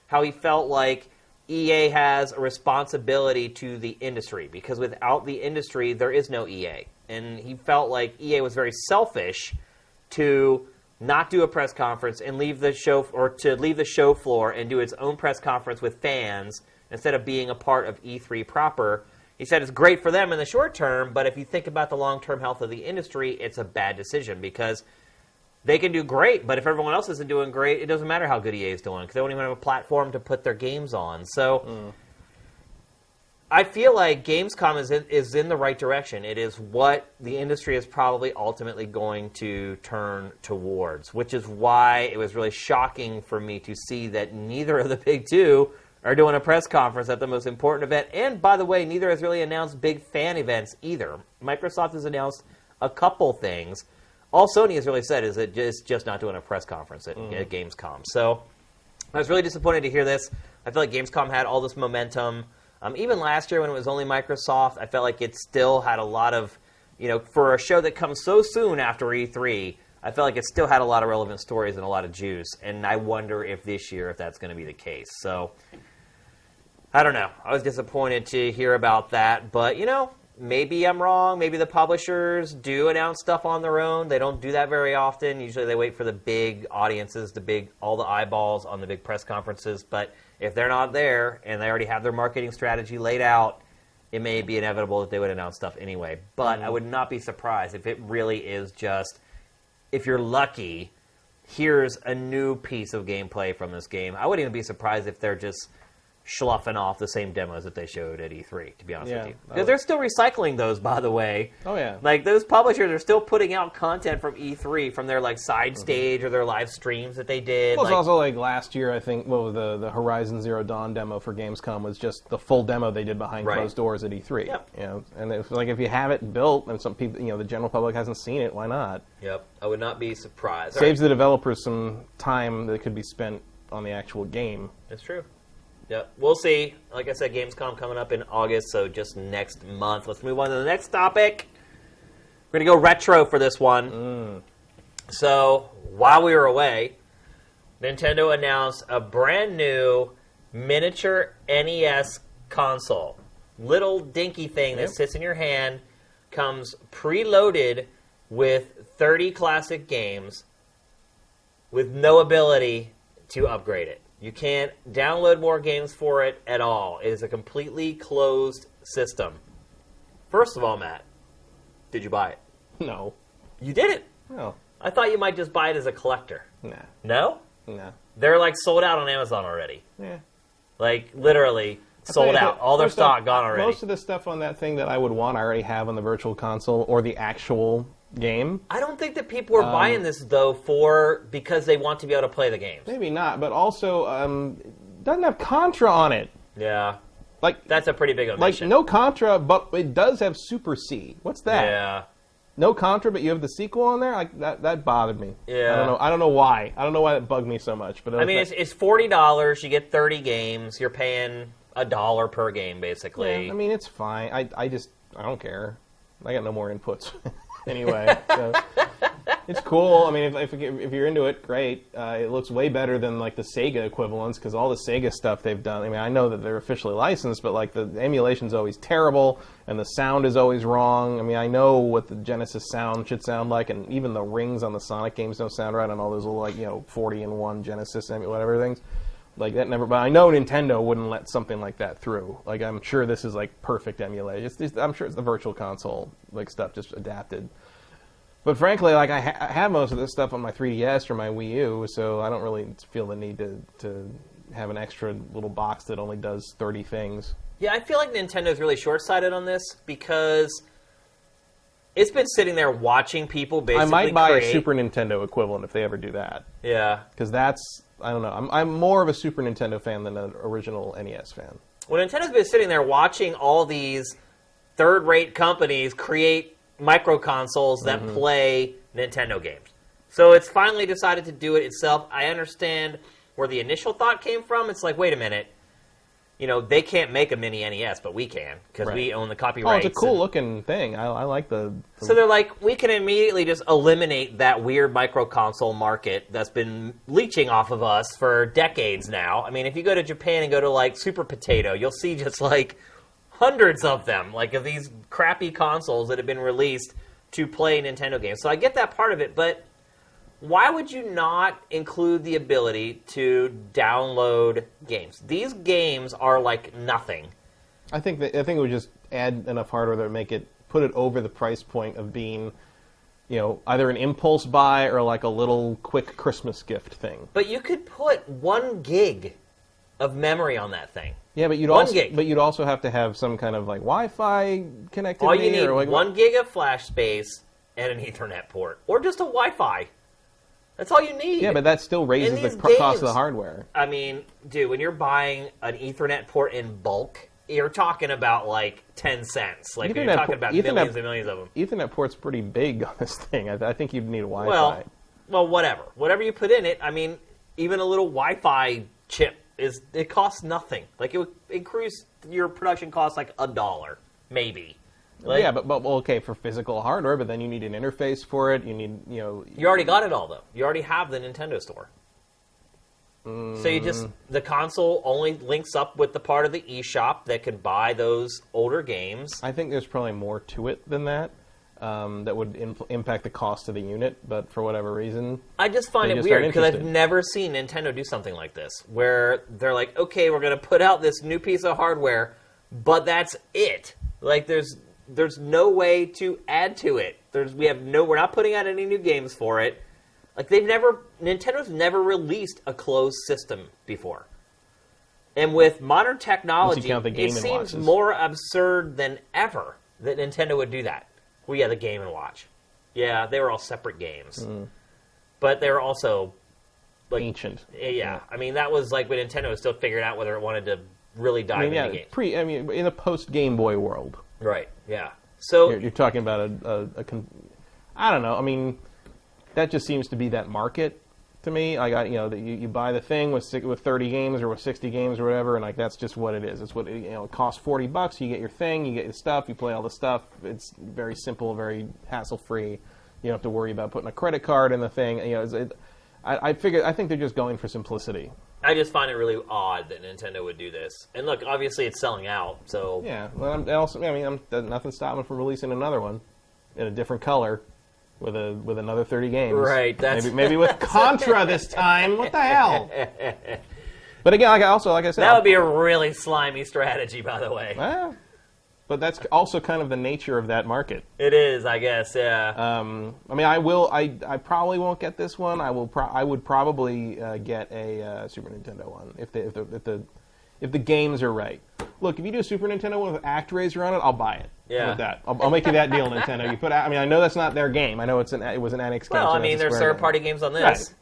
how he felt like EA has a responsibility to the industry. Because without the industry, there is no EA. And he felt like EA was very selfish to not do a press conference and leave the show, or to leave the show floor and do its own press conference with fans instead of being a part of E3 proper. He said it's great for them in the short term, but if you think about the long-term health of the industry, it's a bad decision because they can do great, but if everyone else isn't doing great, it doesn't matter how good EA is doing because they don't even have a platform to put their games on. So I feel like Gamescom is in the right direction. It is what the industry is probably ultimately going to turn towards, which is why it was really shocking for me to see that neither of the big two are doing a press conference at the most important event. And, by the way, neither has really announced big fan events either. Microsoft has announced a couple things. All Sony has really said is that it's just not doing a press conference at Gamescom. So I was really disappointed to hear this. I feel like Gamescom had all this momentum. Even last year when it was only Microsoft, I felt like it still had a lot of, for a show that comes so soon after E3, I felt like it still had a lot of relevant stories and a lot of juice. And I wonder if this year, if that's going to be the case. So I don't know. I was disappointed to hear about that. But, maybe I'm wrong. Maybe the publishers do announce stuff on their own. They don't do that very often. Usually they wait for the big audiences, all the eyeballs on the big press conferences. But if they're not there and they already have their marketing strategy laid out, it may be inevitable that they would announce stuff anyway. But I would not be surprised if it really is just, if you're lucky, here's a new piece of gameplay from this game. I wouldn't even be surprised if they're just sloughing off the same demos that they showed at E3, to be honest with you. Because they're still recycling those, by the way. Oh, yeah. Like, those publishers are still putting out content from E3 from their, side stage or their live streams that they did. Well, it's also, last year, I think, the Horizon Zero Dawn demo for Gamescom was just the full demo they did behind closed doors at E3. Yep. And it's like, if you have it built and some people, the general public hasn't seen it, why not? Yep. I would not be surprised. Saves the developers some time that could be spent on the actual game. That's true. Yep, we'll see. Like I said, Gamescom coming up in August, so just next month. Let's move on to the next topic. We're going to go retro for this one. So, while we were away, Nintendo announced a brand new miniature NES console. Little dinky thing that sits in your hand, comes preloaded with 30 classic games with no ability to upgrade it. You can't download more games for it at all. It is a completely closed system. First of all, Matt, did you buy it? No. You didn't? No. I thought you might just buy it as a collector. Nah. No? Nah. They're sold out on Amazon already. Yeah. Literally sold out. All their stock gone already. Most of the stuff on that thing that I would want, I already have on the Virtual Console or the actual game. I don't think that people are buying this, though, because they want to be able to play the games. Maybe not, but also doesn't have Contra on it. Yeah. That's a pretty big omission. No Contra, but it does have Super C. What's that? Yeah. No Contra, but you have the sequel on there? That bothered me. Yeah. I don't know why. I don't know why that bugged me so much. But it's $40. You get 30 games. You're paying $1 per game, basically. Yeah, it's fine. I don't care. I got no more inputs. Anyway, so it's cool. If you're into it, great. It looks way better than the Sega equivalents because all the Sega stuff they've done. I know that they're officially licensed, but the emulation's always terrible and the sound is always wrong. I know what the Genesis sound should sound like, and even the rings on the Sonic games don't sound right on all those little 40-in-1 Genesis whatever things. That never. But I know Nintendo wouldn't let something like that through. I'm sure this is perfect emulation. I'm sure it's the Virtual Console stuff just adapted. But frankly, like I have most of this stuff on my 3DS or my Wii U, so I don't really feel the need to have an extra little box that only does 30 things. Yeah, I feel like Nintendo's really short-sighted on this because it's been sitting there watching people basically I might buy a Super Nintendo equivalent if they ever do that. Yeah. Because that's, I don't know, I'm more of a Super Nintendo fan than an original NES fan. Well, Nintendo's been sitting there watching all these third-rate companies create micro consoles that play Nintendo games. So it's finally decided to do it itself. I understand where the initial thought came from. It's like, wait a minute. You know, they can't make a mini NES, but we can, because we own the copyrights. Oh, it's a cool-looking thing. I like the... So they're like, we can immediately just eliminate that weird micro console market that's been leeching off of us for decades now. I mean, if you go to Japan and go to, like, Super Potato, you'll see just, like, hundreds of them, like, of these crappy consoles that have been released to play Nintendo games. So I get that part of it, but why would you not include the ability to download games? These games are like nothing. I think it would just add enough hardware that would make it, put it over the price point of being, you know, either an impulse buy or like a little quick Christmas gift thing. But you could put 1 gig of memory on that thing. Yeah, but you'd also have to have some kind of like Wi-Fi connectivity. All you need or like 1 gig of flash space and an Ethernet port, or just a Wi-Fi. That's all you need. Yeah, but that still raises the cost of the hardware. I mean, dude, when you're buying an Ethernet port in bulk, you're talking about like 10 cents. Like you're talking about millions and millions of them. Ethernet port's pretty big on this thing. I think you'd need a Wi-Fi. Well, whatever. Whatever you put in it, I mean, even a little Wi-Fi chip it costs nothing. Like it would increase your production cost like $1, maybe. Like, yeah, but okay, for physical hardware, but then you need an interface for it. You need, you know... You already got it all, though. You already have the Nintendo Store. So you just... The console only links up with the part of the eShop that can buy those older games. I think there's probably more to it than that. That would impact the cost of the unit, but for whatever reason... I just find it weird, because I've never seen Nintendo do something like this, where they're like, okay, we're going to put out this new piece of hardware, but that's it. Like, there's no way to add to it. We're not putting out any new games for it. Like Nintendo's never released a closed system before. And with modern technology, it seems more absurd than ever that Nintendo would do that. Well, yeah, the Game & Watch. Yeah, they were all separate games. But they were also like ancient. Yeah. I mean, that was like when Nintendo was still figuring out whether it wanted to really dive into games. In a post-Game Boy world. Right, yeah. So you're talking about I don't know. I mean, that just seems to be that market to me. You buy the thing with 30 games or with 60 games or whatever, and like that's just what it is. It's what it costs $40. You get your thing, you get your stuff, you play all the stuff. It's very simple, very hassle-free. You don't have to worry about putting a credit card in the thing. I think they're just going for simplicity. I just find it really odd that Nintendo would do this. And look, obviously it's selling out, so... Yeah, well, nothing's stopping them from releasing another one in a different color with another 30 games. Right, that's... Maybe with Contra this time. What the hell? But again, like I said... That would be a really slimy strategy, by the way. Well, but that's also kind of the nature of that market. It is, I guess, yeah. I mean, I probably won't get this one. I would probably get a Super Nintendo one if the games are right. Look, if you do a Super Nintendo one with ActRaiser on it, I'll buy it. Yeah. With that, I'll make you that deal, Nintendo. I know that's not their game. I know it was an NX game. Well, I mean, there's third-party games on this. Right.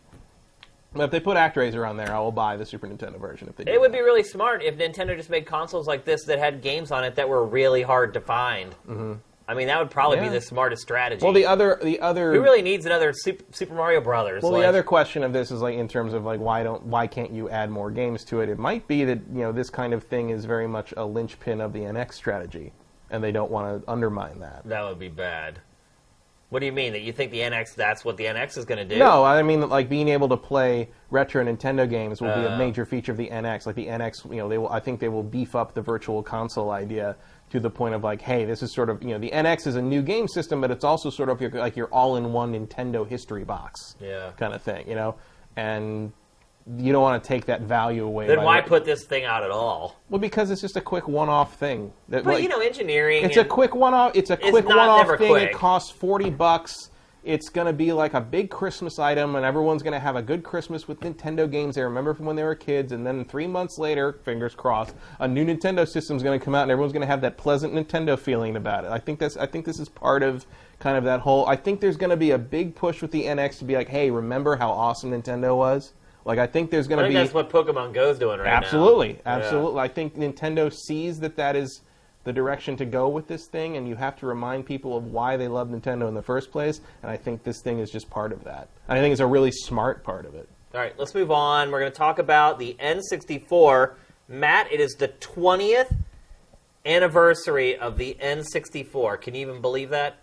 But if they put ActRaiser on there, I will buy the Super Nintendo version. If they do it would be really smart if Nintendo just made consoles like this that had games on it that were really hard to find. Mm-hmm. I mean, that would probably be the smartest strategy. Well, the other who really needs another Super Mario Brothers? Well, the other question of this is like in terms of like why can't you add more games to it? It might be that this kind of thing is very much a linchpin of the NX strategy, and they don't want to undermine that. That would be bad. What do you mean? That you think the NX, that's what the NX is going to do? No, I mean like being able to play retro Nintendo games will be a major feature of the NX. Like the NX, I think they will beef up the virtual console idea to the point of like, hey, this is sort of, the NX is a new game system, but it's also sort of your all-in-one Nintendo history box kind of thing, and you don't want to take that value away. Then why put this thing out at all? Well, because it's just a quick one-off thing. But engineering. It's a quick one-off. It's a quick one-off thing. Quick. It costs $40, it's going to be like a big Christmas item, and everyone's going to have a good Christmas with Nintendo games they remember from when they were kids, and then 3 months later, fingers crossed, a new Nintendo system's going to come out, and everyone's going to have that pleasant Nintendo feeling about it. I think this is part of kind of that whole... I think there's going to be a big push with the NX to be like, hey, remember how awesome Nintendo was? Like, I think there's going to be... I think that's what Pokemon Go's doing right now. Absolutely. Yeah. I think Nintendo sees that is the direction to go with this thing, and you have to remind people of why they love Nintendo in the first place, and I think this thing is just part of that. I think it's a really smart part of it. All right, let's move on. We're going to talk about the N64. Matt, it is the 20th anniversary of the N64. Can you even believe that?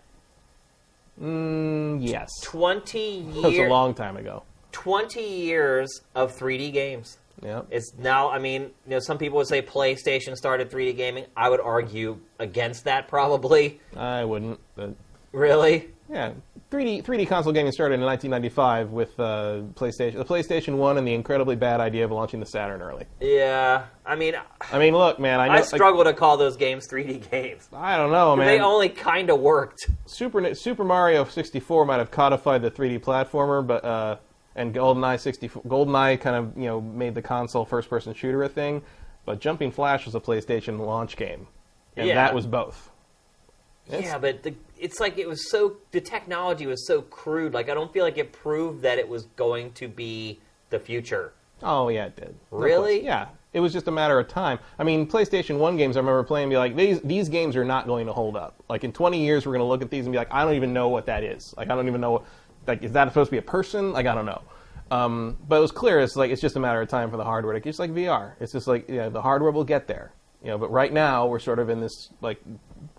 Yes. 20 years. That was a long time ago. 20 years of 3D games. Yeah. It's now, I mean, some people would say PlayStation started 3D gaming. I would argue against that, probably. I wouldn't. But... Really? Yeah. 3D console gaming started in 1995 with the PlayStation 1 and the incredibly bad idea of launching the Saturn early. Yeah. I mean, look, man. I struggle to call those games 3D games. I don't know, man. They only kind of worked. Super Mario 64 might have codified the 3D platformer, but... and GoldenEye kind of made the console first-person shooter a thing, but Jumping Flash was a PlayStation launch game, and that was both. But it's like the technology was so crude. Like I don't feel like it proved that it was going to be the future. Oh yeah, it did. Really? Yeah, it was just a matter of time. I mean, PlayStation 1 games I remember playing and be like, these games are not going to hold up. Like in 20 years, we're going to look at these and be like, I don't even know what that is. Like I don't even know. Like, is that supposed to be a person? Like, I don't know. But it was clear. It's just a matter of time for the hardware. It's just like VR. It's just like the hardware will get there. But right now we're sort of in this like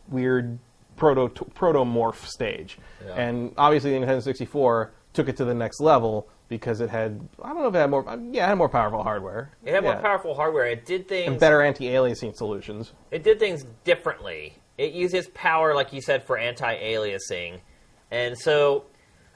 weird protomorph stage. Yeah. And obviously the Nintendo 64 took it to the next level because it had it had more powerful hardware. It had more powerful hardware. It did things and better anti-aliasing solutions. It did things differently. It used its power, like you said, for anti-aliasing, and so.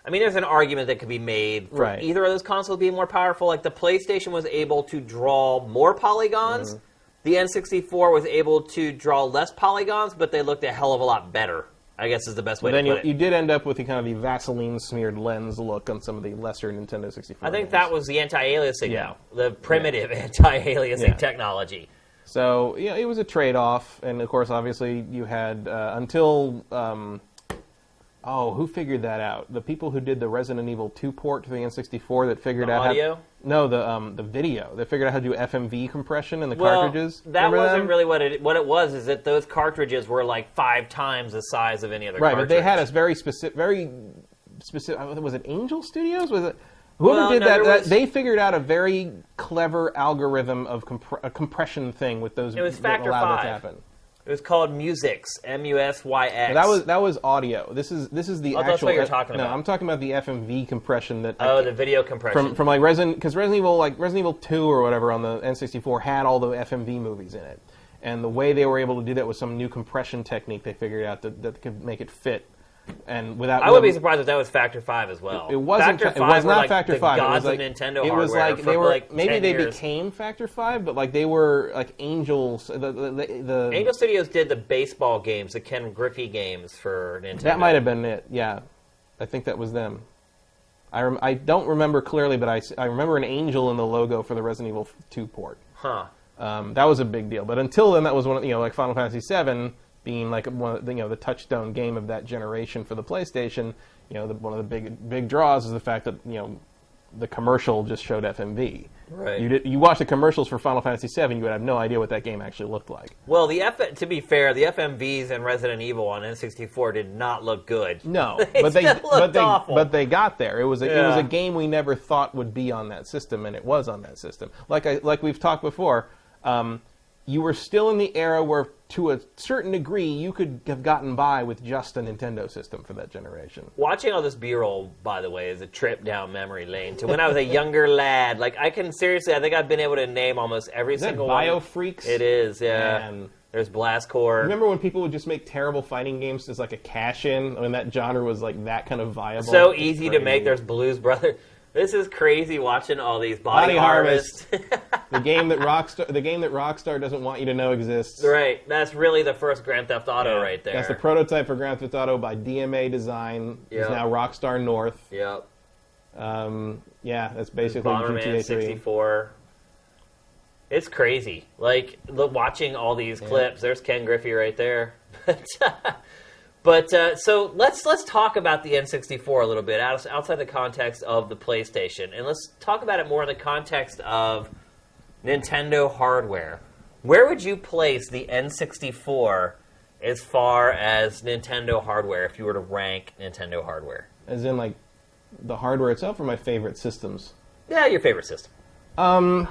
I mean, there's an argument that could be made for either of those consoles being more powerful. Like, the PlayStation was able to draw more polygons. Mm-hmm. The N64 was able to draw less polygons, but they looked a hell of a lot better, I guess is the best way to put it. You did end up with the Vaseline-smeared lens look on some of the lesser Nintendo 64 I think games. that was the anti-aliasing, the primitive anti-aliasing technology. So, it was a trade-off. And, of course, obviously, you had until... who figured that out? The people who did the Resident Evil 2 port to the N64 that figured out audio? The video. They figured out how to do FMV compression in the cartridges. That wasn't really what it was. Is that those cartridges were like 5 times the size of any other cartridge. Right, but they had a very specific. Was it Angel Studios? Was it whoever did that? They figured out a very clever algorithm of a compression thing with those. It was Factor 5. That to happen. It was called Musix, M-U-S-Y-X. That was audio. This is the actual. That's what you're talking about. No, I'm talking about the FMV compression that. The video compression from like because Resident Evil 2 or whatever on the N64 had all the FMV movies in it, and the way they were able to do that was some new compression technique they figured out that could make it fit. And without, I would be surprised if that was Factor 5 as well. It wasn't. It was not Factor 5. The gods of Nintendo hardware. It was like they were maybe they 10 years. became Factor 5, but like they were like Angels. The Angel Studios did the baseball games, the Ken Griffey games for Nintendo. That might have been it. Yeah, I think that was them. I don't remember clearly, but I remember an angel in the logo for the Resident Evil 2 port. Huh. That was a big deal. But until then, that was one of like Final Fantasy VII. Being like one of the touchstone game of that generation for the PlayStation, one of the big draws is the fact that the commercial just showed FMV. Right. You watch the commercials for Final Fantasy VII, you would have no idea what that game actually looked like. Well, to be fair, the FMVs in Resident Evil on N64 did not look good. No, awful. But they got there. It was a game we never thought would be on that system, and it was on that system. Like we've talked before. You were still in the era where, to a certain degree, you could have gotten by with just a Nintendo system for that generation. Watching all this B-roll, by the way, is a trip down memory lane to when I was a younger lad. Like, I think I've been able to name almost every single one. Is that BioFreaks? It is, yeah. Man. There's Blast Corps. Remember when people would just make terrible fighting games as like a cash-in? When that genre was like that kind of viable? So easy to make. There's Blues Brothers. This is crazy watching all these Body Harvest. the game that Rockstar doesn't want you to know exists. Right. That's really the first Grand Theft Auto right there. That's the prototype for Grand Theft Auto by DMA Design. Yep. It's now Rockstar North. Yep. That's basically Bomberman GTA 3. 64. It's crazy. Like, watching all these clips. There's Ken Griffey right there. But so let's talk about the N64 a little bit outside the context of the PlayStation, and let's talk about it more in the context of Nintendo hardware. Where would you place the N64 as far as Nintendo hardware if you were to rank Nintendo hardware? As in, like, the hardware itself, or my favorite systems? Yeah, your favorite system. I'd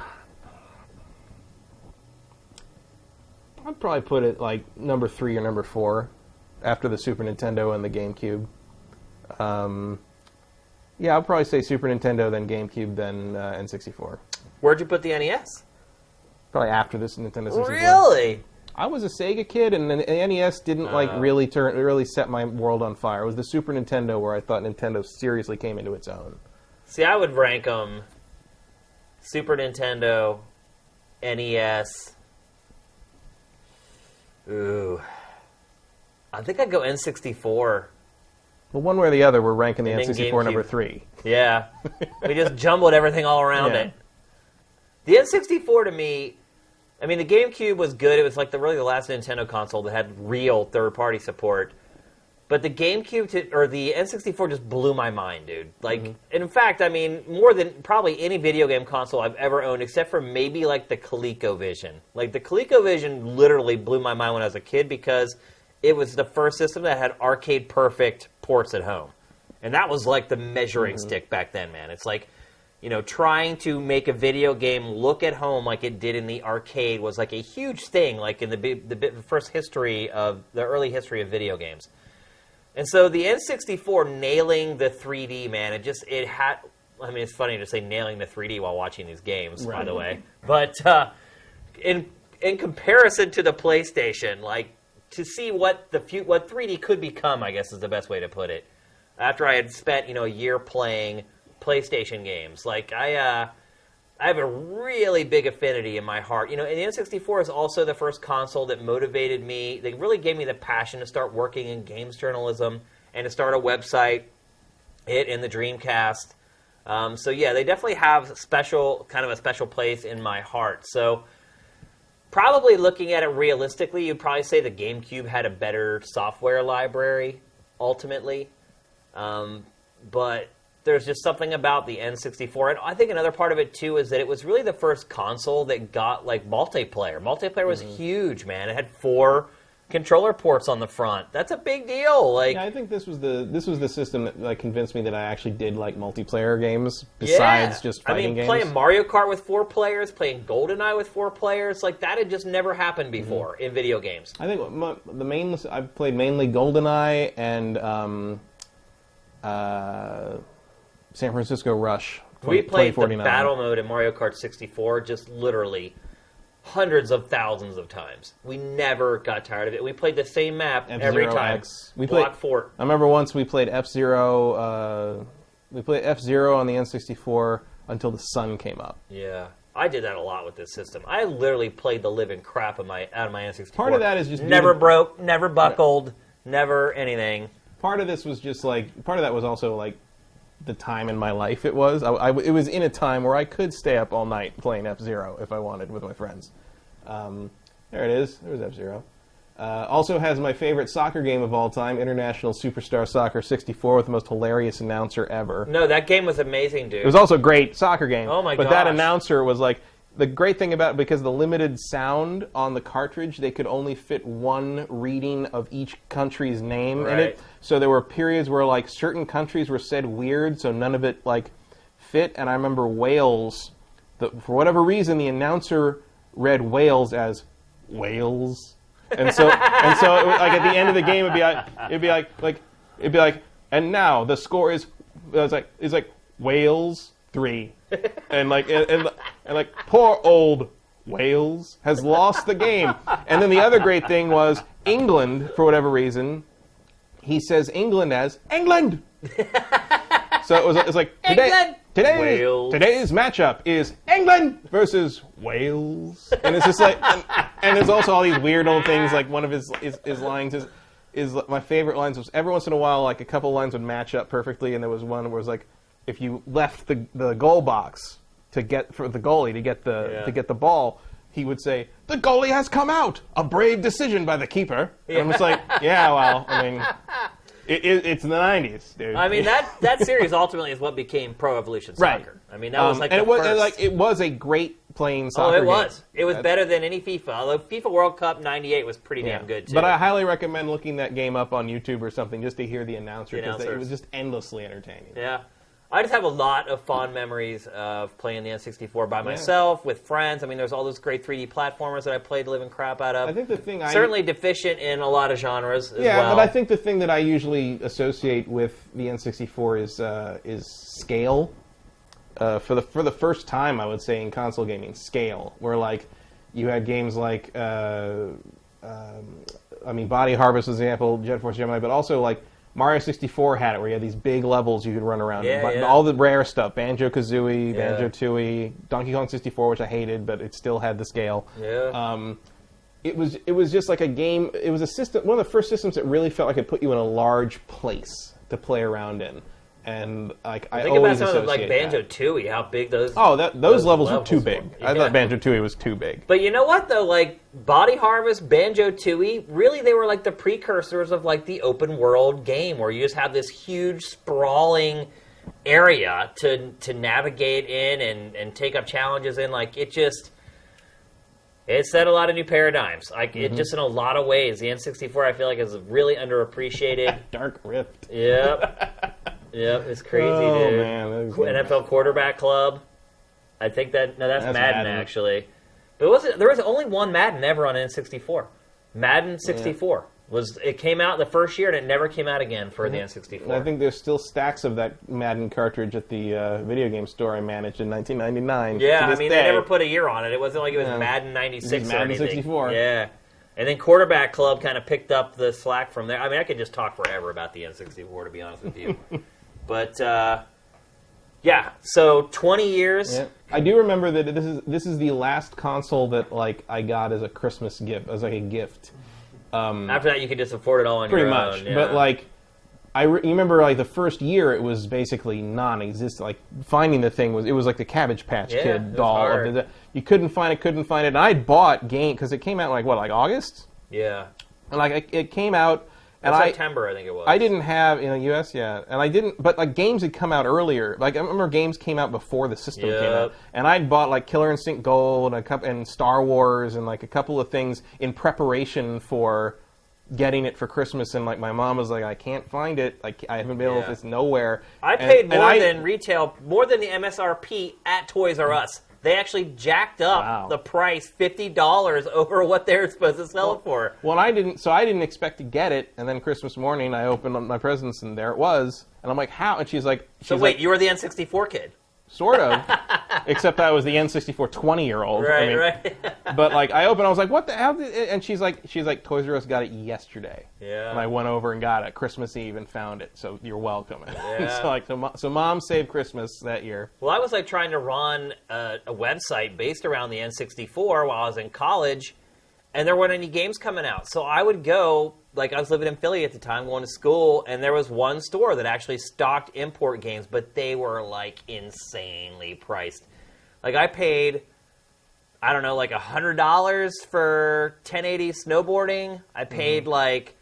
probably put it like number 3 or number 4. After the Super Nintendo and the GameCube. I'll probably say Super Nintendo, then GameCube, then N64. Where'd you put the NES? Probably after this Nintendo 64. Really? I was a Sega kid, and the NES didn't really set my world on fire. It was the Super Nintendo where I thought Nintendo seriously came into its own. See, I would rank them Super Nintendo, NES. Ooh. I think I'd go N64. Well, one way or the other, we're ranking the N64 number 3. Yeah. We just jumbled everything all around it. The N64 to me, I mean, the GameCube was good. It was like really the last Nintendo console that had real third-party support. But the GameCube or the N64 just blew my mind, dude. Like, in fact, I mean, more than probably any video game console I've ever owned, except for maybe like the ColecoVision. Like, the ColecoVision literally blew my mind when I was a kid because it was the first system that had arcade-perfect ports at home. And that was like the measuring stick back then, man. It's like, trying to make a video game look at home like it did in the arcade was like a huge thing, like in the early history of video games. And so the N64 nailing the 3D, man, it's funny to say nailing the 3D while watching these games, by the way. But in comparison to the PlayStation, like, to see what 3D could become, I guess is the best way to put it. After I had spent, a year playing PlayStation games, like I have a really big affinity in my heart. And the N64 is also the first console that motivated me. They really gave me the passion to start working in games journalism and to start a website. It and the Dreamcast. They definitely have a special place in my heart. So, probably looking at it realistically, you'd probably say the GameCube had a better software library, ultimately. But there's just something about the N64. And I think another part of it, too, is that it was really the first console that got, like, multiplayer. Multiplayer was huge, man. It had 4 controller ports on the front. That's a big deal. Like, I think this was the system that convinced me that I actually did like multiplayer games besides just fighting games. Playing Mario Kart with 4 players, playing GoldenEye with 4 players, like that had just never happened before in video games. I think I've played mainly GoldenEye and San Francisco Rush. We played the battle mode in Mario Kart 64 just literally hundreds of thousands of times. We never got tired of it. We played the same map every time. Block Fort. I remember once we played F-Zero. We played F-Zero on the N64 until the sun came up. Yeah. I did that a lot with this system. I literally played the living crap out of my N64. Part of that is just never broke, never buckled, never anything. Part of this was just like, part of that was also like the time in my life it was. It was in a time where I could stay up all night playing F-Zero if I wanted with my friends. There it is. There's F-Zero. Also has my favorite soccer game of all time, International Superstar Soccer 64, with the most hilarious announcer ever. No, that game was amazing, dude. It was also a great soccer game. Oh my gosh. But that announcer was like, the great thing about it, because of the limited sound on the cartridge, they could only fit one reading of each country's name in it. So there were periods where like certain countries were said weird, so none of it like fit. And I remember Wales, for whatever reason, the announcer read Wales as Wales, and so it was, like at the end of the game, it'd be like, and now the score is, it's like Wales 3. And like poor old Wales has lost the game. And then the other great thing was England, for whatever reason, he says England as England. So it was like today today's matchup is England versus Wales, and it's just like, and there's also all these weird old things. Like one of his lines is my favorite lines. Was every once in a while, like a couple lines would match up perfectly, and there was one where it was like, if you left the goal box for the goalie to get the ball, he would say, "The goalie has come out. A brave decision by the keeper." And I'm just like, yeah, well, I mean, it's the 90s, dude. I mean, that series ultimately is what became Pro Evolution Soccer. Right. I mean, that was like it was a great playing soccer game. Oh, it was. It was better than any FIFA. Although FIFA World Cup '98 was pretty damn good too. But I highly recommend looking that game up on YouTube or something just to hear the announcer, because it was just endlessly entertaining. Yeah. I just have a lot of fond memories of playing the N64 by myself, with friends. I mean, there's all those great 3D platformers that I played the living crap out of. I think the thing certainly deficient in a lot of genres as well. Yeah, but I think the thing that I usually associate with the N64 is scale. For the first time, I would say, in console gaming, scale. Where, like, you had games like, Body Harvest, for example, Jet Force Gemini, but also, like, Mario 64 had it, where you had these big levels you could run around. All the rare stuff, Banjo-Kazooie, Banjo-Tooie, Donkey Kong 64, which I hated, but it still had the scale. Yeah. It was just like a game. It was a system, one of the first systems that really felt like it put you in a large place to play around in. And like I think always about something like Banjo-Tooie, how big those those levels were too big. I thought Banjo-Tooie was too big. But you know what though, like Body Harvest, Banjo-Tooie, really they were like the precursors of like the open world game, where you just have this huge sprawling area to navigate in and take up challenges in. Like it set a lot of new paradigms. Like it just in a lot of ways, the N64 I feel like is really underappreciated. Dark Rift. Yep. Yep, it's crazy, dude. Man, NFL Quarterback Club. I think that's Madden actually. But there was only one Madden ever on N64. Madden 64 it came out the first year and it never came out again for the N64. And I think there's still stacks of that Madden cartridge at the video game store I managed in 1999. Yeah, I mean they never put a year on it. It wasn't like it was Madden 96 or Madden anything. 64. Yeah. And then Quarterback Club kind of picked up the slack from there. I mean, I could just talk forever about the N64, to be honest with you. But, so 20 years. Yeah. I do remember that this is the last console that like I got as a Christmas gift, as like a gift. After that, you could just afford it all on your own. Pretty much. Yeah. But like, you remember like the first year, it was basically non-existent. Like finding the thing was like the Cabbage Patch Kid doll. You couldn't find it. And I bought game because it came out in like August. Yeah. And like it came out. And September, I think it was. I didn't have in the U.S. yet, and I didn't. But like games had come out earlier. Like I remember games came out before the system came out, and I'd bought like Killer Instinct Gold and Star Wars and like a couple of things in preparation for getting it for Christmas. And like my mom was like, "I can't find it. Like I haven't been able to. It's nowhere." I paid more than retail, more than the MSRP at Toys R Us. They actually jacked up the price $50 over what they were supposed to sell it for. Well, I didn't expect to get it, and then Christmas morning I opened up my presents and there it was, and I'm like, how? And she's like, you were the N64 kid. Sort of, except I was the N64 20-year-old. Right. But like I opened, I was like, what the hell? And she's like, Toys R Us got it yesterday. Yeah. And I went over and got it Christmas Eve and found it. So you're welcome. Yeah. so Mom saved Christmas that year. Well, I was like trying to run a website based around the N64 while I was in college, and there weren't any games coming out. So I would go. Like, I was living in Philly at the time, going to school, and there was one store that actually stocked import games, but they were, like, insanely priced. Like, I paid, I don't know, like $100 for 1080 snowboarding. I paid, like,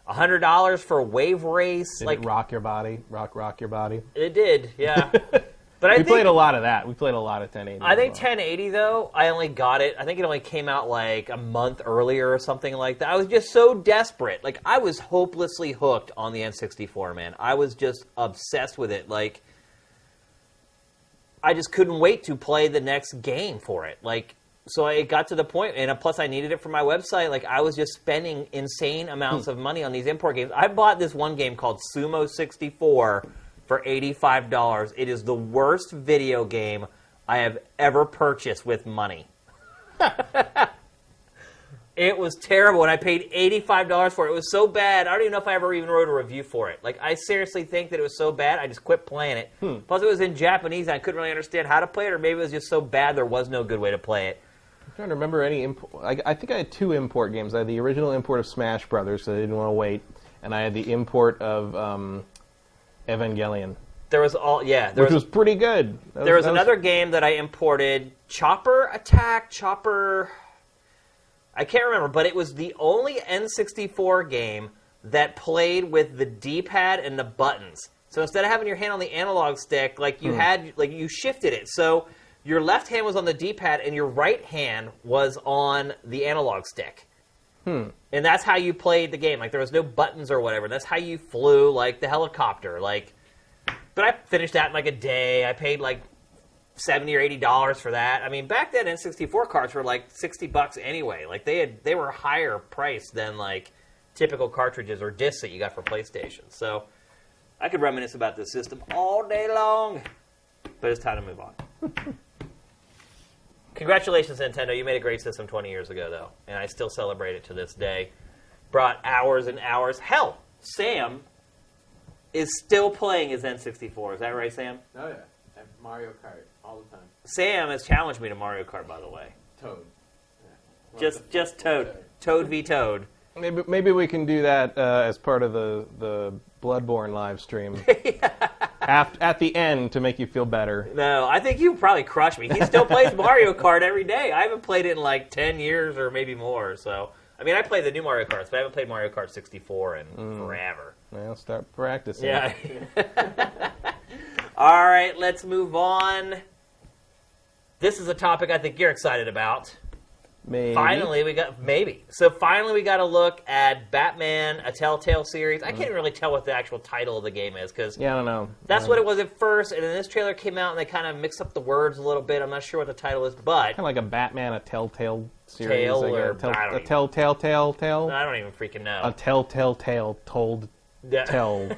$100 for Wave Race. Did it rock your body? Rock your body? It did, yeah. But we played a lot of that. We played a lot of 1080. I think 1080, though, I only got it. I think it only came out like a month earlier or something like that. I was just so desperate. Like, I was hopelessly hooked on the N64, man. I was just obsessed with it. Like, I just couldn't wait to play the next game for it. Like, so it got to the point, and plus I needed it for my website. Like, I was just spending insane amounts of money on these import games. I bought this one game called Sumo 64 for $85. It is the worst video game I have ever purchased with money. It was terrible, and I paid $85 for it. It was so bad, I don't even know if I ever even wrote a review for it. Like, I seriously think that it was so bad, I just quit playing it. Plus, it was in Japanese, and I couldn't really understand how to play it, or maybe it was just so bad there was no good way to play it. I'm trying to remember any I think I had 2 import games. I had the original import of Smash Brothers, so I didn't want to wait, and I had the import of Evangelion. There was which was pretty good. There was another game that I imported, Chopper Attack, I can't remember, but it was the only N64 game that played with the D-pad and the buttons. So instead of having your hand on the analog stick, like you you shifted it. So your left hand was on the D-pad and your right hand was on the analog stick. And that's how you played the game. Like, there was no buttons or whatever. That's how you flew, like, the helicopter. Like, but I finished that in, like, a day. I paid, like, $70 or $80 for that. I mean, back then, N64 carts were like $60 anyway. Like, they were higher priced than like typical cartridges or discs that you got for PlayStation. So I could reminisce about this system all day long, but it's time to move on. Congratulations, Nintendo! You made a great system 20 years ago, though, and I still celebrate it to this day. Brought hours and hours. Hell, Sam is still playing his N64. Is that right, Sam? Oh yeah, and Mario Kart. All the time. Sam has challenged me to Mario Kart, by the way. Toad. Yeah. Just Toad. Toad v. Toad. Maybe we can do that as part of the Bloodborne live stream. At the end to make you feel better. No, I think you probably crush me. He still plays Mario Kart every day. I haven't played it in like 10 years or maybe more. So, I mean, I play the new Mario Karts, but I haven't played Mario Kart 64 in forever. Well, start practicing. Yeah. All right, let's move on. This is a topic I think you're excited about. Maybe. Finally, we got a look at Batman, a Telltale series. I can't really tell what the actual title of the game is because I don't know. That's what it was at first, and then this trailer came out and they kind of mixed up the words a little bit. I'm not sure what the title is, but kind of like a Batman, a Telltale series, a Telltale tale. I don't even freaking know. A Telltale tale told tales.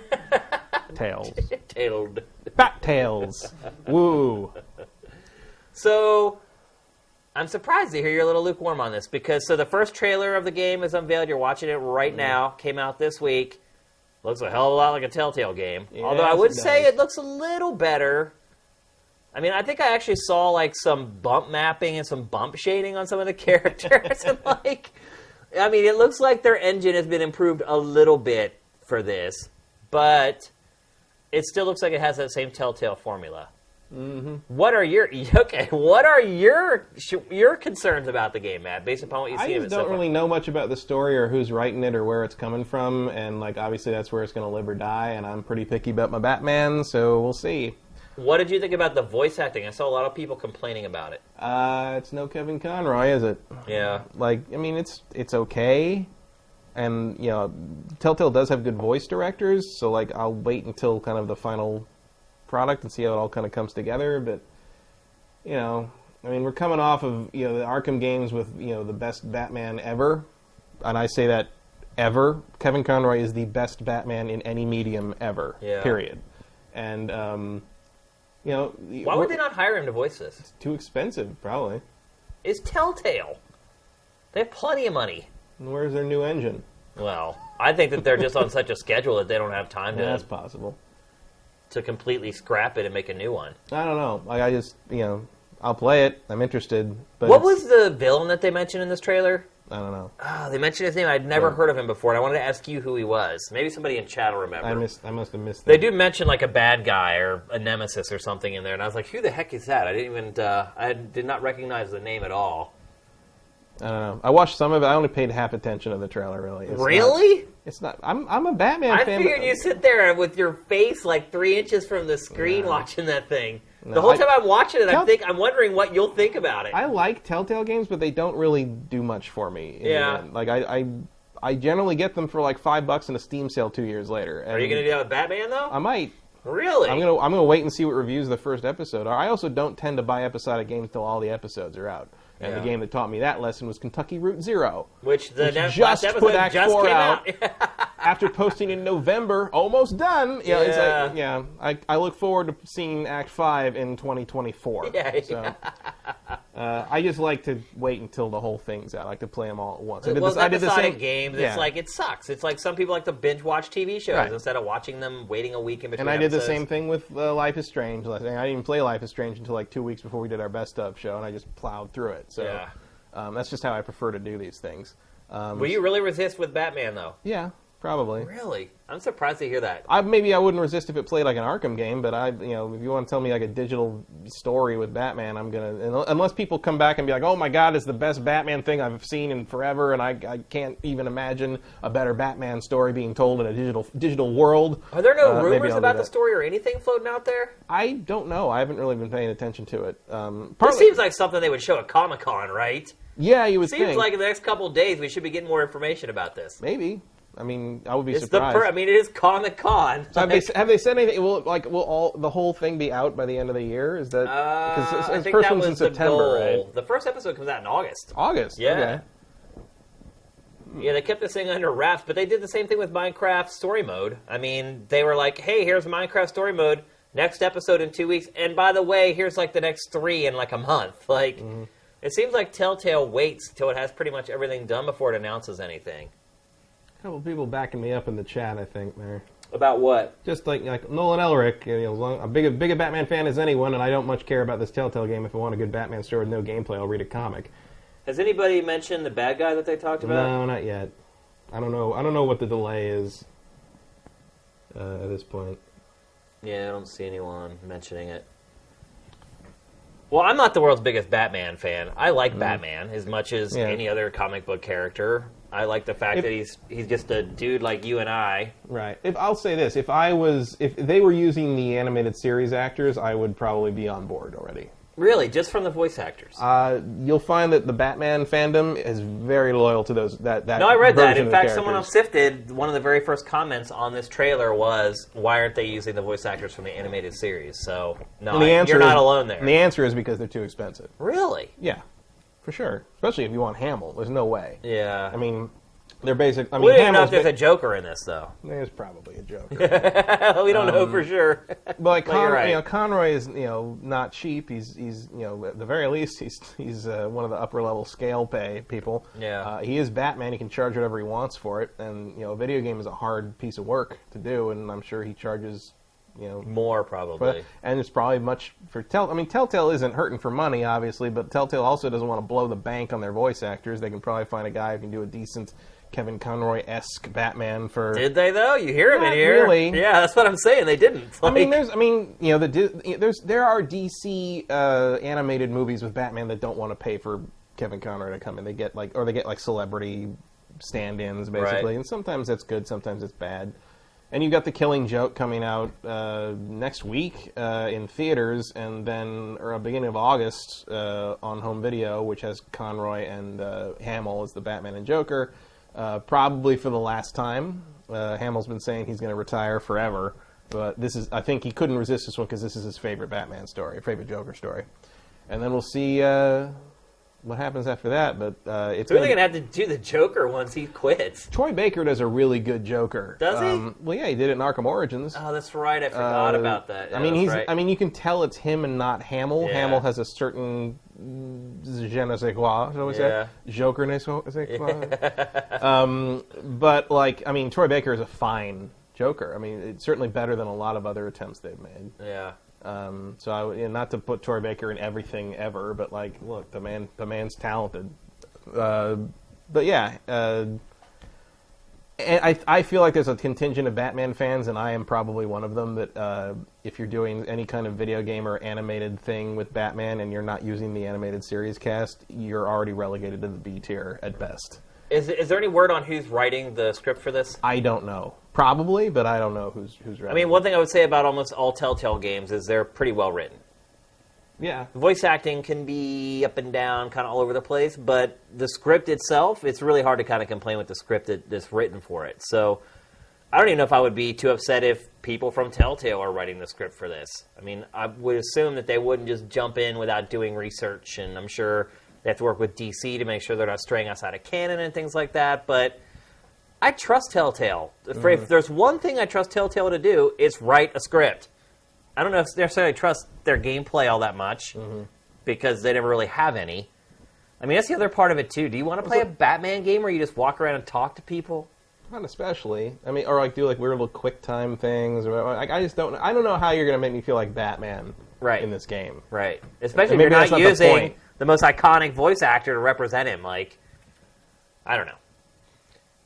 Tailed. Bat tails. Woo. So, I'm surprised to hear you're a little lukewarm on this, because the first trailer of the game is unveiled. You're watching it right now. Came out this week. Looks a hell of a lot like a Telltale game. Yes, although I would say it looks a little better. I mean, I think I actually saw like some bump mapping and some bump shading on some of the characters. And I mean, it looks like their engine has been improved a little bit for this, but it still looks like it has that same Telltale formula. Mm-hmm. What are your concerns about the game, Matt? Based upon what you see of it so far? I don't really know much about the story or who's writing it or where it's coming from, and obviously that's where it's going to live or die. And I'm pretty picky about my Batman, so we'll see. What did you think about the voice acting? I saw a lot of people complaining about it. It's no Kevin Conroy, is it? Yeah. I mean, it's okay. And, Telltale does have good voice directors, so, I'll wait until kind of the final product and see how it all kind of comes together. But, I mean, we're coming off of, the Arkham games with, the best Batman ever. And I say that ever. Kevin Conroy is the best Batman in any medium ever, period. And, why would they not hire him to voice this? It's too expensive, probably. It's Telltale. They have plenty of money. And where's their new engine? Well, I think that they're just on such a schedule that they don't have time that's possible. To completely scrap it and make a new one. I don't know. I just, I'll play it. I'm interested. But what was the villain that they mentioned in this trailer? I don't know. Oh, they mentioned his name. I'd never heard of him before, and I wanted to ask you who he was. Maybe somebody in chat will remember. I must have missed that. They do mention a bad guy or a nemesis or something in there, and I was like, who the heck is that? I didn't even, I did not recognize the name at all. I don't know. I watched some of it. I only paid half attention to the trailer, really. It's not. I'm a Batman fan. I figured you sit there with your face 3 inches from the screen watching that thing. The whole time I'm watching it, I'm wondering what you'll think about it. I like Telltale games, but they don't really do much for me. Yeah. I generally get them for $5 in a Steam sale 2 years later. Are you going to do that with Batman, though? I might. Really? I'm gonna wait and see what reviews of the first episode are. I also don't tend to buy episodic games until all the episodes are out. And the game that taught me that lesson was Kentucky Route Zero, which just put Act 4 out after posting in November, almost done. I look forward to seeing Act 5 in 2024. Yeah. So, I just like to wait until the whole thing's out. I like to play them all at once. I did the same games. It's like it sucks. It's like some people like to binge watch TV shows instead of watching them, waiting a week in between. And I did episodes. the same thing with Life is Strange. I didn't even play Life is Strange until like 2 weeks before we did our best of show, and I just plowed through it. So that's just how I prefer to do these things. Will you really resist with Batman though? Yeah. Probably. Really? I'm surprised to hear that. Maybe I wouldn't resist if it played like an Arkham game, but if you want to tell me like a digital story with Batman, I'm gonna, unless people come back and be like, oh my God, it's the best Batman thing I've seen in forever, and I can't even imagine a better Batman story being told in a digital world. Are there no rumors about the story or anything floating out there? I don't know. I haven't really been paying attention to it. This seems like something they would show at Comic-Con, right? Yeah, you would think. Seems like in the next couple of days we should be getting more information about this. Maybe. I mean, I would be surprised. It is Comic-Con. So have they said anything? Will the whole thing be out by the end of the year? Is that because I the think first that one's was in September, the goal. right? The first episode comes out in August. August. Yeah. Okay. Yeah, they kept this thing under wraps, but they did the same thing with Minecraft Story Mode. I mean, they were like, "Hey, here's Minecraft Story Mode. Next episode in 2 weeks, and by the way, here's like the next 3 in like a month." Like, It seems like Telltale waits till it has pretty much everything done before it announces anything. A couple people backing me up in the chat, I think, there. About what? Just like Nolan Elric, a big a Batman fan as anyone, and I don't much care about this Telltale game. If I want a good Batman story with no gameplay, I'll read a comic. Has anybody mentioned the bad guy that they talked about? No, not yet. I don't know what the delay is at this point. Yeah, I don't see anyone mentioning it. Well, I'm not the world's biggest Batman fan. I like Batman as much as any other comic book character. I like the fact that he's just a dude like you and I. Right. I'll say this: if they were using the animated series actors, I would probably be on board already. Really, just from the voice actors? You'll find that the Batman fandom is very loyal to those. That no, I read that. In fact, someone on Sifted, one of the very first comments on this trailer was, "Why aren't they using the voice actors from the animated series?" So, no, you're not alone there. And the answer is because they're too expensive. Really? Yeah, for sure. Especially if you want Hamill. There's no way. Yeah. I mean, they're basic. I mean, we don't even know if there's a Joker in this, though. There's probably a Joker. We don't know for sure. But like Conroy is not cheap. He's at the very least he's one of the upper level scale pay people. Yeah. He is Batman. He can charge whatever he wants for it, and a video game is a hard piece of work to do, and I'm sure he charges. More probably. And it's probably much for Telltale isn't hurting for money, obviously, but Telltale also doesn't want to blow the bank on their voice actors. They can probably find a guy who can do a decent Kevin Conroy-esque Batman for... Did they, though? You hear him in here. Really. Yeah, that's what I'm saying. They didn't. There are DC animated movies with Batman that don't want to pay for Kevin Conroy to come in. They get celebrity stand-ins, basically. Right. And sometimes that's good, sometimes it's bad. And you've got The Killing Joke coming out next week in theaters, and then beginning of August on home video, which has Conroy and Hamill as the Batman and Joker, probably for the last time. Hamill's been saying he's going to retire forever, but I think he couldn't resist this one because this is his favorite Batman story, favorite Joker story. And then we'll see what happens after that, but it's really going to have to do the Joker once he quits. Troy Baker does a really good Joker. Does he? Well, yeah, he did it in Arkham Origins. Oh, that's right. I forgot about that. Yeah, I mean, you can tell it's him and not Hamill. Yeah. Hamill has a certain je ne sais quoi, shall we say? Joker ne sais quoi. But Troy Baker is a fine Joker. I mean, it's certainly better than a lot of other attempts they've made. Yeah. So not to put Troy Baker in everything ever, but look, the man's talented. But yeah, and I feel like there's a contingent of Batman fans, and I am probably one of them. That if you're doing any kind of video game or animated thing with Batman, and you're not using the animated series cast, you're already relegated to the B tier at best. Is there any word on who's writing the script for this? I don't know. Probably, but I don't know who's writing. I mean, one thing I would say about almost all Telltale games is they're pretty well written. Yeah. Voice acting can be up and down, kind of all over the place, but the script itself, it's really hard to kind of complain with the script that's written for it. So I don't even know if I would be too upset if people from Telltale are writing the script for this. I mean, I would assume that they wouldn't just jump in without doing research, and I'm sure they have to work with DC to make sure they're not straying outside of canon and things like that, but I trust Telltale. If there's one thing I trust Telltale to do, it's write a script. I don't necessarily trust their gameplay all that much, because they never really have any. I mean, that's the other part of it, too. Do you want to play a Batman game where you just walk around and talk to people? Not especially. I mean, or do weird little quick time things. Or I just don't. I don't know how you're going to make me feel like Batman in this game. Right. Especially if you're not using the most iconic voice actor to represent him. Like, I don't know.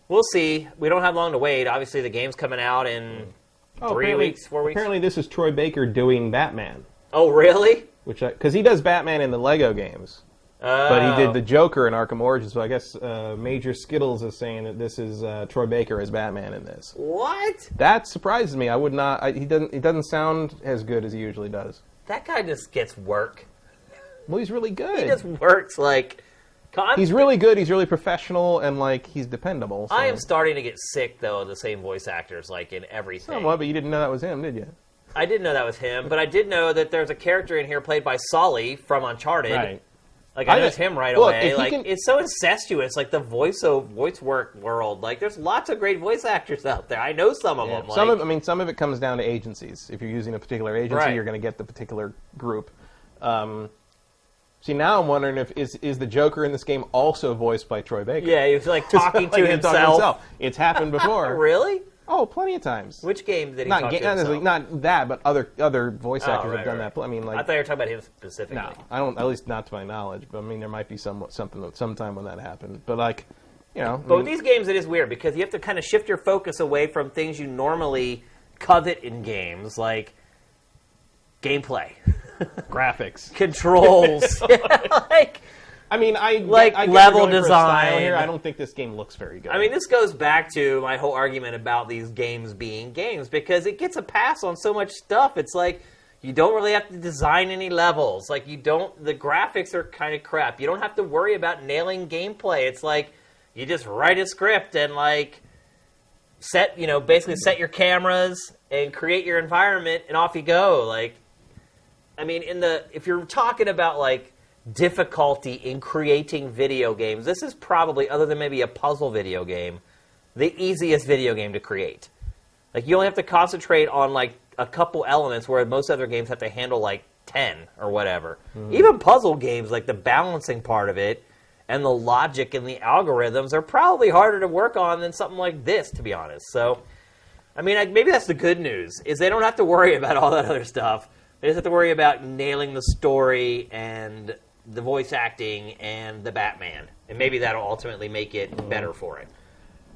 We'll see. We don't have long to wait. Obviously, the game's coming out in 3 weeks, 4 weeks. Apparently, this is Troy Baker doing Batman. Oh, really? Because he does Batman in the Lego games. But he did the Joker in Arkham Origins, so I guess Major Skittles is saying that this is Troy Baker as Batman in this. What? That surprises me. I would not. He doesn't sound as good as he usually does. That guy just gets work. Well, he's really good. He just works like. He's really good. He's really professional, and he's dependable. So. I am starting to get sick though of the same voice actors in everything. Somewhat, but you didn't know that was him, did you? I didn't know that was him, but I did know that there's a character in here played by Sully from Uncharted. Right. I know it's him right away. It's so incestuous, the voice work world. There's lots of great voice actors out there. I know some of them. Some of it comes down to agencies. If you're using a particular agency, you're going to get the particular group. See, now I'm wondering if is the Joker in this game also voiced by Troy Baker? Yeah, he was talking to himself. It's happened before. Really? Oh, plenty of times. Which game did he talk to himself? Not that, but other voice actors have done that. I mean, I thought you were talking about him specifically. No, I don't. At least not to my knowledge. But I mean, there might be sometime when that happened. But But with these games, it is weird because you have to kind of shift your focus away from things you normally covet in games, like gameplay, graphics, controls, I mean, I level design. Here. I don't think this game looks very good. I mean, this goes back to my whole argument about these games being games because it gets a pass on so much stuff. It's you don't really have to design any levels. The graphics are kind of crap. You don't have to worry about nailing gameplay. It's you just write a script and basically set your cameras and create your environment and off you go. I mean, if you're talking about difficulty in creating video games, this is probably, other than maybe a puzzle video game, the easiest video game to create. You only have to concentrate on a couple elements where most other games have to handle 10 or whatever. Mm-hmm. Even puzzle games, the balancing part of it and the logic and the algorithms are probably harder to work on than something like this, to be honest. So, I mean, maybe that's the good news, is they don't have to worry about all that other stuff. They just have to worry about nailing the story and the voice acting and the Batman. And maybe that'll ultimately make it better for it.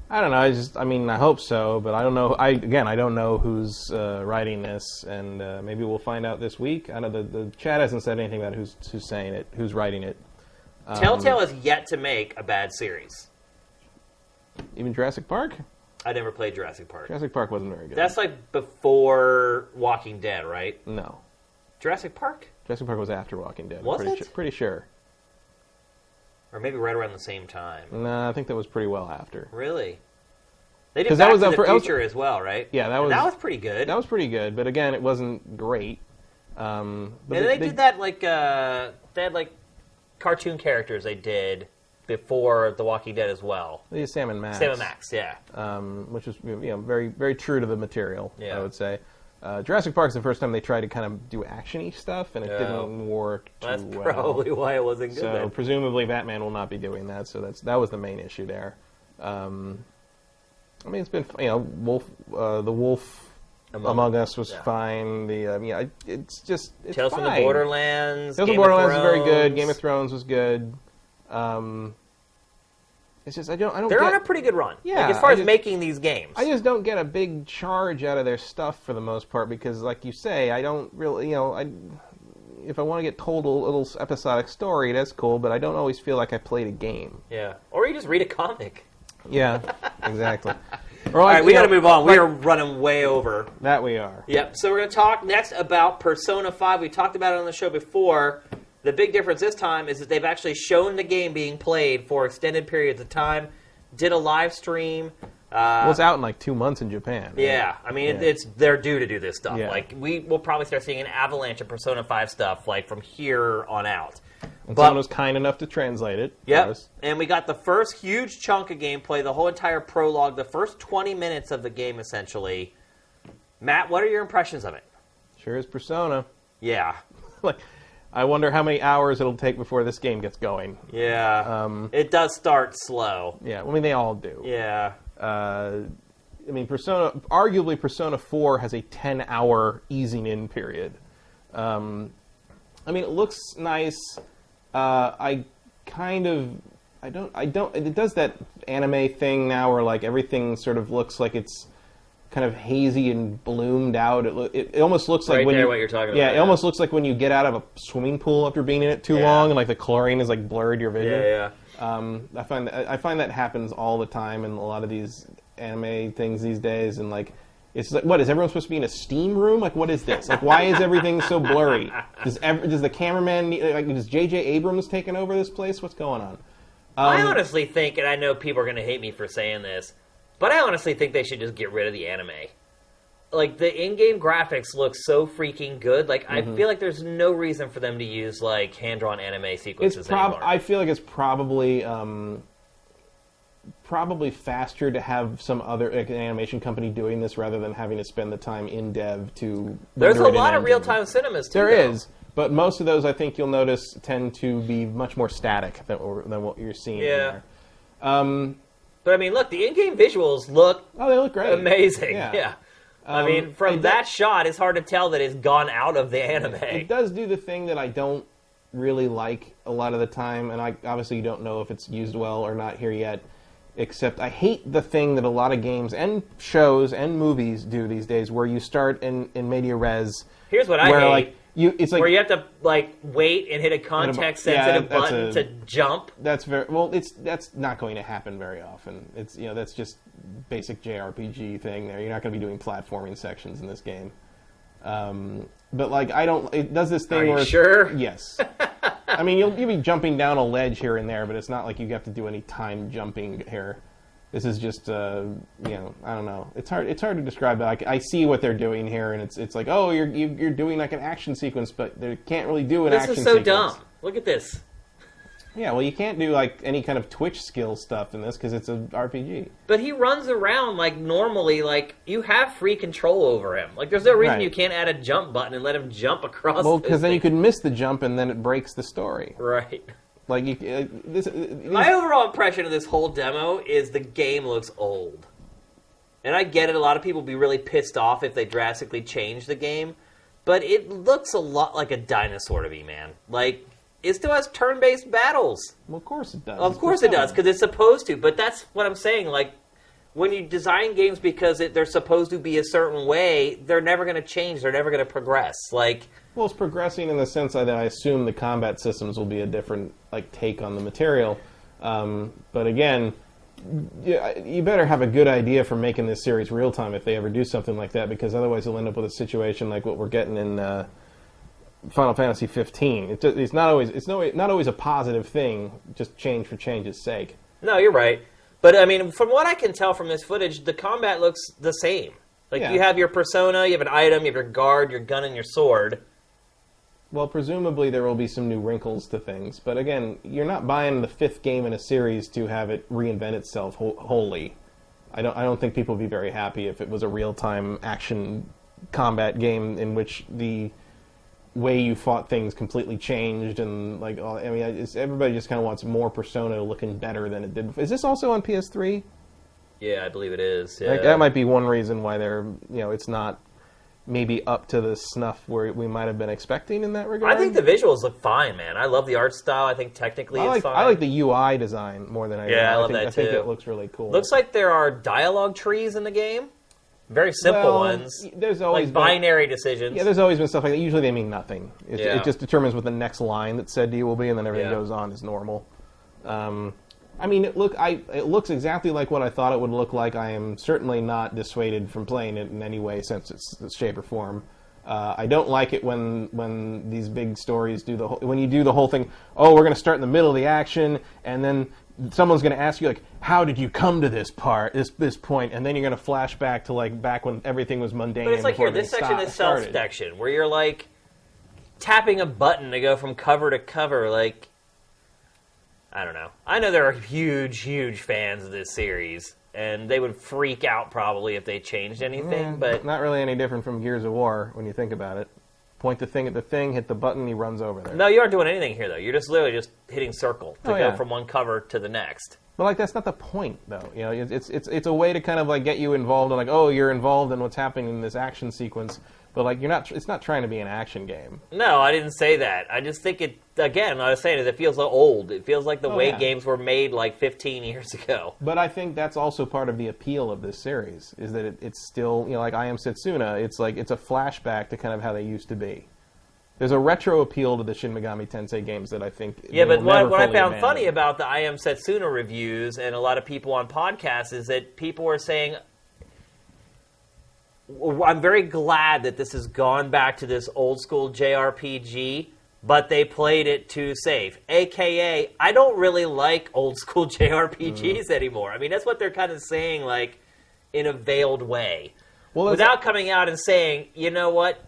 I don't know. I hope so, but I don't know. I don't know who's writing this, and maybe we'll find out this week. I know the chat hasn't said anything about who's saying it, who's writing it. Telltale has yet to make a bad series. Even Jurassic Park? I never played Jurassic Park. Jurassic Park wasn't very good. That's before Walking Dead, right? No. Jurassic Park? Jurassic Park was after Walking Dead. Was it? Pretty sure. Or maybe right around the same time. No, I think that was pretty well after. Really? They did Back to the Future as well, right? Yeah, that was pretty good. That was pretty good, but again, it wasn't great. But they did that they had cartoon characters they did before The Walking Dead as well. They did Sam and Max. Sam and Max, yeah. Which is very very true to the material, yeah. I would say. Jurassic Park is the first time they tried to kind of do action-y stuff, and it didn't work too well. That's probably why it wasn't good. So presumably Batman will not be doing that. So that was the main issue there. I mean, it's been the Wolf Among Us was fine. It's Tales fine. from the Borderlands. Tales from the Borderlands was very good. Game of Thrones was good. It's just They're on a pretty good run. Yeah, as far as making these games. I just don't get a big charge out of their stuff for the most part because, like you say, I don't really, if I want to get told a little episodic story, that's cool, but I don't always feel like I played a game. Yeah, or you just read a comic. Yeah, exactly. All right, we got to move on. We are running way over. That we are. Yep. So we're going to talk next about Persona 5. We talked about it on the show before. The big difference this time is that they've actually shown the game being played for extended periods of time. Did a live stream. It's out in 2 months in Japan. Right? Yeah, I mean they're due to do this stuff. Yeah. We will probably start seeing an avalanche of Persona 5 stuff from here on out. And someone was kind enough to translate it. Yep. And we got the first huge chunk of gameplay, the whole entire prologue, the first 20 minutes of the game essentially. Matt, what are your impressions of it? Sure is Persona. Yeah. I wonder how many hours it'll take before this game gets going. Yeah. It does start slow. Yeah, I mean, they all do. Yeah. I mean, arguably Persona 4 has a 10-hour easing in period. I mean, it looks nice. It does that anime thing now where like everything sort of looks like it's kind of hazy and bloomed out. It almost looks like what you're talking about. Yeah, it almost looks like when you get out of a swimming pool after being in it too long, and like the chlorine is like blurred your vision. Yeah. I find that happens all the time in a lot of these anime things these days, and like it's like, what is everyone supposed to be in a steam room? Like, what is this? Like, why is everything so blurry? Does the cameraman does J.J. Abrams taking over this place? What's going on? I honestly think, and I know people are going to hate me for saying this, but I honestly think they should just get rid of the anime. Like, the in-game graphics look so freaking good. Like, I feel like there's no reason for them to use, like, hand-drawn anime sequences anymore. I feel like it's probably faster to have some other an animation company doing this rather than having to spend the time in dev to... There's a lot of real-time cinemas, too, There is. But most of those, I think you'll notice, tend to be much more static than what you're seeing in there. But, I mean, look, the in-game visuals look... Oh, they look great. Amazing, yeah. I mean, from that shot, it's hard to tell that it's gone out of the anime. It does do the thing that I don't really like a lot of the time, and I obviously don't know if it's used well or not here yet, except I hate the thing that a lot of games and shows and movies do these days, where you start in media res. Here's what I hate. Like, it's like where you have to like wait and hit a context-sensitive button to jump. That's that's not going to happen very often. It's that's just basic JRPG thing. There, you're not going to be doing platforming sections in this game. But like it does this thing where sure? Yes. I mean, you'll be jumping down a ledge here and there, but it's not like you have to do any time jumping here. This is just, I don't know. It's hard to describe. But I see what they're doing here, and it's like, oh, you're doing like an action sequence, but they can't really do an action sequence. This is so dumb. Look at this. Yeah, well, you can't do like any kind of Twitch skill stuff in this because it's an RPG. But he runs around like normally, like you have free control over him. Like there's no reason you can't add a jump button and let him jump across. Well, because then you could miss the jump, and then it breaks the story. Right. Like my overall impression of this whole demo is the game looks old. And I get it, a lot of people will be really pissed off if they drastically change the game, but it looks a lot like a dinosaur to me, man. Like, it still has turn-based battles. Well, of course it does. Of course it does, because it's supposed to, but that's what I'm saying. Like, when you design games because they're supposed to be a certain way, they're never going to change, they're never going to progress. Like... Well, it's progressing in the sense that I assume the combat systems will be a different take on the material. But again, you better have a good idea for making this series real time if they ever do something like that, because otherwise you'll end up with a situation like what we're getting in Final Fantasy 15. It's not always a positive thing, just change for change's sake. No, you're right. But I mean, from what I can tell from this footage, the combat looks the same. Like you have your persona, you have an item, you have your guard, your gun, and your sword. Well, presumably there will be some new wrinkles to things, but again, you're not buying the 5th game in a series to have it reinvent itself wholly. I don't think people would be very happy if it was a real-time action combat game in which the way you fought things completely changed, and everybody just kind of wants more Persona looking better than it did. Is this also on PS3? Yeah, I believe it is. Yeah. That might be one reason why it's not maybe up to the snuff where we might have been expecting in that regard. I think the visuals look fine, man. I love the art style. I think technically it's fine. I like the UI design more than anything. Yeah, I love that too. I think it looks really cool. Looks like there are dialogue trees in the game. Very simple ones. There's always binary decisions. Yeah, there's always been stuff like that. Usually they mean nothing. It just determines what the next line that's said to you will be, and then everything goes on as normal. I mean, it looks exactly like what I thought it would look like. I am certainly not dissuaded from playing it in any way, sense, its shape, or form. I don't like it when these big stories when you do the whole thing. Oh, we're going to start in the middle of the action, and then someone's going to ask you, like, how did you come to this point? And then you're going to flash back to back when everything was mundane. But it's like this section is stealth section, where you're like tapping a button to go from cover to cover, like. I don't know. I know there are huge, huge fans of this series, and they would freak out probably if they changed anything, but... Not really any different from Gears of War when you think about it. point the thing at the thing, hit the button, he runs over there. No, you aren't doing anything here, though. You're just literally just hitting circle to go from one cover to the next. But like that's not the point, though. You know, it's a way to kind of like get you involved in like, oh, you're involved in what's happening in this action sequence. But like you're not. It's not trying to be an action game. No, I didn't say that. I just think it. Again, what I was saying is it feels old. It feels like the way games were made like 15 years ago. But I think that's also part of the appeal of this series is that it's still, you know, like I Am Setsuna. It's like it's a flashback to kind of how they used to be. There's a retro appeal to the Shin Megami Tensei games that I think. Yeah, but what I found funny about the I Am Setsuna reviews and a lot of people on podcasts is that people were saying, I'm very glad that this has gone back to this old school JRPG, but they played it too safe. AKA, I don't really like old school JRPGs anymore. I mean, that's what they're kind of saying, like, in a veiled way. Well, without coming out and saying, you know what,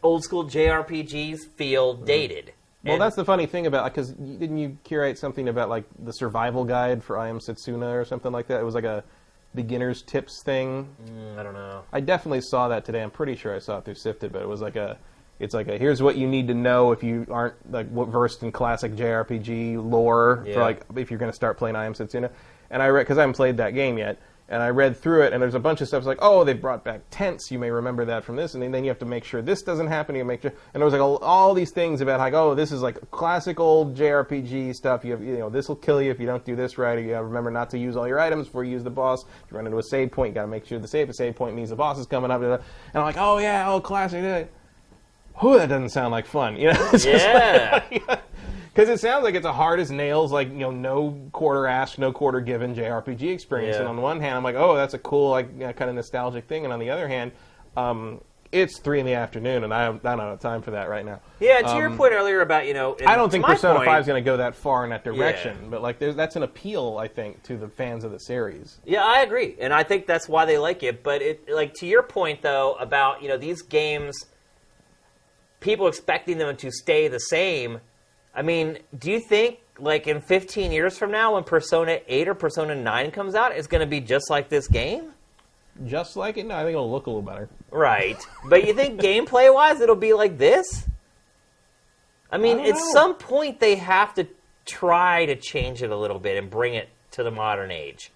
old school JRPGs feel dated. Well, that's the funny thing about, because didn't you curate something about, like, the survival guide for I Am Setsuna or something like that? It was like a beginner's tips thing. I don't know. I definitely saw that today. I'm pretty sure I saw it through Sifted, but it was like it's like here's what you need to know if you aren't like versed in classic JRPG lore for like if you're going to start playing I Am Setsuna. And I read, because I haven't played that game yet, and I read through it, and there's a bunch of stuff like, oh, they brought back tents. You may remember that from this, and then you have to make sure this doesn't happen. You make sure, and there was like all these things about like, oh, this is like classic old JRPG stuff. You know, this will kill you if you don't do this right. You got to remember not to use all your items before you use the boss. If you run into a save point, you got to make sure the save point means the boss is coming up. And I'm like, oh yeah, oh classic. Whew, that doesn't sound like fun. You know? Yeah. Because it sounds like it's a hard as nails, like, you know, no quarter asked, no quarter given JRPG experience. Yeah. And on the one hand, I'm like, oh, that's a cool, like, kind of nostalgic thing. And on the other hand, it's 3 p.m, and I don't have time for that right now. Yeah, to your point earlier about, you know... I don't think Persona 5 is going to go that far in that direction. Yeah. But, like, that's an appeal, I think, to the fans of the series. Yeah, I agree. And I think that's why they like it. But, like, to your point, though, about, you know, these games, people expecting them to stay the same... I mean, do you think, like, in 15 years from now, when Persona 8 or Persona 9 comes out, it's going to be just like this game? Just like it? No, I think it'll look a little better. Right. But you think gameplay-wise it'll be like this? I mean, at some point they have to try to change it a little bit and bring it to the modern age.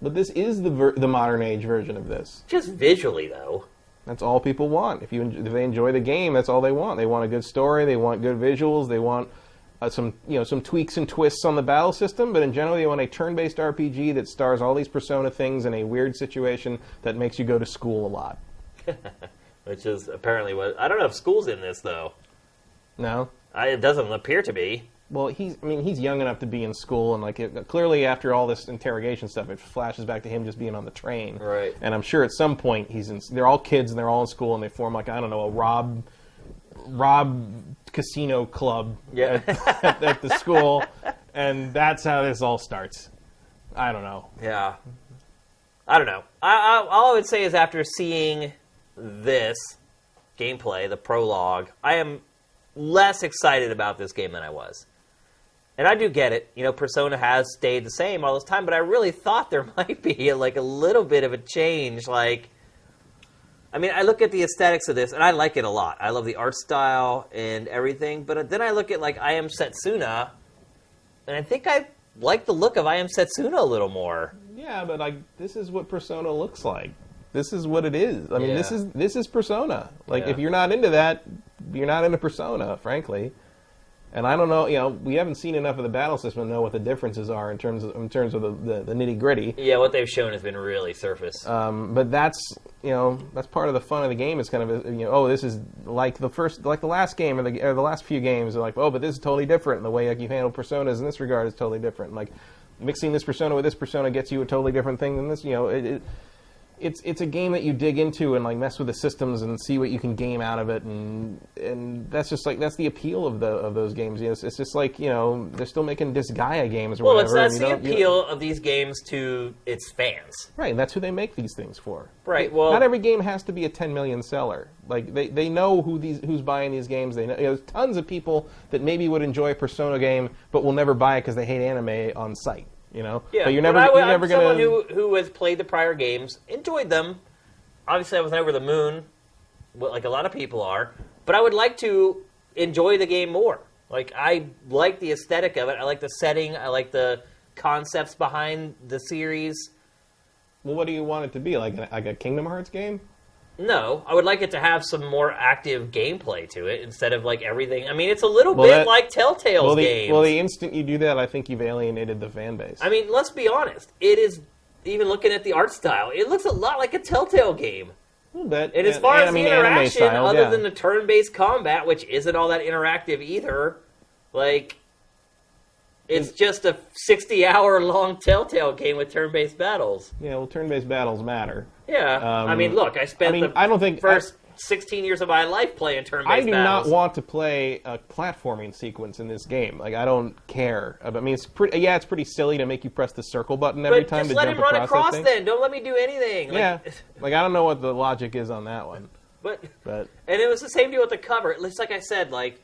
But this is the modern age version of this. Just visually, though. That's all people want. If they enjoy the game, that's all they want. They want a good story. They want good visuals. They want... some tweaks and twists on the battle system, but in general, you want a turn-based RPG that stars all these Persona things in a weird situation that makes you go to school a lot. Which is apparently what... I don't know if school's in this, though. No? It doesn't appear to be. Well, he's young enough to be in school, and clearly after all this interrogation stuff, it flashes back to him just being on the train. Right. And I'm sure at some point they're all kids and they're all in school, and they form like, I don't know, a Rob casino club at the school, and that's how this all starts. I don't know. Yeah. I don't know. All I would say is after seeing this gameplay, the prologue, I am less excited about this game than I was. And I do get it. You know, Persona has stayed the same all this time, but I really thought there might be like a little bit of a change, like... I mean, I look at the aesthetics of this, and I like it a lot. I love the art style and everything, but then I look at, like, I Am Setsuna, and I think I like the look of I Am Setsuna a little more. Yeah, but, like, this is what Persona looks like. This is what it is. I mean, this is Persona. Like, if you're not into that, you're not into Persona, frankly. And I don't know, you know, we haven't seen enough of the battle system to know what the differences are in terms of the nitty-gritty. Yeah, what they've shown has been really surface. But that's part of the fun of the game. Is kind of, this is like the last game or the last few games are like, oh, but this is totally different. And the way you handle personas in this regard is totally different. Like mixing this persona with this persona gets you a totally different thing than this. You know, it's a game that you dig into and like mess with the systems and see what you can game out of it, and that's just like that's the appeal of those games. It's just like, you know, they're still making Disgaea games or whatever. Well, that's the appeal of these games to its fans. Right, and that's who they make these things for. Right. Well, not every game has to be a 10 million seller. Like they know who's buying these games. They know, there's tons of people that maybe would enjoy a Persona game but will never buy it because they hate anime on site. You know, yeah. But you're never going to. Someone who has played the prior games, enjoyed them. Obviously, I was over the moon, like a lot of people are. but I would like to enjoy the game more. Like, I like the aesthetic of it. I like the setting. I like the concepts behind the series. Well, what do you want it to be? Like a Kingdom Hearts game? No, I would like it to have some more active gameplay to it instead of like everything. I mean, it's a little bit like Telltale's games. Well, the instant you do that, I think you've alienated the fan base. I mean, let's be honest. It is, even looking at the art style, it looks a lot like a Telltale game. A little bit. And as far as the interaction, other than the turn-based combat, which isn't all that interactive either, like, it's just a 60-hour-long Telltale game with turn-based battles. Yeah, well, turn-based battles matter. Yeah. I mean, look, I spent the first 16 years of my life playing turn-based battles. I do not want to play a platforming sequence in this game. Like, I don't care. I mean, it's pretty silly to make you press the circle button every time to jump across. But just let him run across then. Don't let me do anything. Yeah. Like, I don't know what the logic is on that one. But and it was the same deal with the cover. It's like I said, like,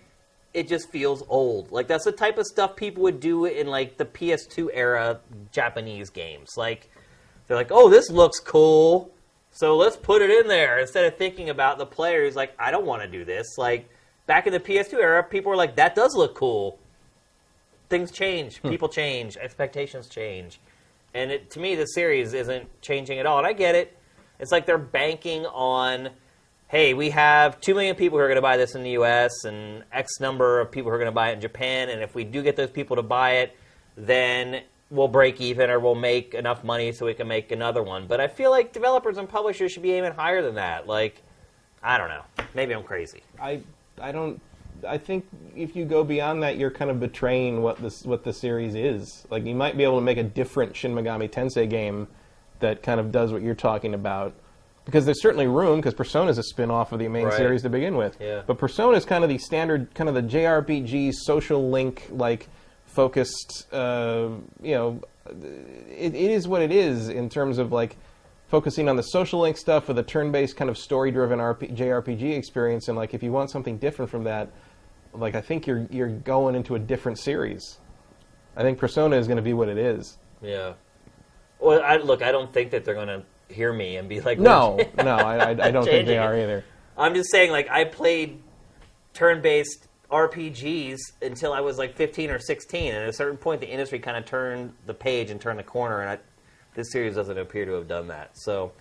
it just feels old. Like, that's the type of stuff people would do in, like, the PS2 era Japanese games. Like, they're like, oh, this looks cool, so let's put it in there. Instead of thinking about the player who's like, I don't want to do this. Like, back in the PS2 era, people were like, that does look cool. Things change. People change. Expectations change. And to me, the series isn't changing at all. And I get it. It's like they're banking on, hey, we have 2 million people who are going to buy this in the U.S. and X number of people who are going to buy it in Japan, and if we do get those people to buy it, then we'll break even or we'll make enough money so we can make another one. But I feel like developers and publishers should be aiming higher than that. Like, I don't know. Maybe I'm crazy. I think if you go beyond that, you're kind of betraying what the series is. Like, you might be able to make a different Shin Megami Tensei game that kind of does what you're talking about. Because there's certainly room, because Persona is a spin-off of the main series to begin with. Yeah. But Persona is kind of the standard, kind of the JRPG, social link, like, focused, it is what it is in terms of, like, focusing on the social link stuff with a turn-based kind of story-driven JRPG experience. And, like, if you want something different from that, like, I think you're going into a different series. I think Persona is going to be what it is. Yeah. Well, I don't think that they're going to hear me and be like, no, I don't think they are either. I'm just saying, like, I played turn-based RPGs until I was like 15 or 16, and at a certain point the industry kind of turned the page and turned the corner, and this series doesn't appear to have done that. So,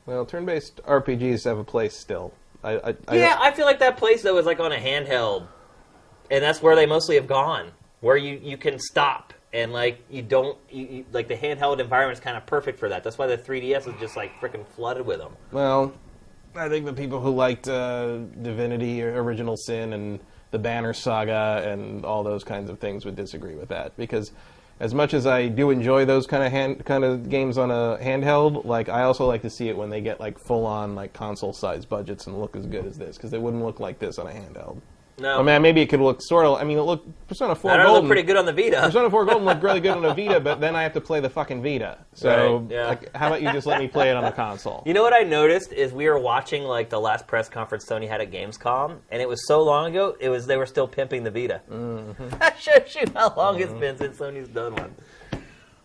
well, turn-based RPGs have a place still. I feel like that place though is like on a handheld, and that's where they mostly have gone, where you can stop. And, like, you like, the handheld environment is kind of perfect for that. That's why the 3DS is just, like, freaking flooded with them. Well, I think the people who liked Divinity, Original Sin, and the Banner Saga, and all those kinds of things would disagree with that. Because as much as I do enjoy those kind of games on a handheld, like, I also like to see it when they get, like, full-on, like, console-sized budgets and look as good as this. Because they wouldn't look like this on a handheld. No. I mean, maybe it could look sort of... I mean, Persona 4 Golden... looked pretty good on the Vita. Persona 4 Golden looked really good on the Vita, but then I have to play the fucking Vita. So, right, yeah. Like, how about you just let me play it on the console? You know what I noticed is we were watching, like, the last press conference Sony had at Gamescom, and it was so long ago, they were still pimping the Vita. Mm-hmm. That shows you how long it's been since Sony's done one.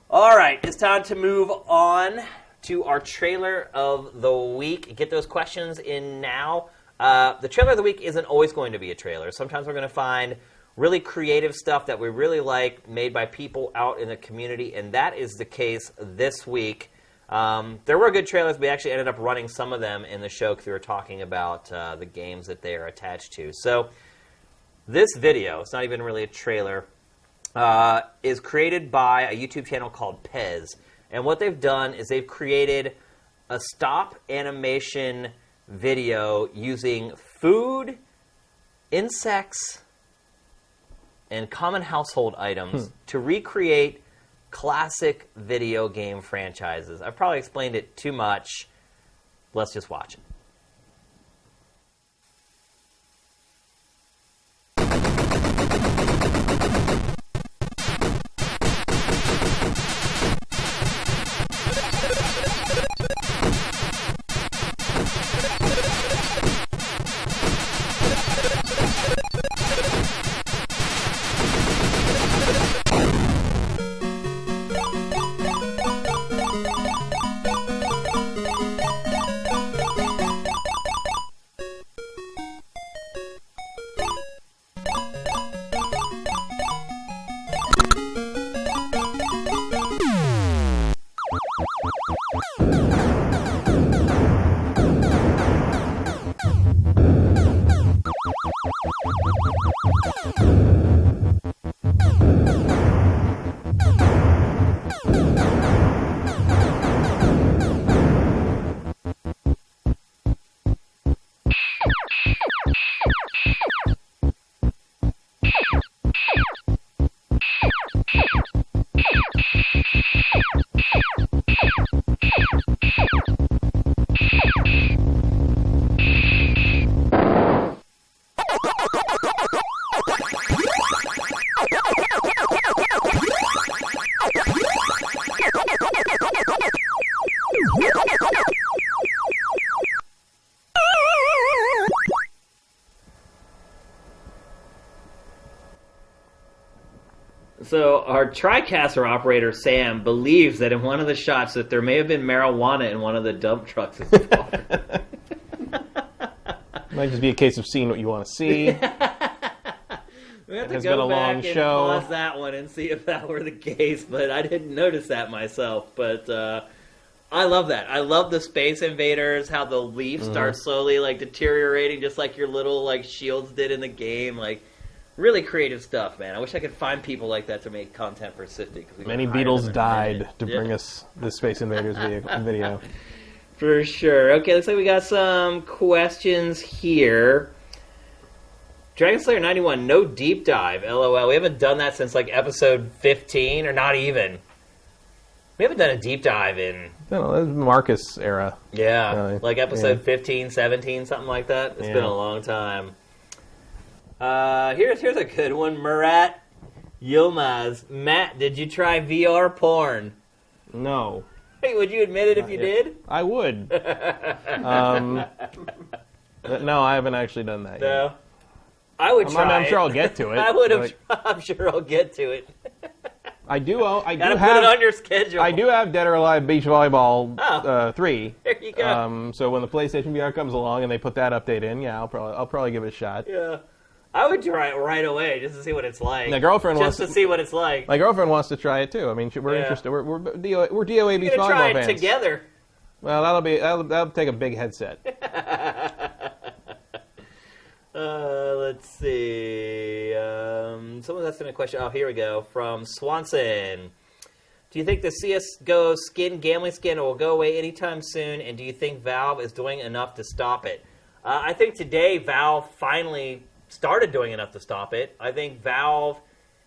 All right, it's time to move on to our trailer of the week. Get those questions in now. The trailer of the week isn't always going to be a trailer. Sometimes we're going to find really creative stuff that we really like made by people out in the community, and that is the case this week. There were good trailers. We actually ended up running some of them in the show because we were talking about the games that they are attached to. So this video, it's not even really a trailer, is created by a YouTube channel called Pez. And what they've done is they've created a stop animation video using food, insects, and common household items to recreate classic video game franchises. I've probably explained it too much. Let's just watch it. So our TriCaster operator, Sam, believes that in one of the shots that there may have been marijuana in one of the dump trucks. Might just be a case of seeing what you want to see. We have to go back and pause that one and see if that were the case, but I didn't notice that myself. But I love that. I love the Space Invaders, how the leaf starts slowly like deteriorating, just like your little like shields did in the game. Like, really creative stuff, man. I wish I could find people like that to make content for Sifted. Many Beatles died to bring us the Space Invaders video. For sure. Okay, looks like we got some questions here. Dragon Slayer 91, no deep dive, LOL. We haven't done that since like episode 15, or not even. We haven't done a deep dive in... No, that was Marcus era. Yeah, like episode 15, 17, something like that. It's been a long time. Here's a good one. Murat Yilmaz. Matt, did you try VR porn? No. Hey, would you admit it if you did? I would. No, I haven't actually done that yet. No. I would try. I'm sure I'll get to it. I'm sure I'll get to it. I do. Gotta put it on your schedule. I do have Dead or Alive Beach Volleyball 3. There you go. So when the PlayStation VR comes along and they put that update in, I'll probably give it a shot. Yeah. I would try it right away just to see what it's like. My girlfriend wants to see what it's like. My girlfriend wants to try it too. I mean, we're interested. We're DOA Beach Volleyball try it fans. Together. Well, that'll take a big headset. Let's see. Someone's asking a question. Oh, here we go. From Swanson. Do you think the CSGO gambling skin will go away anytime soon? And do you think Valve is doing enough to stop it? I think today Valve finally started doing enough to stop it. I think Valve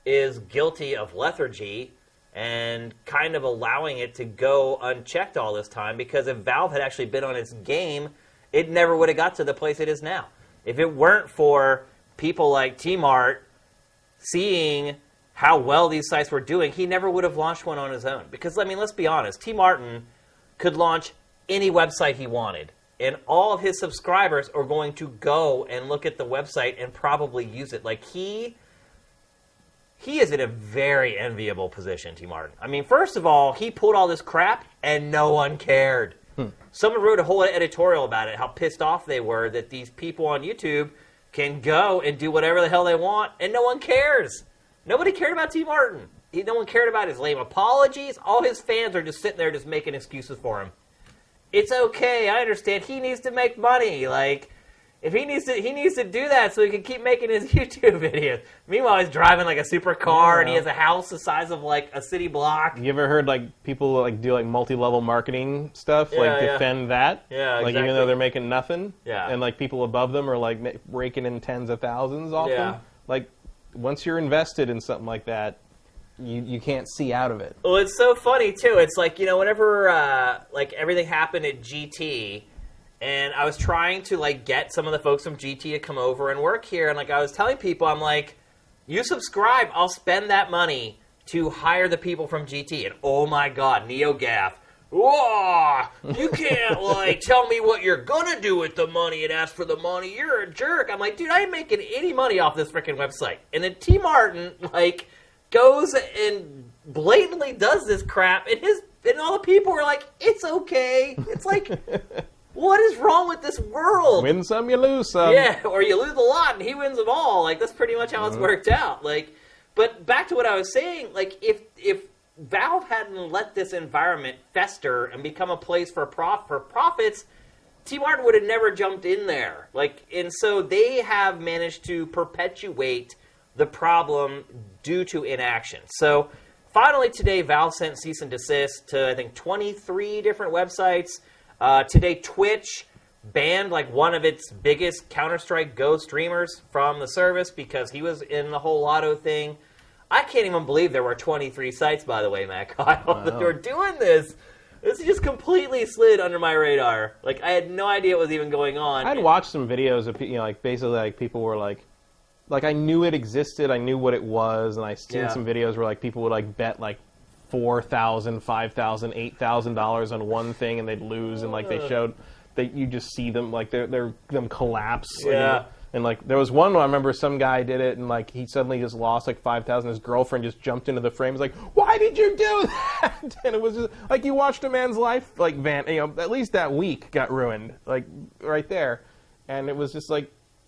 is guilty of lethargy and kind of allowing it to go unchecked all this time, because if Valve had actually been on its game, it never would have got to the place it is now. If it weren't for people like T-Mart seeing how well these sites were doing, he never would have launched one on his own. Because, I mean, let's be honest, T-Martin could launch any website he wanted, and all of his subscribers are going to go and look at the website and probably use it. Like, he is in a very enviable position, T-Martin. I mean, first of all, he pulled all this crap, and no one cared. Someone wrote a whole editorial about it, how pissed off they were that these people on YouTube can go and do whatever the hell they want, and no one cares. Nobody cared about T. Martin. No one cared about his lame apologies. All his fans are just sitting there just making excuses for him. It's okay. I understand. He needs to make money. Like, if he needs to do that so he can keep making his YouTube videos. Meanwhile, he's driving like a supercar and he has a house the size of like a city block. You ever heard like people like do like multi-level marketing stuff, defend that? Yeah, like exactly. Even though they're making nothing. Yeah. And like people above them are like raking in tens of thousands off them. Like once you're invested in something like that, you can't see out of it. Well, it's so funny too. It's like, whenever like everything happened at GT. And I was trying to, like, get some of the folks from GT to come over and work here. And, like, I was telling people, I'm like, you subscribe, I'll spend that money to hire the people from GT. And, oh, my God, NeoGaf. Whoa! You can't, like, tell me what you're going to do with the money and ask for the money. You're a jerk. I'm like, dude, I ain't making any money off this freaking website. And then T. Martin, like, goes and blatantly does this crap. And all the people are like, it's okay. It's like... What is wrong with this world? Win some, you lose some. Yeah, or you lose a lot and he wins them all. Like, that's pretty much how it's worked out. Like, but back to what I was saying, like, if Valve hadn't let this environment fester and become a place for profits, T. Martin would have never jumped in there. And so they have managed to perpetuate the problem due to inaction. So finally today, Valve sent cease and desist to, I think, 23 different websites. Today, Twitch banned one of its biggest Counter-Strike Go streamers from the service because he was in the whole lotto thing. I can't even believe there were 23 sites, by the way, Matt Kyle, that were doing this. This just completely slid under my radar. I had no idea what was even going on. I'd watched some videos of, basically, people were I knew it existed, I knew what it was, and I seen some videos where, people would, bet, $4,000, $5,000, $8,000 on one thing, and they'd lose, and, they showed that you just see them, they're them collapse. Yeah. And there was one where I remember some guy did it, and he suddenly just lost $5,000. His girlfriend just jumped into the frame. Was like, "Why did you do that?" And it was just you watched a man's life at least that week got ruined, right there. And it was just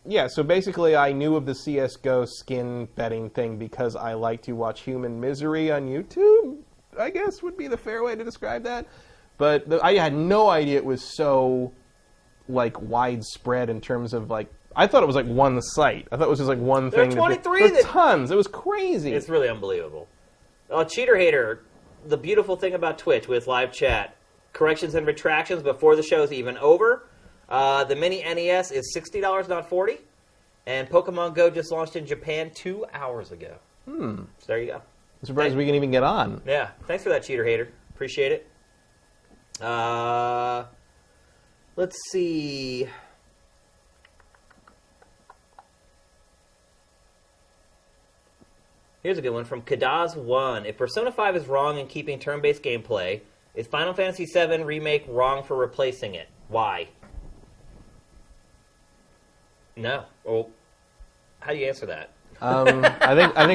yeah. So basically, I knew of the CS:GO skin betting thing because I like to watch human misery on YouTube. I guess would be the fair way to describe that. But I had no idea it was so widespread in terms of I thought it was one site. I thought it was just one thing. There are 23. There are tons. It was crazy. It's really unbelievable. Cheater Hater, the beautiful thing about Twitch with live chat, corrections and retractions before the show's even over. The mini NES is $60, not $40. And Pokemon Go just launched in Japan 2 hours ago. So there you go. I'm surprised we can even get on. Yeah. Thanks for that, Cheater Hater. Appreciate it. Let's see. Here's a good one from Kadaz1. If Persona 5 is wrong in keeping turn-based gameplay, is Final Fantasy VII Remake wrong for replacing it? Why? No. Well, how do you answer that? I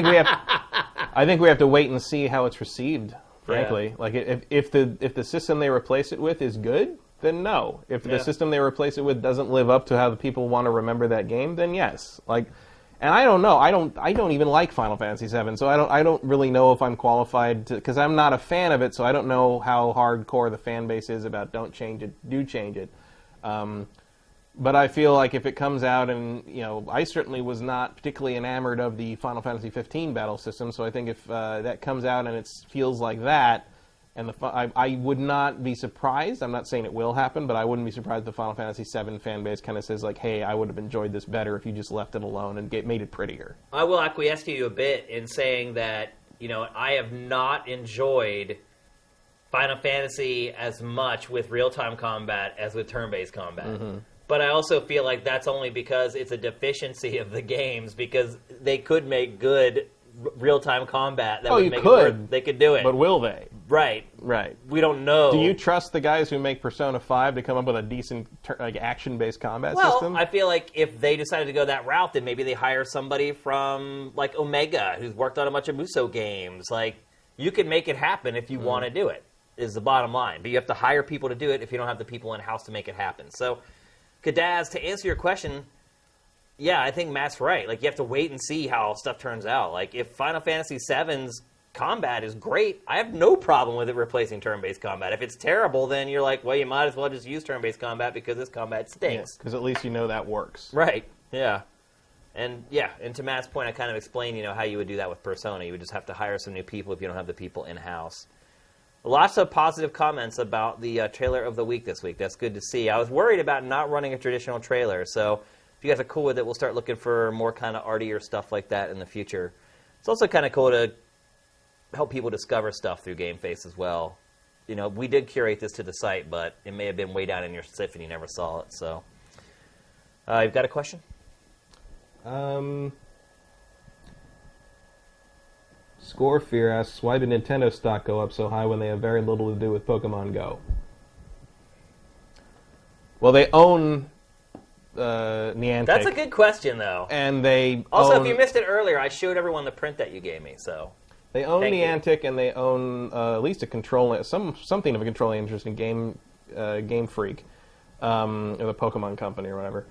think we have to wait and see how it's received. Frankly, if the system they replace it with is good, then no. If the system they replace it with doesn't live up to how the people want to remember that game, then yes. And I don't know. I don't even like Final Fantasy VII, so I don't really know if I'm qualified to, because I'm not a fan of it, so I don't know how hardcore the fan base is about don't change it, do change it. But I feel like if it comes out, and I certainly was not particularly enamored of the Final Fantasy 15 battle system, so I think if that comes out and it feels like that, and I would not be surprised. I'm not saying it will happen, but I wouldn't be surprised if the Final Fantasy VII fan base kind of says hey, I would have enjoyed this better if you just left it alone and made it prettier. I will acquiesce to you a bit in saying that I have not enjoyed Final Fantasy as much with real-time combat as with turn-based combat. Mm-hmm. But I also feel like that's only because it's a deficiency of the games, because they could make good real-time combat. That would make it work. They could do it. But will they? Right. We don't know. Do you trust the guys who make Persona 5 to come up with a decent action-based combat system? Well, I feel like if they decided to go that route, then maybe they hire somebody from Omega who's worked on a bunch of Musou games. You can make it happen if you want to do it, is the bottom line. But you have to hire people to do it if you don't have the people in-house to make it happen. So, Kadaz, to answer your question, yeah, I think Matt's right. You have to wait and see how stuff turns out. If Final Fantasy VII's combat is great, I have no problem with it replacing turn-based combat. If it's terrible, then you're well, you might as well just use turn-based combat because this combat stinks. Because at least that works. Right, yeah. And to Matt's point, I kind of explained, how you would do that with Persona. You would just have to hire some new people if you don't have the people in-house. Lots of positive comments about the trailer of the week this week. That's good to see. I was worried about not running a traditional trailer, so if you guys are cool with it, we'll start looking for more kind of artier stuff like that in the future. It's also kind of cool to help people discover stuff through GameFace as well. We did curate this to the site, but it may have been way down in your SIF and you never saw it. So, you've got a question? Scorefear asks, why did Nintendo stock go up so high when they have very little to do with Pokemon Go? Well, they own Niantic. That's a good question, though. And they also, if you missed it earlier, I showed everyone the print that you gave me. So they own Niantic, and they own at least something of a controlling interest in Game Freak, or the Pokemon Company or whatever.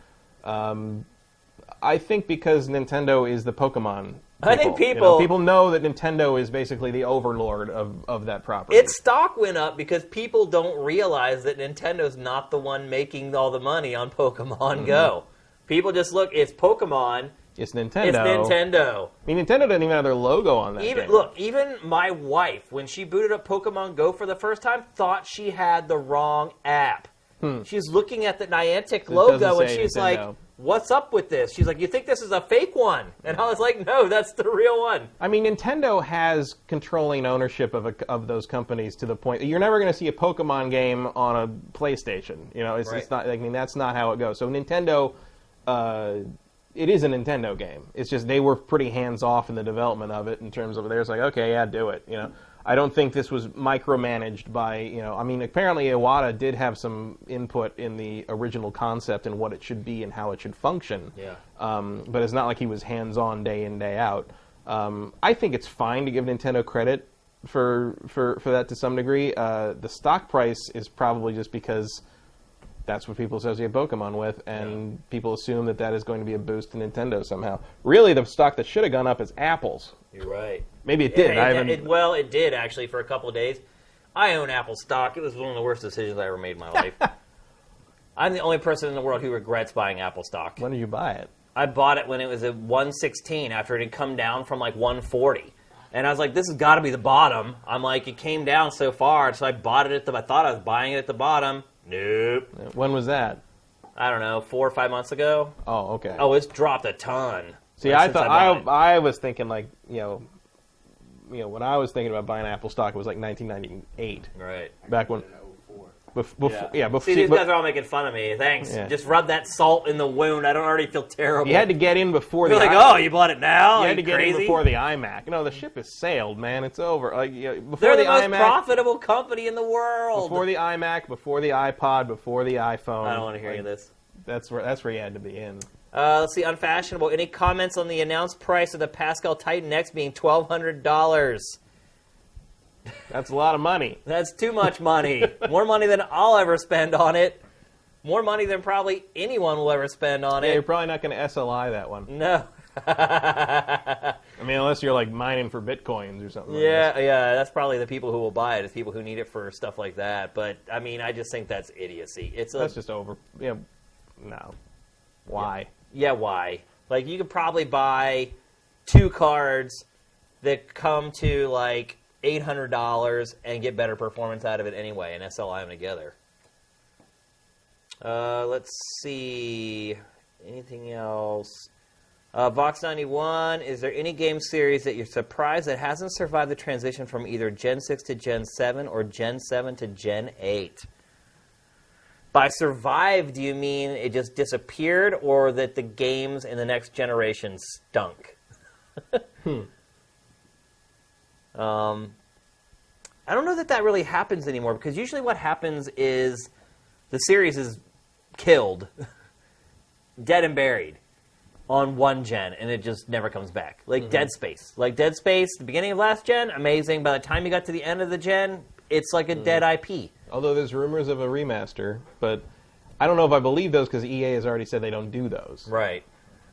I think because Nintendo is the Pokemon People. I think people... people know that Nintendo is basically the overlord of that property. Its stock went up because people don't realize that Nintendo's not the one making all the money on Pokemon Go. People just look, it's Pokemon... It's Nintendo. It's Nintendo. I mean, Nintendo doesn't even have their logo on that game. Look, even my wife, when she booted up Pokemon Go for the first time, thought she had the wrong app. She's looking at the Niantic logo, and she's like, what's up with this? She's like, you think this is a fake one? And I was like, no, that's the real one. I mean, Nintendo has controlling ownership of those companies to the point that you're never going to see a Pokemon game on a PlayStation. It's not. I mean, that's not how it goes. So Nintendo... it is a Nintendo game. It's just they were pretty hands-off in the development of it in terms of they're just like, okay, yeah, do it. I don't think this was micromanaged by, I mean, apparently Iwata did have some input in the original concept and what it should be and how it should function. Yeah. But it's not like he was hands-on day in, day out. I think it's fine to give Nintendo credit for that to some degree. The stock price is probably just because that's what people associate Pokemon with, and people assume that is going to be a boost to Nintendo somehow. Really, the stock that should have gone up is Apple's. You're right. Maybe it did. It did, actually, for a couple of days. I own Apple stock. It was one of the worst decisions I ever made in my life. I'm the only person in the world who regrets buying Apple stock. When did you buy it? I bought it when it was at 116 after it had come down from like 140. And I was like, this has got to be the bottom. I'm like, it came down so far, so I bought it I thought I was buying it at the bottom. Nope. When was that? I don't know, 4 or 5 months ago. Oh, okay. Oh, it's dropped a ton. See, I thought I was thinking like, when I was thinking about buying Apple stock, it was like 1998. Right. Back when. Before. See, these guys are all making fun of me. Thanks. Yeah. Just rub that salt in the wound. I don't already feel terrible. You had to get in before You're the. Like, oh, you bought it now? You had to get in before the iMac. The ship has sailed, man. It's over. Before They're the most iMac, profitable company in the world. Before the iMac, before the iPod, before the iPhone. I don't want to hear any of this. That's where you had to be in. Let's see, unfashionable. Any comments on the announced price of the Pascal Titan X being $1,200? That's a lot of money. That's too much money. More money than I'll ever spend on it. More money than probably anyone will ever spend on it. Yeah, you're probably not going to SLI that one. No. I mean, unless you're like mining for bitcoins or something. Yeah, that's probably the people who will buy it. It's people who need it for stuff like that. But I mean, I just think that's idiocy. That's just over. Yeah, no. Why? Yeah, why? Like, you could probably buy 2 cards that come to like $800 and get better performance out of it anyway, and SLI them together. Let's see. Anything else? Vox91, is there any game series that you're surprised that hasn't survived the transition from either Gen 6 to Gen 7 or Gen 7 to Gen 8? By survived, do you mean it just disappeared, or that the games in the next generation stunk? I don't know that really happens anymore, because usually what happens is the series is killed, dead and buried, on one gen, and it just never comes back. Like Dead Space. Like Dead Space, the beginning of last gen, amazing. By the time you got to the end of the gen, it's like a dead IP. Although there's rumors of a remaster, but I don't know if I believe those, because EA has already said they don't do those. Right.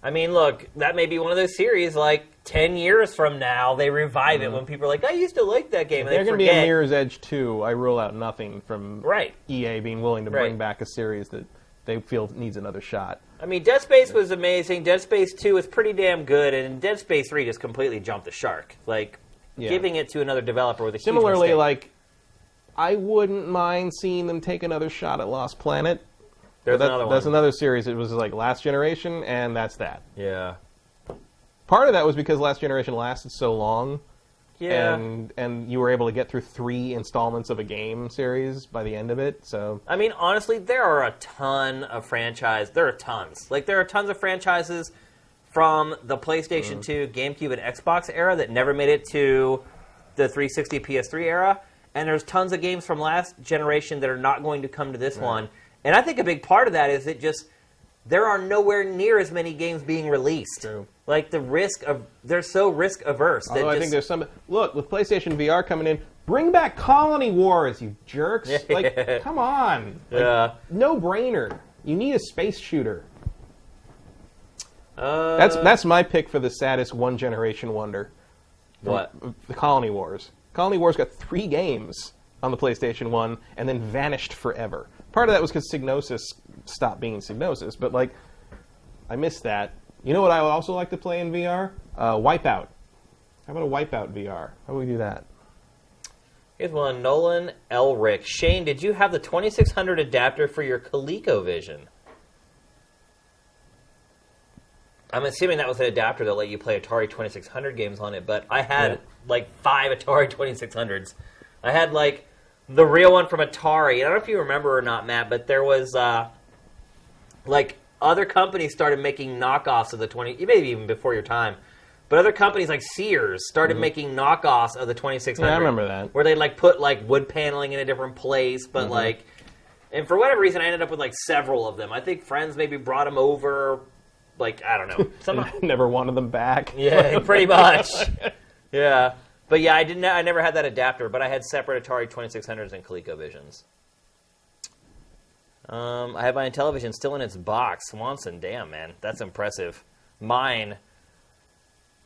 I mean, look, that may be one of those series, like, 10 years from now, they revive it when people are like, I used to like that game, and they're going to be a Mirror's Edge 2, I rule out nothing from right. EA being willing to bring back a series that they feel needs another shot. I mean, Dead Space was amazing. Dead Space 2 was pretty damn good, and Dead Space 3 just completely jumped the shark. Like, giving it to another developer with a huge mistake. Like, I wouldn't mind seeing them take another shot at Lost Planet. There's another one. That's another series. It was like Last Generation, and that's that. Yeah. Part of that was because Last Generation lasted so long. Yeah. And you were able to get through 3 installments of a game series by the end of it. So I mean, honestly, there are a ton of franchises. There are tons. Like, there are tons of franchises from the PlayStation 2, GameCube, and Xbox era that never made it to the 360 PS3 era. And there's tons of games from last generation that are not going to come to this one. And I think a big part of that is that just there are nowhere near as many games being released. True. Like, the risk of... They're so risk-averse. Although I think there's some... Look, with PlayStation VR coming in, bring back Colony Wars, you jerks. Like, come on. Like, no-brainer. You need a space shooter. That's my pick for the saddest one-generation wonder. What? The Colony Wars. Colony Wars got 3 games on the PlayStation 1 and then vanished forever. Part of that was because Psygnosis stopped being Psygnosis, but like, I missed that. You know what I would also like to play in VR? Wipeout. How about a Wipeout VR? How would we do that? Here's one, Nolan Elric. Shane, did you have the 2600 adapter for your ColecoVision? I'm assuming that was an adapter that let you play Atari 2600 games on it, but I had like 5 Atari 2600s. I had like the real one from Atari. I don't know if you remember or not, Matt, but there was like other companies started making knockoffs of the maybe even before your time. But other companies like Sears started making knockoffs of the 2600. Yeah, I remember that. Where they like put like wood paneling in a different place, but like, and for whatever reason, I ended up with like several of them. I think friends maybe brought them over. Like, I don't know. Never wanted them back. Yeah, pretty much. Yeah. But yeah, I never had that adapter, but I had separate Atari 2600s and ColecoVisions. I have my Intellivision still in its box. Swanson, damn, man. That's impressive. Mine,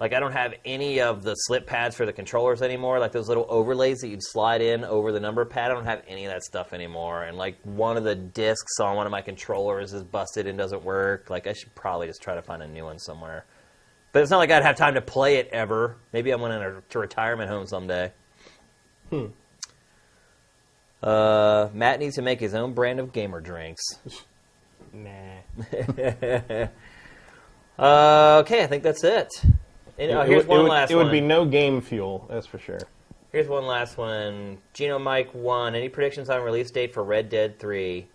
like, I don't have any of the slip pads for the controllers anymore, like those little overlays that you'd slide in over the number pad. I don't have any of that stuff anymore. And, like, one of the discs on one of my controllers is busted and doesn't work. Like, I should probably just try to find a new one somewhere. But it's not like I'd have time to play it ever. Maybe I'm going to retirement home someday. Matt needs to make his own brand of gamer drinks. Nah. Okay, I think that's it. Here's one last one. It would be no game fuel, that's for sure. Here's one last one. Geno Mike 1. Any predictions on release date for Red Dead 3?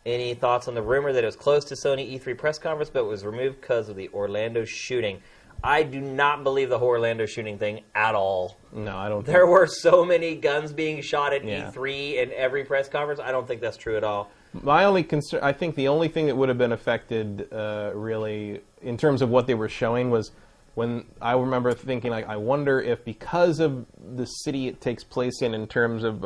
Any thoughts on the rumor that it was close to Sony E3 press conference but was removed because of the Orlando shooting? I do not believe the Orlando shooting thing at all. No, I don't think There were so many guns being shot at E3 in every press conference. I don't think that's true at all. My only concern, I think the only thing that would have been affected, really, in terms of what they were showing was when I remember thinking, like, I wonder if because of the city it takes place in terms of,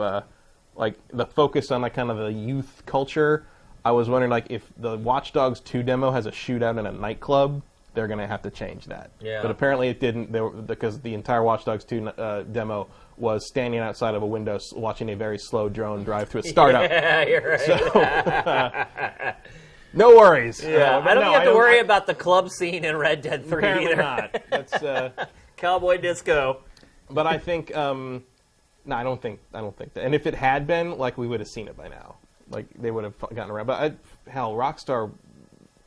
like, the focus on, like, kind of the youth culture, I was wondering, like, if the Watch Dogs 2 demo has a shootout in a nightclub, they're going to have to change that. Yeah. But apparently it didn't, because the entire Watch Dogs 2 demo was standing outside of a window watching a very slow drone drive to a startup. Yeah, you're right. So, no worries. Yeah, I don't have to worry about the club scene in Red Dead 3 apparently either. Not. That's Cowboy Disco. But I think, no, I don't think that. And if it had been, like, we would have seen it by now. Like, they would have gotten around. But hell, Rockstar.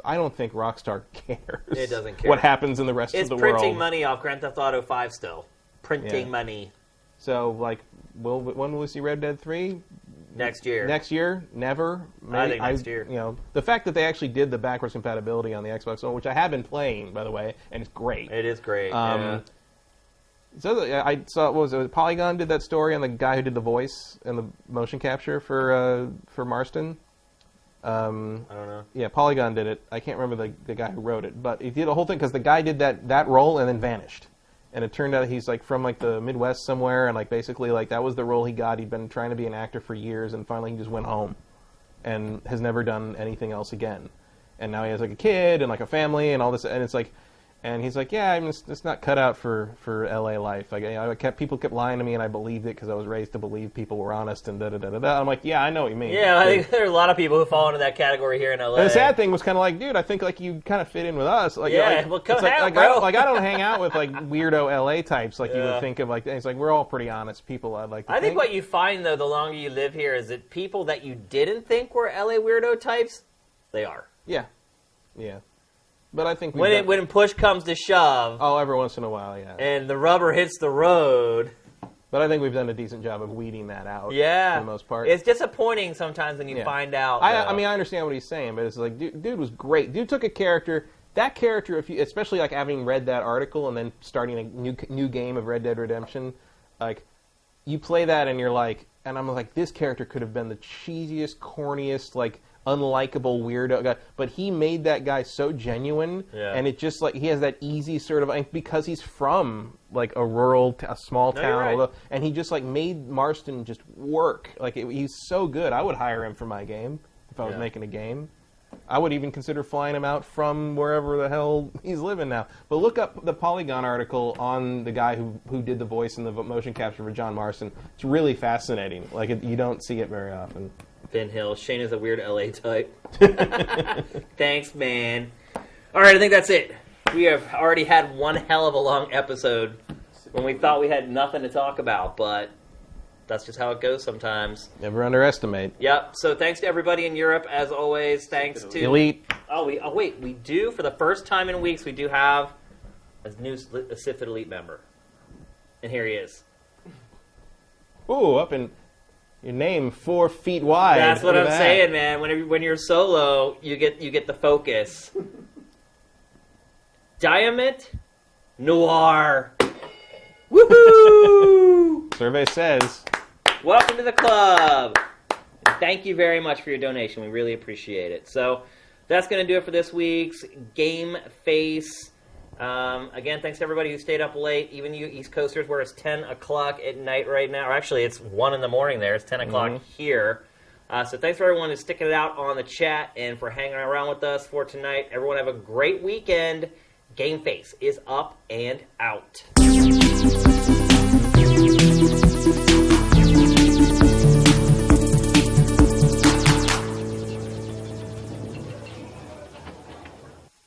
I don't think Rockstar cares. It doesn't care. What happens in the rest of the world. It's printing money off Grand Theft Auto 5 still. Printing money. So, like, when will we see Red Dead 3? Next year. Next year? Never? Maybe, I think next year. You know, the fact that they actually did the backwards compatibility on the Xbox One, which I have been playing, by the way, and it's great. It is great. So I saw, what was it? Polygon did that story on the guy who did the voice and the motion capture for Marston. I don't know. Yeah, Polygon did it. I can't remember the guy who wrote it, but he did a whole thing because the guy did that role and then vanished. And it turned out he's like from like the Midwest somewhere, and like basically like that was the role he got. He'd been trying to be an actor for years, and finally he just went home, and has never done anything else again. And now he has like a kid and like a family and all this, and it's like, and he's like, yeah, I'm just not cut out for LA life. Like, you know, people kept lying to me, and I believed it because I was raised to believe people were honest and da da da da da. I'm like, yeah, I know what you mean. Yeah, I think there are a lot of people who fall into that category here in LA. And the sad thing was kind of like, dude, I think like you kind of fit in with us. Like, yeah, like, well, come out, bro. I don't hang out with like weirdo LA types like you would think of. Like, it's like we're all pretty honest people. I'd like. I think what you find though, the longer you live here, is that people that you didn't think were LA weirdo types, they are. Yeah, yeah. But I think when push comes to shove. Oh, every once in a while, yeah. And the rubber hits the road. But I think we've done a decent job of weeding that out. Yeah, for the most part. It's disappointing sometimes when you find out. I mean, I understand what he's saying, but it's like, dude was great. Dude took a character. That character, if you, especially like having read that article and then starting a new game of Red Dead Redemption, like you play that and you're like, and I'm like, this character could have been the cheesiest, corniest, like unlikable weirdo guy, but he made that guy so genuine, and it just like he has that easy sort of, because he's from like a small town, right. And he just like made Marston just work. Like he's so good. I would hire him for my game if I was making a game. I would even consider flying him out from wherever the hell he's living now. But look up the Polygon article on the guy who did the voice and the motion capture for John Marston. It's really fascinating. You don't see it very often. Ben Hill. Shane is a weird LA type. Thanks, man. All right, I think that's it. We have already had one hell of a long episode when we thought we had nothing to talk about, but that's just how it goes sometimes. Never underestimate. Yep. So thanks to everybody in Europe, as always. Thanks to Elite. Wait, we do, for the first time in weeks, we do have a new Sifted Elite member. And here he is. Ooh, up in your name 4 feet wide. That's what I'm saying, man. When you're solo, you get the focus. Diamond Noir. Woohoo! Survey says. Welcome to the club. And thank you very much for your donation. We really appreciate it. So that's going to do it for this week's GameFace. Again, thanks to everybody who stayed up late, even you East Coasters, where it's 10 o'clock at night right now. Or actually, it's 1 in the morning there. It's 10 o'clock here. So thanks for everyone who's sticking it out on the chat and for hanging around with us for tonight. Everyone have a great weekend. GameFace is up and out.